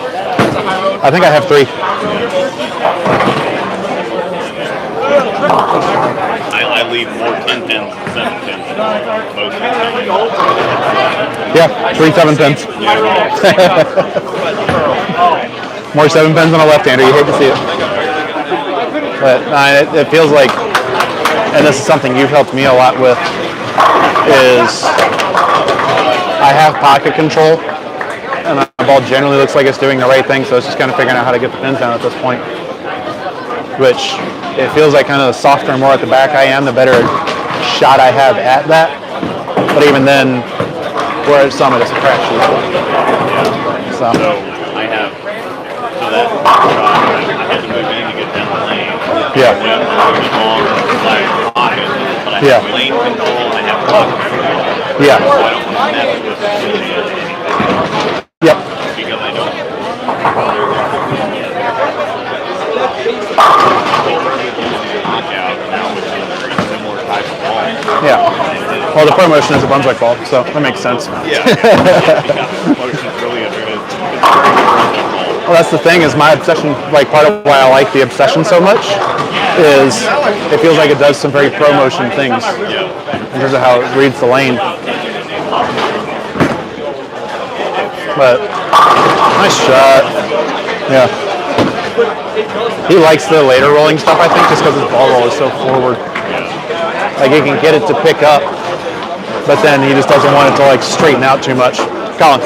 I think I have 3. I leave more 10-pins than 7-pins. Most of the time. Yeah, 3 7-pins. More 7-pins on a left-hander. You hate to see it. But it feels like, and this is something you've helped me a lot with, is I have pocket control, and the ball generally looks like it's doing the right thing, so it's just kind of figuring out how to get the pins down at this point. Which, it feels like kind of the softer and more at the back I am, the better shot I have at that. But even then, where at Summit, it's a crapshoot. So I have, so that shot, I had to move in to get down the lane. Yeah. When I'm moving long, like pocket, but I have lane control and I have pocket control. Yeah. So I don't want to mess with the Yep. because I don't. Knockout now, which is a very similar type of ball. Yeah. Well, the promotion is a Brunswick ball, so that makes sense. Yeah. Promotion is really it's a very good Brunswick ball. Well, that's the thing is my obsession, like part of why I like the obsession so much is it feels like it does some very pro-motion things in terms of how it reads the lane. But nice shot. Yeah. He likes the later rolling stuff, I think, just because his ball roll is so forward. Like he can get it to pick up, but then he just doesn't want it to like straighten out too much. Colin.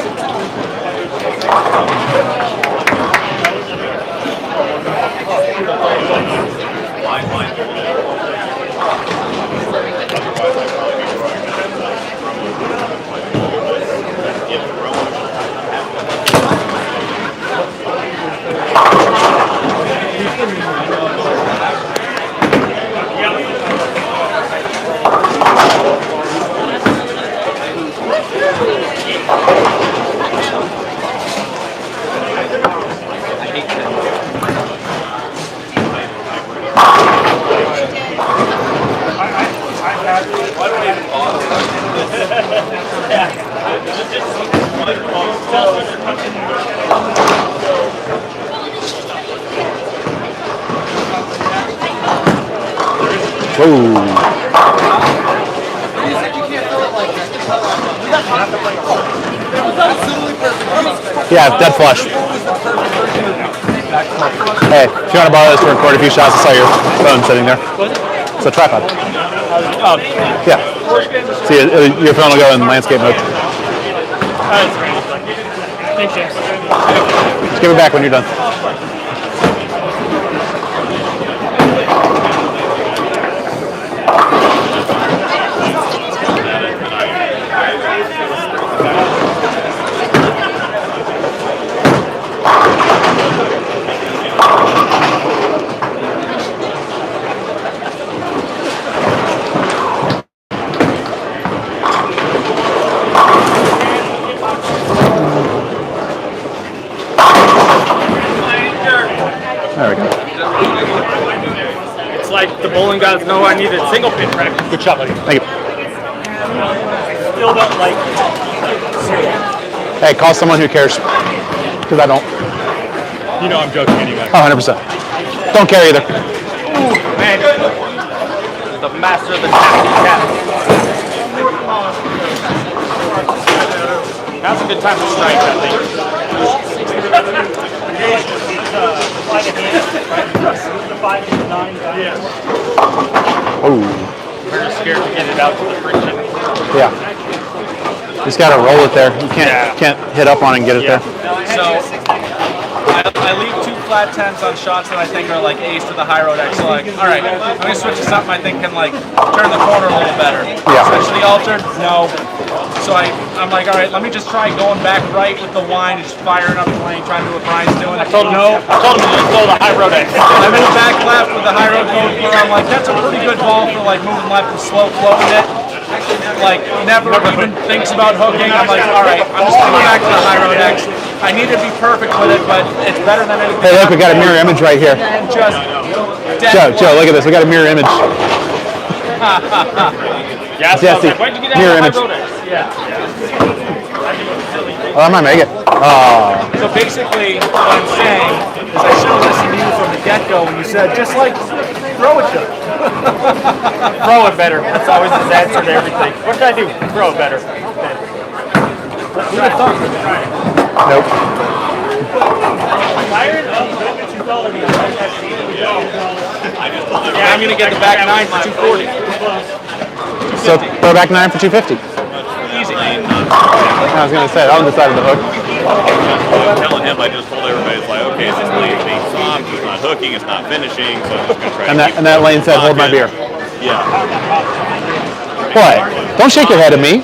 Whoa. Yeah, dead flush. Hey, if you want to borrow this to record a few shots, I saw your phone sitting there. It's a tripod. Yeah. See, your phone will go in landscape mode. Thanks, James. Just give it back when you're done. There we go. It's like the bowling guys know I needed single pin practice. Good shot, buddy. Thank you. Still don't like Hey, call someone who cares. Because I don't. You know I'm joking anyway. Oh, 100%. Don't care either. Ooh, man. The master of the taxi cab. Now's a good time to strike, I think. Oh. We're scared to get it out to the friction. Yeah. You just gotta roll it there. You can't hit up on it and get it there. So I leave 2 flat 10s on shots that I think are like ace to the high road X. So like, all right, I'm gonna switch to something I think can like turn the corner a little better. Yeah. Switch to the altered? No. So I'm like, all right, let me just try going back right with the wine and just firing up the lane, trying to do what Brian's doing. I told him no. I told him to just throw the high road X. I went back left with the high road going through. I'm like, that's a pretty good ball for like moving left and slow floating it. Like never even thinks about hooking. I'm like, all right, I'm just gonna go back to the high road X. I need to be perfect with it, but it's better than anything. Hey, look, we got a mirror image right here. And just Joe, look at this. We got a mirror image. Jesse, where'd you get out mirror of the image. high road X? Yeah. Oh, I might make it. Oh. So basically, what I'm saying is I should have listened to you from the get-go when you said, just like, throw it good. Throw it better. That's always his answer to everything. What did I do? Throw it better. Nope. Yeah, I'm going to get the back 9 for 240. So throw back 9 for 250. Easy. I was gonna say that one decided to hook. I'm telling him, I just told everybody, it's like, okay, this lane's being soft, it's not hooking, it's not finishing, so I'm just gonna try And that lane said, "Hold my beer." Yeah. What? Don't shake your head at me.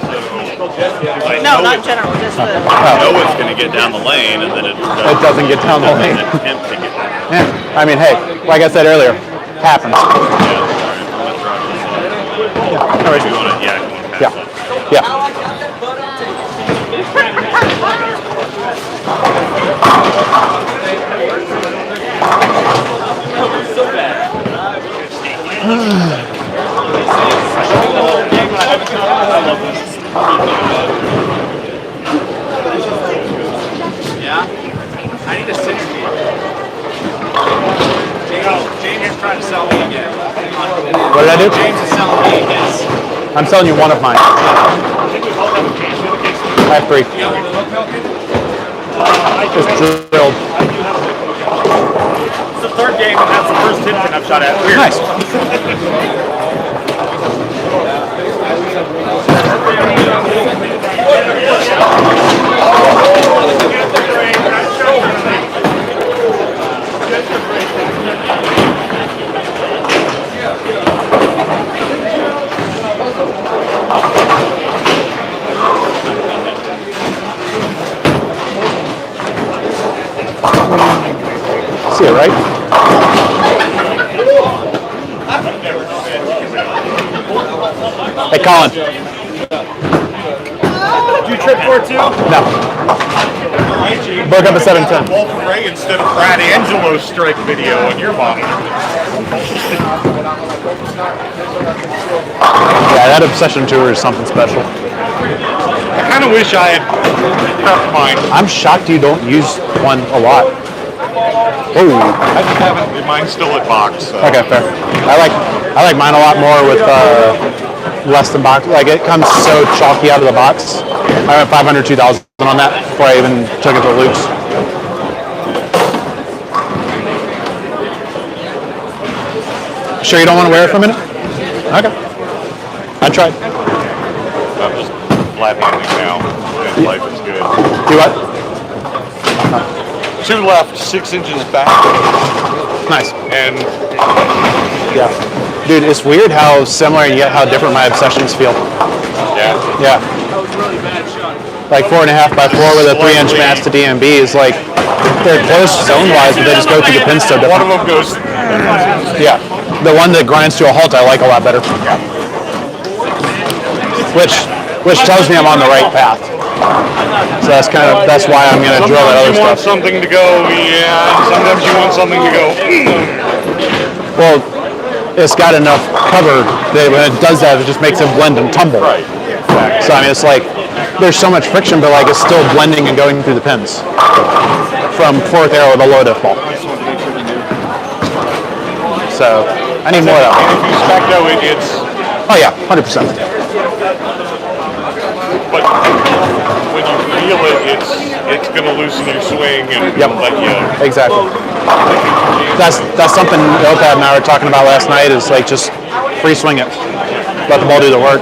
No, not general, just the... I know it's gonna get down the lane, and then it doesn't get down the lane. Attempt to get down. Yeah. I mean, hey, like I said earlier, happens. Yeah, all right, you wanna, yeah, Yeah. Yeah. Yeah? I need a 60. James is trying to sell me again. What did I do? James is selling me again. I'm selling you one of mine. I have 3. Just drilled. It's the third game and that's the first Tipton I've shot at. Weird. Nice. See it, right? Hey, Colin. Did you trip for it too? No. Broke up a 710. Wolf Ray instead of Brad Angelo's strike video on your monitor. Yeah, that Obsession Tour is something special. I kind of wish I had prepped mine. I'm shocked you don't use one a lot. Oh. I just haven't. Mine's still at box. So. Okay, fair. I like mine a lot more with less than box. Like it comes so chalky out of the box. I went 500, 2,000 on that before I even took it to Luke's. Sure you don't want to wear it for a minute? Okay. I tried. I'm just flat-handed now. And life is good. Do what? 2 left, 6 inches back. Nice. And yeah. Dude, it's weird how similar and yet how different my obsessions feel. yeah. Yeah. Like 4.5 by 4 with a 3-inch match to DMB is like, they're close zone-wise, but they just go through the pins so different. One of them goes. Yeah. The one that grinds to a halt I like a lot better. Which tells me I'm on the right path. So that's why I'm gonna drill that other Sometimes you want stuff. something to go, yeah. Sometimes you want something to go. Well, it's got enough cover that when it does that, it just makes it blend and tumble. Right. So I mean, it's like there's so much friction, but like it's still blending and going through the pins from fourth arrow with a low diff ball. So I need more of that. And if you spec though, it's. Oh yeah, 100%. But when you feel it, it's going to loosen your swing and let you. Exactly. That's something Opad and I were talking about last night. Is like just free swing it, let the ball do the work.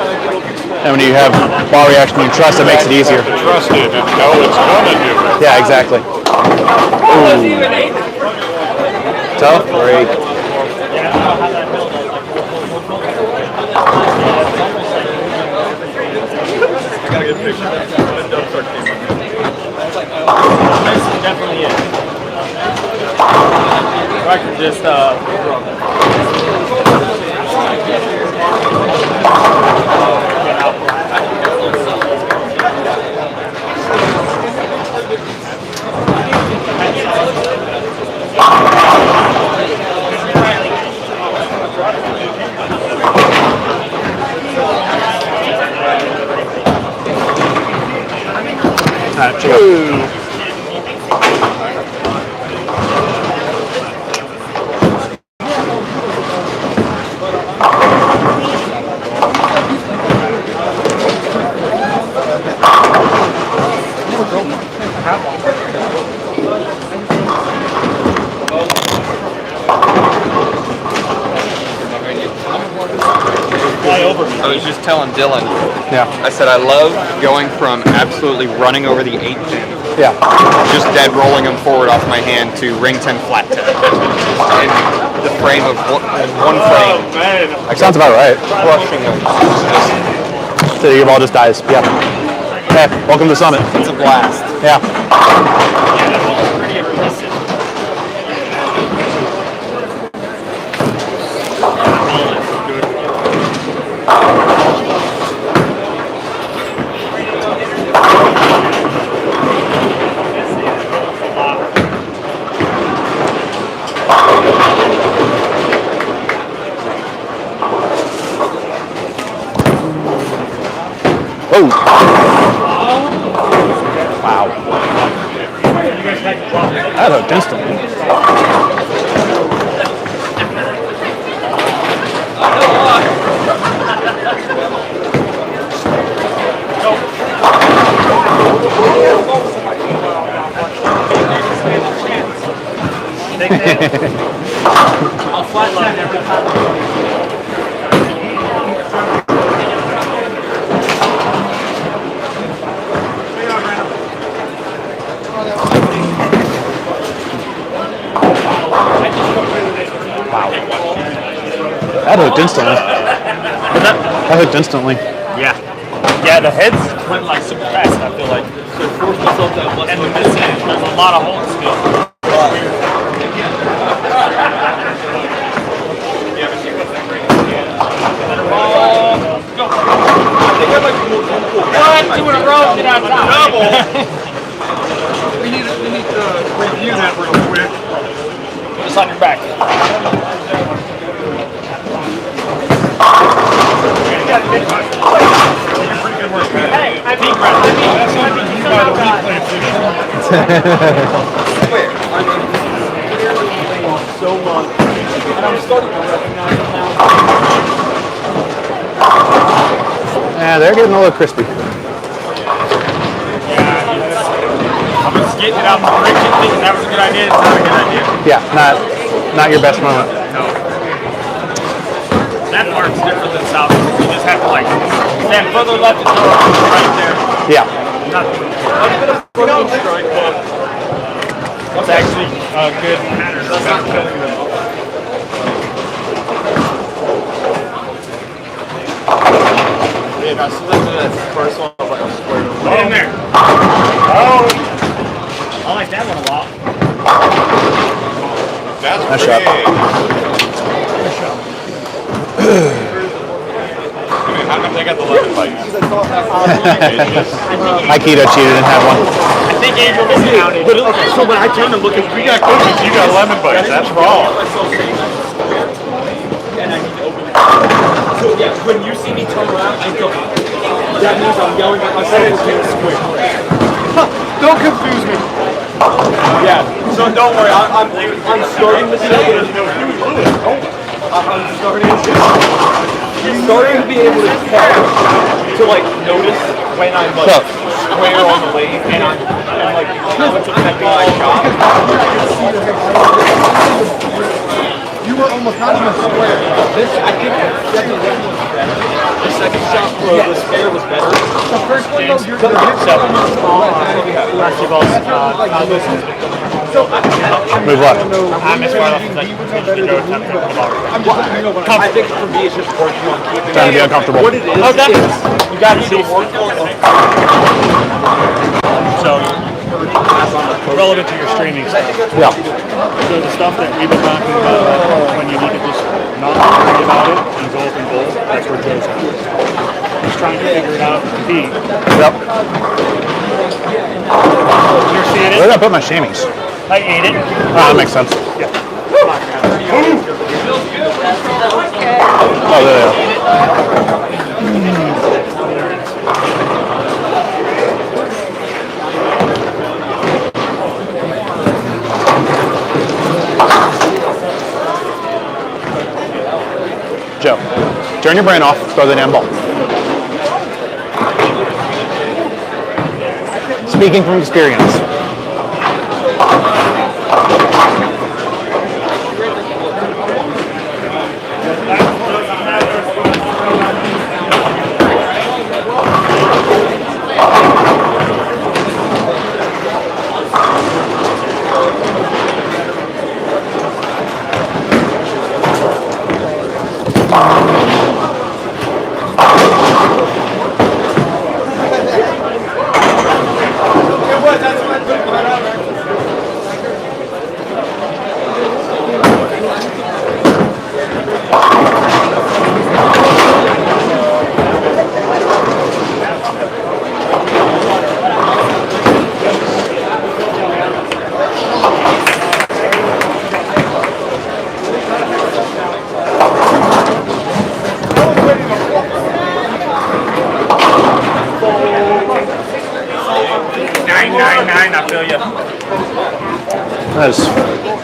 And when you have ball reaction, you trust, it makes it easier. Trust it and know it's going to do it. Yeah, exactly. Tough break. Definitely is. I could just I was just telling Dylan. Yeah. I said I love going from absolutely running over the 8 pin. Yeah. Just dead rolling them forward off my hand to ring 10 flat 10. In the frame of one frame. Sounds about right. Crushing them. So your ball just dies. Yeah. Hey, welcome to Summit. It's a blast. Yeah. Oh. Wow. That hooked instantly. I'll flatline every time. That hooked instantly. That hooked instantly. Yeah. Yeah, the heads went like super fast, I feel like. So force myself that much. And there's a lot of holes still. One, 2 in a row, get on top. Double. we need to review that real quick. Put this on your back. Hey, I mean, so much. And I'm starting to recognize it now. Yeah, they're getting a little crispy. Yeah, I was getting it out the friction, thinking that was a good idea. It's not a good idea. Yeah, not your best moment. No. That part's different than south. You just have to like stand further left and throw it right there. Yeah. Nothing. It's actually a good pattern. That's not killing them. Yeah, so this first one was like a square. Get in there. Oh. I like that one a lot. That's nice pretty. shot. How come they got the lemon bites? Aikido cheated and had one. I think Angel miscounted. But okay, so when I turned and looked at We got cookies, you got lemon bites. That's wrong. and I need to open it. So yeah, when you see me turn around, I go. that means I'm yelling at myself to get a square. Don't confuse me. Yeah, so don't worry, I'm starting to say it. I'm starting to be able to tell, to like notice when I'm like square on the wave and I'm like how it's affecting my shot. You were almost not even square. This, I think, the second shot for the spare was better. The first one, though, you're going to hit seven. Move left. I'm as far left as I can go attempt to the ball. I think for me it's just working on keeping Trying to be uncomfortable. What it is, you got to see work on. So, relevant to your streaming stuff. Yeah. So the stuff that we've been talking about when you need to just not worry about it and go up and goal, that's where Joe's at. He's trying to figure it out and compete. Yep. You're seeing Where it? did I put my chamois? I ate it. That makes sense. Yeah. Oh, there they are. Joe, turn your brain off, throw the damn ball. Speaking from experience.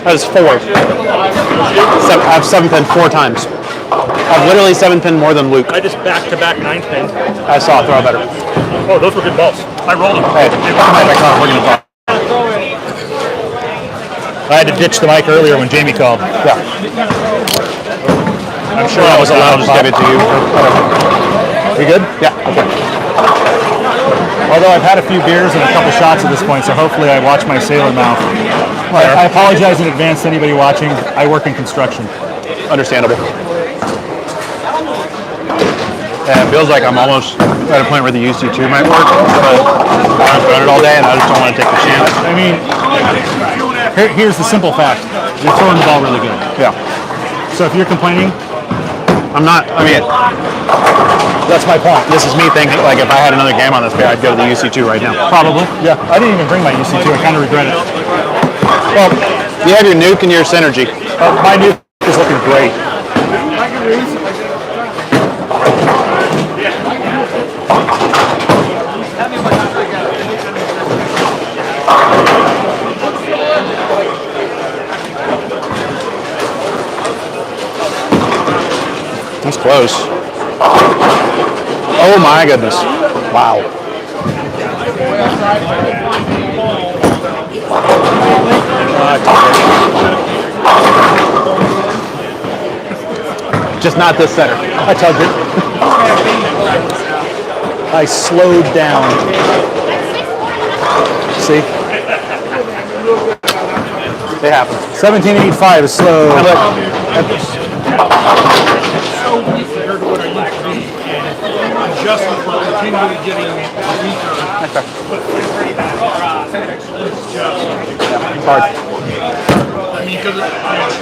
That is four. I've seven pinned 4 times. I've literally seven pinned more than Luke. I just back-to-back 9 pin. I saw it throw better. Oh, those were good balls. I rolled them. Hey, come on, my car. We're gonna talk. I had to ditch the mic earlier when Jamie called. Yeah. I'm sure I was allowed I'll just give it to you. You good? Yeah. Okay. Although I've had a few beers and a couple shots at this point, so hopefully I watch my sailor mouth. I apologize in advance to anybody watching. I work in construction. Understandable. Yeah, it feels like I'm almost at a point where the UC2 might work, but I've done it all day and I just don't want to take the chance. I mean, here's the simple fact. You're throwing the ball really good. Yeah. So if you're complaining, I'm not, I mean, that's my point. this is me thinking, like, if I had another game on this day, I'd go to the UC2 right now. Probably. Yeah. I didn't even bring my UC2. I kind of regret it. Well, you have your nuke and your synergy. My nuke is looking great. That's close. Oh my goodness. Wow. Just not this center. I tugged it. I slowed down. See? It happened. 1785 is slow. Adjustment for continually getting weaker. It's hard. I mean, because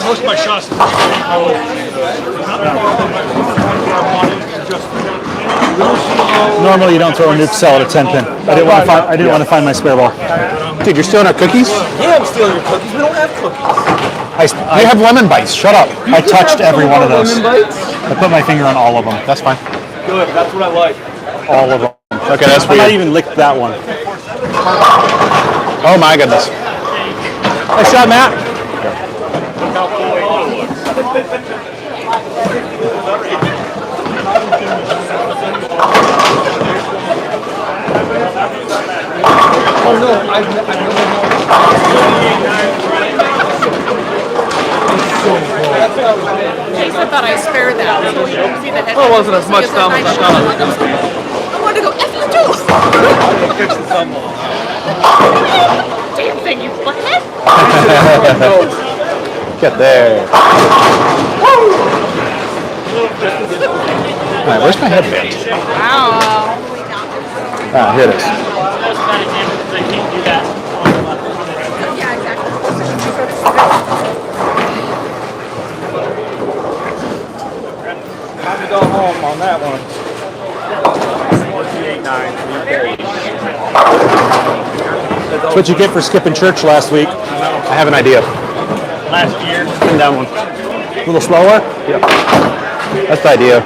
most of my shots Normally you don't throw a nuke cell at a 10 pin. I didn't want to find my spare ball. Dude, you're stealing our cookies? Yeah, I'm stealing your cookies. We don't have cookies. You have lemon bites. Shut up. I touched every one of those. Lemon bites? I put my finger on all of them. That's fine. Good, that's what I like. All of them. Okay, that's I might weird. even lick that one. Oh my goodness. Nice shot, Matt. Oh no, I've Jason thought I spared that. So you can see the head. Well, it wasn't as much thumb as I thought. I wanted to go, F you too! Fix the thumb off. Damn thing, you butthead! Get there. All right, where's my headband? Wow. Ah, here it is. Yeah, exactly. Time to go home on that one. 48-9. That's what you get for skipping church last week. I have an idea. Last year. Bring down one. A little slower? Yep. That's the idea.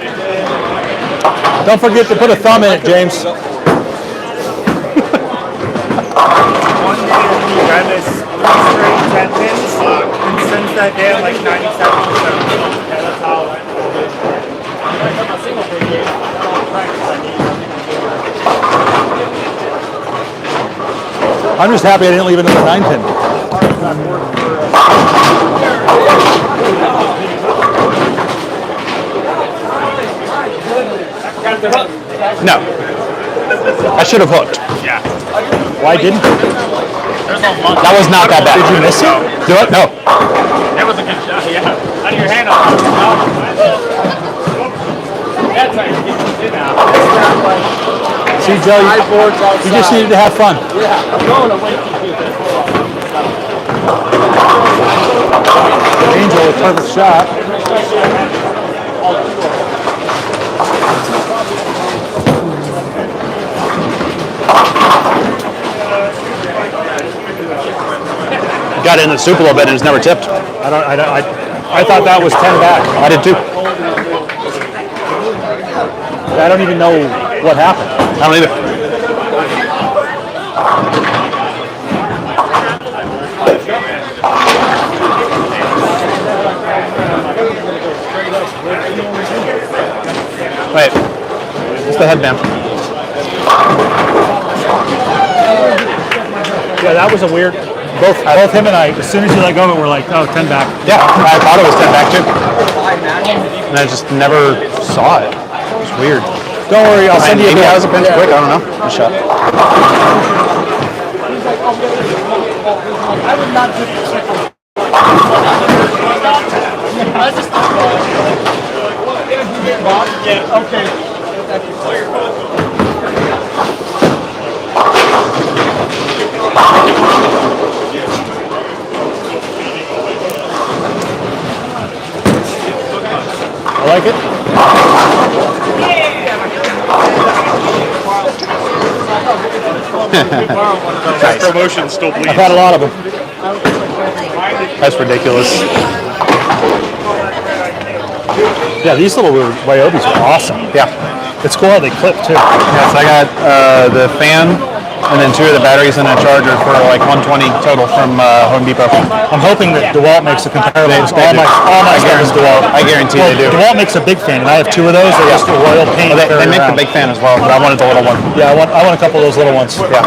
Don't forget to put a thumb in it, James. One day you got this 3 straight 10 pins, and since that day I'm like 97%. Yeah, that's how it I'm just happy I didn't leave another 9 pin. No. I should have hooked. Yeah. Why didn't you? There's a lot. That was not that bad. Did you miss it? Do it? No. That was a good shot. Yeah. Out of your hand. That's how you get it out. See, Joe, you just needed to have fun. Angel, a perfect shot. Got it in the soup a little bit and it's never tipped. I thought that was 10 back. I did too. I don't even know what happened. I don't either. Wait, it's the headband. Yeah, that was a weird. Both him and I, as soon as you let go of it, we're like, oh, 10 back. Yeah, I thought it was 10 back too. And I just never saw it. It was weird. Don't worry, I'll send you a Maybe bill. I was a pinch quick, I don't know. Good shot. I would not do this. Yeah, okay. I like it. Nice. Promotion still bleeds. I've had a lot of them. That's ridiculous. Yeah, these little Ryobis are awesome. Yeah. It's cool how they clip too. Yeah, so I got the fan and then 2 of the batteries and a charger for like 120 total from Home Depot. I'm hoping that DeWalt makes a comparable. They do. All my stuff is DeWalt. I guarantee they do. DeWalt makes a big fan, and I have 2 of those. They're just a royal pain. Well, they make the big fan as well, but I wanted the little one. Yeah, I want a couple of those little ones. Yeah.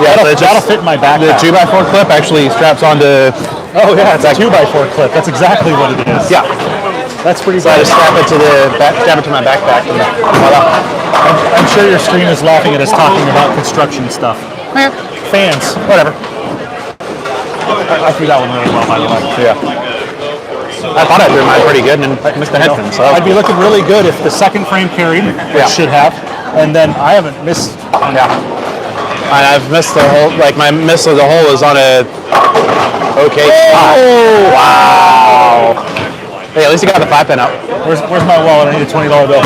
That'll fit in my backpack. The 2x4 clip actually straps onto. Oh yeah, it's a 2x4 clip. That's exactly what it is. Yeah. That's pretty So I good. just strap it to my backpack, and voila. I'm sure your screen is laughing at us talking about construction stuff. Fans, whatever. I threw that one really well, by the way. Yeah. I thought I threw mine pretty good and missed the headpin. So I'd be looking really good if the second frame carried, which Yeah. should have, and then I haven't missed. yeah. And I've missed the whole. Like my miss of the hole is on a okay spot. Oh Wow. Hey, at least you got the 5 pin out. Where's my wallet? I need a $20 bill.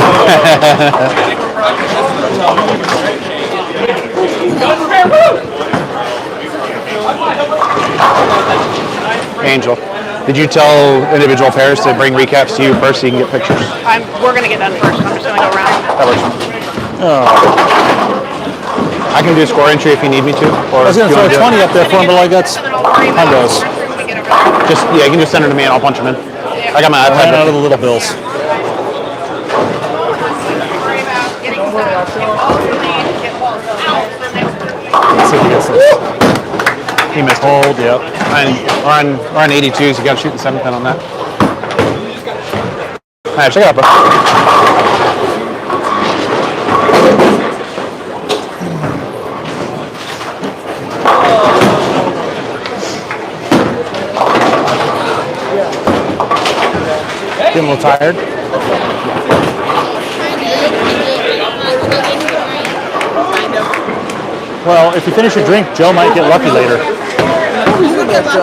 Angel, did you tell individual pairs to bring recaps to you first so you can get pictures? We're gonna get done first. I'm just gonna go around. That works. I can do score entry if you need me to. Or I was going to you throw wanna do 20 it. up there for him, but like that's hundos. Just you can just send it to me and I'll punch them in. I got my I ran iPad. out of the little bills. Let's see if he gets this. He missed. Hold, yep. We're on 82s. You got to shoot the 7-10 on that. All right, check it out, bro. Getting a little tired. Well, if you finish your drink, Joe might get lucky later. Good answer.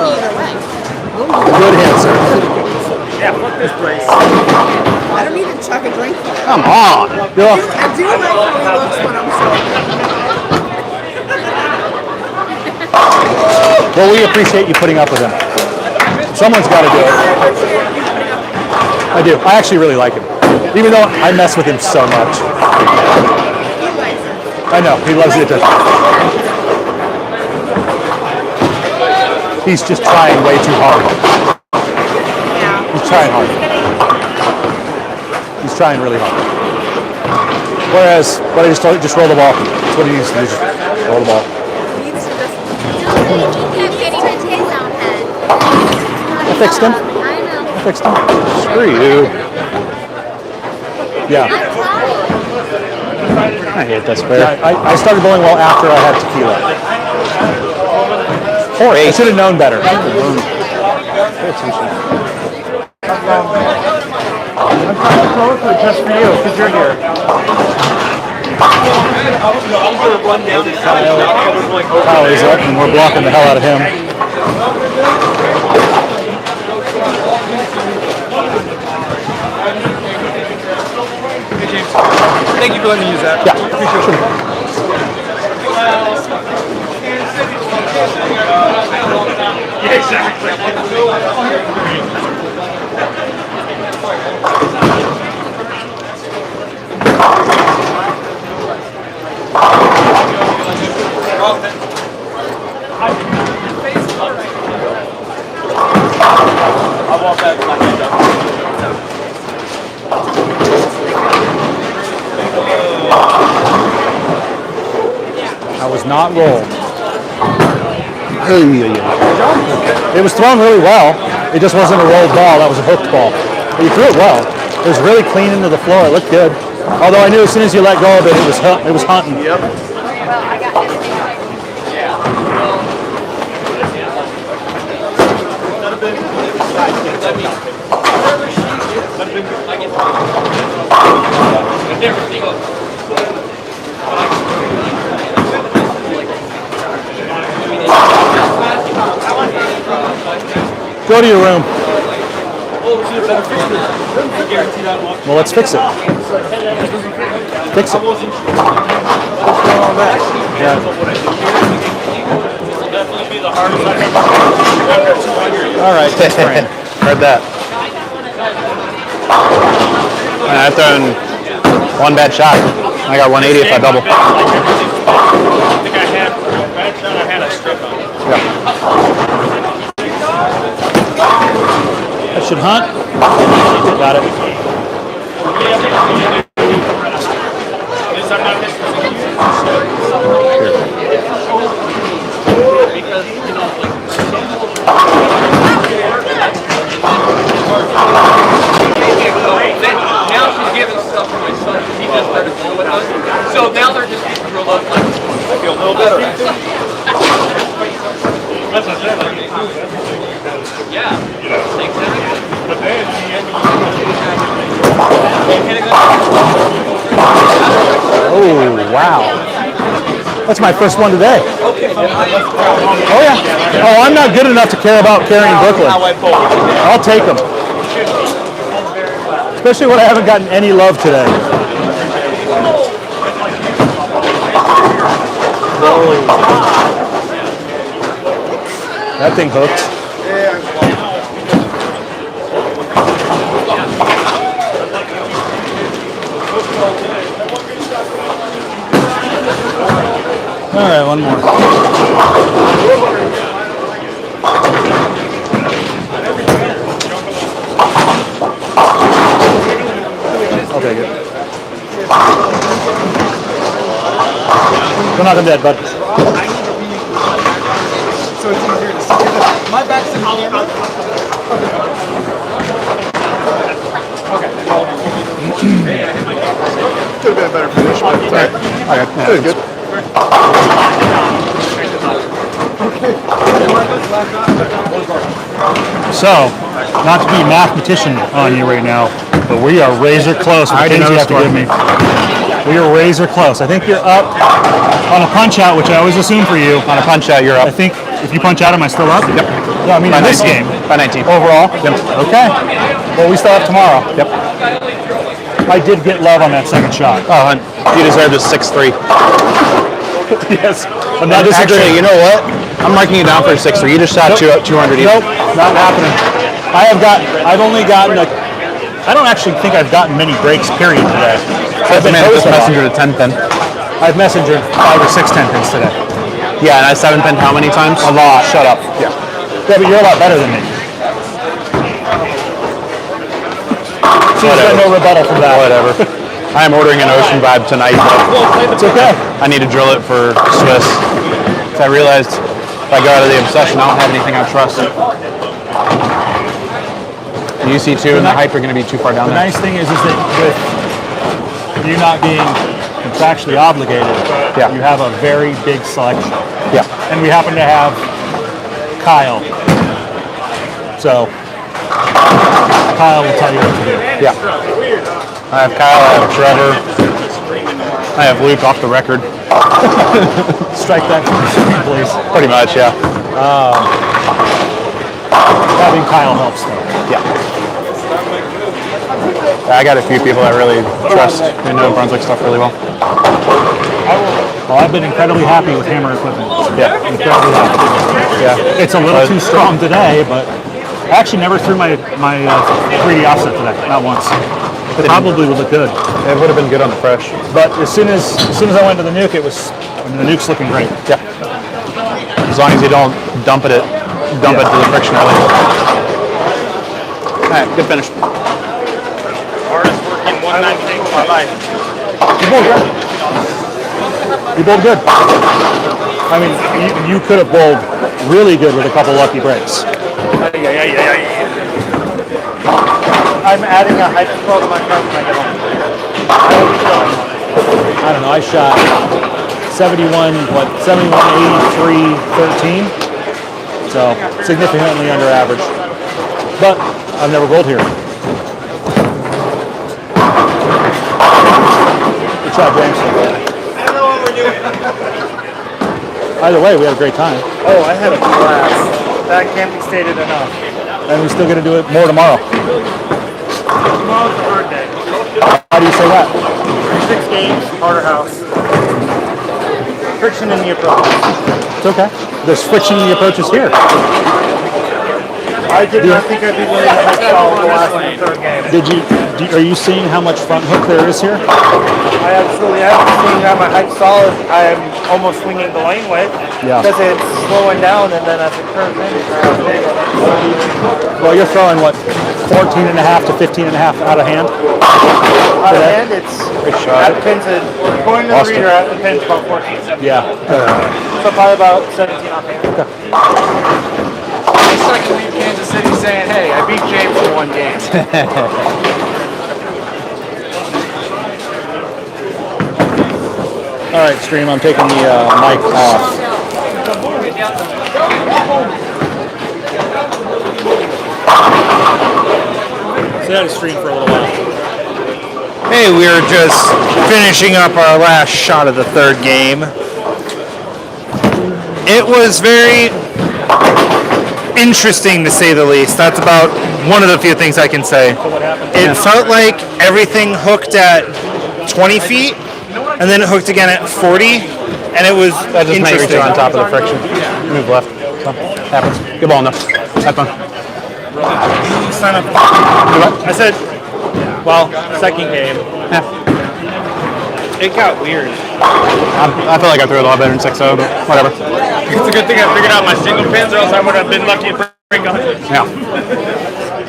Yeah, fuck this place. I don't need to chuck a drink. Come on. You're off. I do like how he looks when I'm sober. Well, we appreciate you putting up with him. Someone's got to do it. I do. I actually really like him. Even though I mess with him so much. I know. He loves the attention. He's just trying way too hard. He's trying hard. He's trying really hard. Whereas, what I just told you, just roll the ball. That's what he needs to do. Just roll the ball. I fixed him. I fixed him. Screw you. Yeah. I hate this player. Yeah, I started bowling well after I had tequila. 4-8. I should have known better. Pay attention. I'm trying to throw it just for you, because you're here. Kyle is up, and we're blocking the hell out of him. Thank you for letting me use that. Yeah. I was not rolled. It was thrown really well. It just wasn't a rolled ball. That was a hooked ball. But you threw it well. It was really clean into the floor. It looked good. Although I knew as soon as you let go of it, it was hunting. Yep. Go to your room. Well, let's fix it. Fix it. Yeah. All right, thanks, Brian. Heard that. I've thrown one bad shot. I got 180 if I double. I think I had a strip on. That should hunt. Got it. Now she's giving stuff to my son. He just started going with us. So now they're just getting real up. I feel a little better. That's what I said. Yeah. Thanks, But then Oh, wow. That's my first one today. Oh, yeah. Oh, I'm not good enough to care about carrying Brooklyn. I'll take them. Especially when I haven't gotten any love today. That thing hooked. All right, one more. I'll take it. Go knock him dead, bud. So it's easier to see. My back's in the camera. Could have been a better finish, but Okay. good. So, not to be a mathematician on you right now, but we are razor close with I the already things know you the have to score. give me. We are razor close. I think you're up on a punch out, which I always assume for you. On a punch out, you're I up. think if you punch out, am I still up? Yep. No, I mean in this 19. game. By 19. Overall? Yep. Okay. Well, we still have tomorrow. Yep. I did get love on that second shot. Oh, and you deserve this 6-3. Yes. I'm not Actually, disagreeing. you know what? I'm marking you down for a 6-3. You just shot 200 even. Nope, not happening. I've only gotten I don't actually think I've gotten many breaks, period, today. I've been Just hosing messenger to 10 pin. I've messengered 5 or 6 10-pins today. Yeah, and I 7 pin how many times? A lot. Shut up. Yeah, but you're a lot better than me. Seems like no rebuttal from that. Whatever. I am ordering an Ocean Vibe tonight, but It's okay. I need to drill it for Swiss. So I realized if I go out of the obsession, I don't have anything I trust. The UC2 and the hype are going to be too far down The there. nice thing is that with you not being contractually obligated, Yeah. you have a very big selection. Yeah. And we happen to have Kyle. So Kyle will tell you what to do. Yeah. I have Kyle, I have Trevor, I have Luke off the record. Strike that from the screen, please. Pretty much, yeah. Having Kyle helps though. Yeah. I got a few people I really trust who know Brunswick stuff really well. Well, I've been incredibly happy with Hammer equipment. Yeah. Incredibly happy. Yeah. It's a little too strong today, but I actually never threw my 3D offset today, not once. It probably would look good. It would have been good on the fresh. But as soon as I went to the nuke, the nuke's looking great. Yeah. As long as you don't dump it to the friction early. All right, good finish. Hardest working 119 of my life. You bowled good. You bowled good. I mean, you could have bowled really good with a couple lucky breaks. I'm adding a hype scroll to my phone when I get home. I don't know, I shot 71, 83, 13. So significantly under average. But I've never bowled here. Good shot, James. I don't know what we're doing. Either way, we had a great time. Oh, I had a blast. That can't be stated enough. And we're still going to do it more tomorrow. Tomorrow's the hard day. How do you say that? 6 games, harder house. Friction in the approach. It's okay. There's friction in the approaches here. I did not think I'd be willing to hype solid the last and the third game. Are you seeing how much front hook there is here? I absolutely am seeing that my hype solid, I am almost swinging the lane width. Yeah. Because it's slowing down and then as it curves in, Well, you're throwing, what, 14 and a half to 15 and a half out of hand? out of hand, it's at the pins, going to the Lost it. reader at the pins about 14, 17. Yeah. So probably about 17 off hand. I suck to leave Kansas City saying, hey, I beat James in one game. All right, stream, I'm taking the mic off. Stay out of stream for a little while. Hey, we were just finishing up our last shot of the third game. It was very interesting to say the least. That's about one of the few things I can say. It felt like everything hooked at 20 feet and then it hooked again at 40 and it was That just makes interesting. you on top of the friction. Move left. So, happens. Good ball enough. Have fun. Sign up. I said, well, second game. Yeah. it got weird. I feel like I threw it a lot better than 6-0, but whatever. It's a good thing I figured out my single pins, or else I would have been lucky to bring 100. Yeah.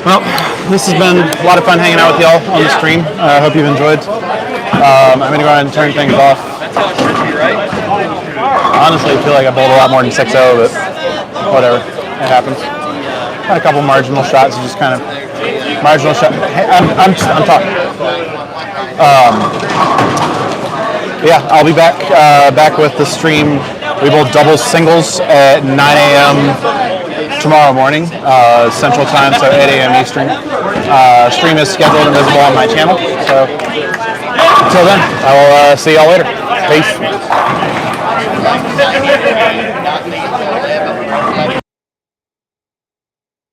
Well, this has been a lot of fun hanging out with y'all on the stream. I hope you've enjoyed. I'm going to go ahead and turn things off. That's how it should be, right? Honestly, I feel like I bowled a lot more than 6-0, but whatever. It happens. Had a couple marginal shots, just kind of marginal shot. Hey, I'm talking. Yeah, I'll be back with the stream. We bowl doubles singles at 9 a.m. tomorrow morning, Central Time, so 8 a.m. Eastern. Stream is scheduled and visible on my channel. So until then, I will see y'all later. Peace.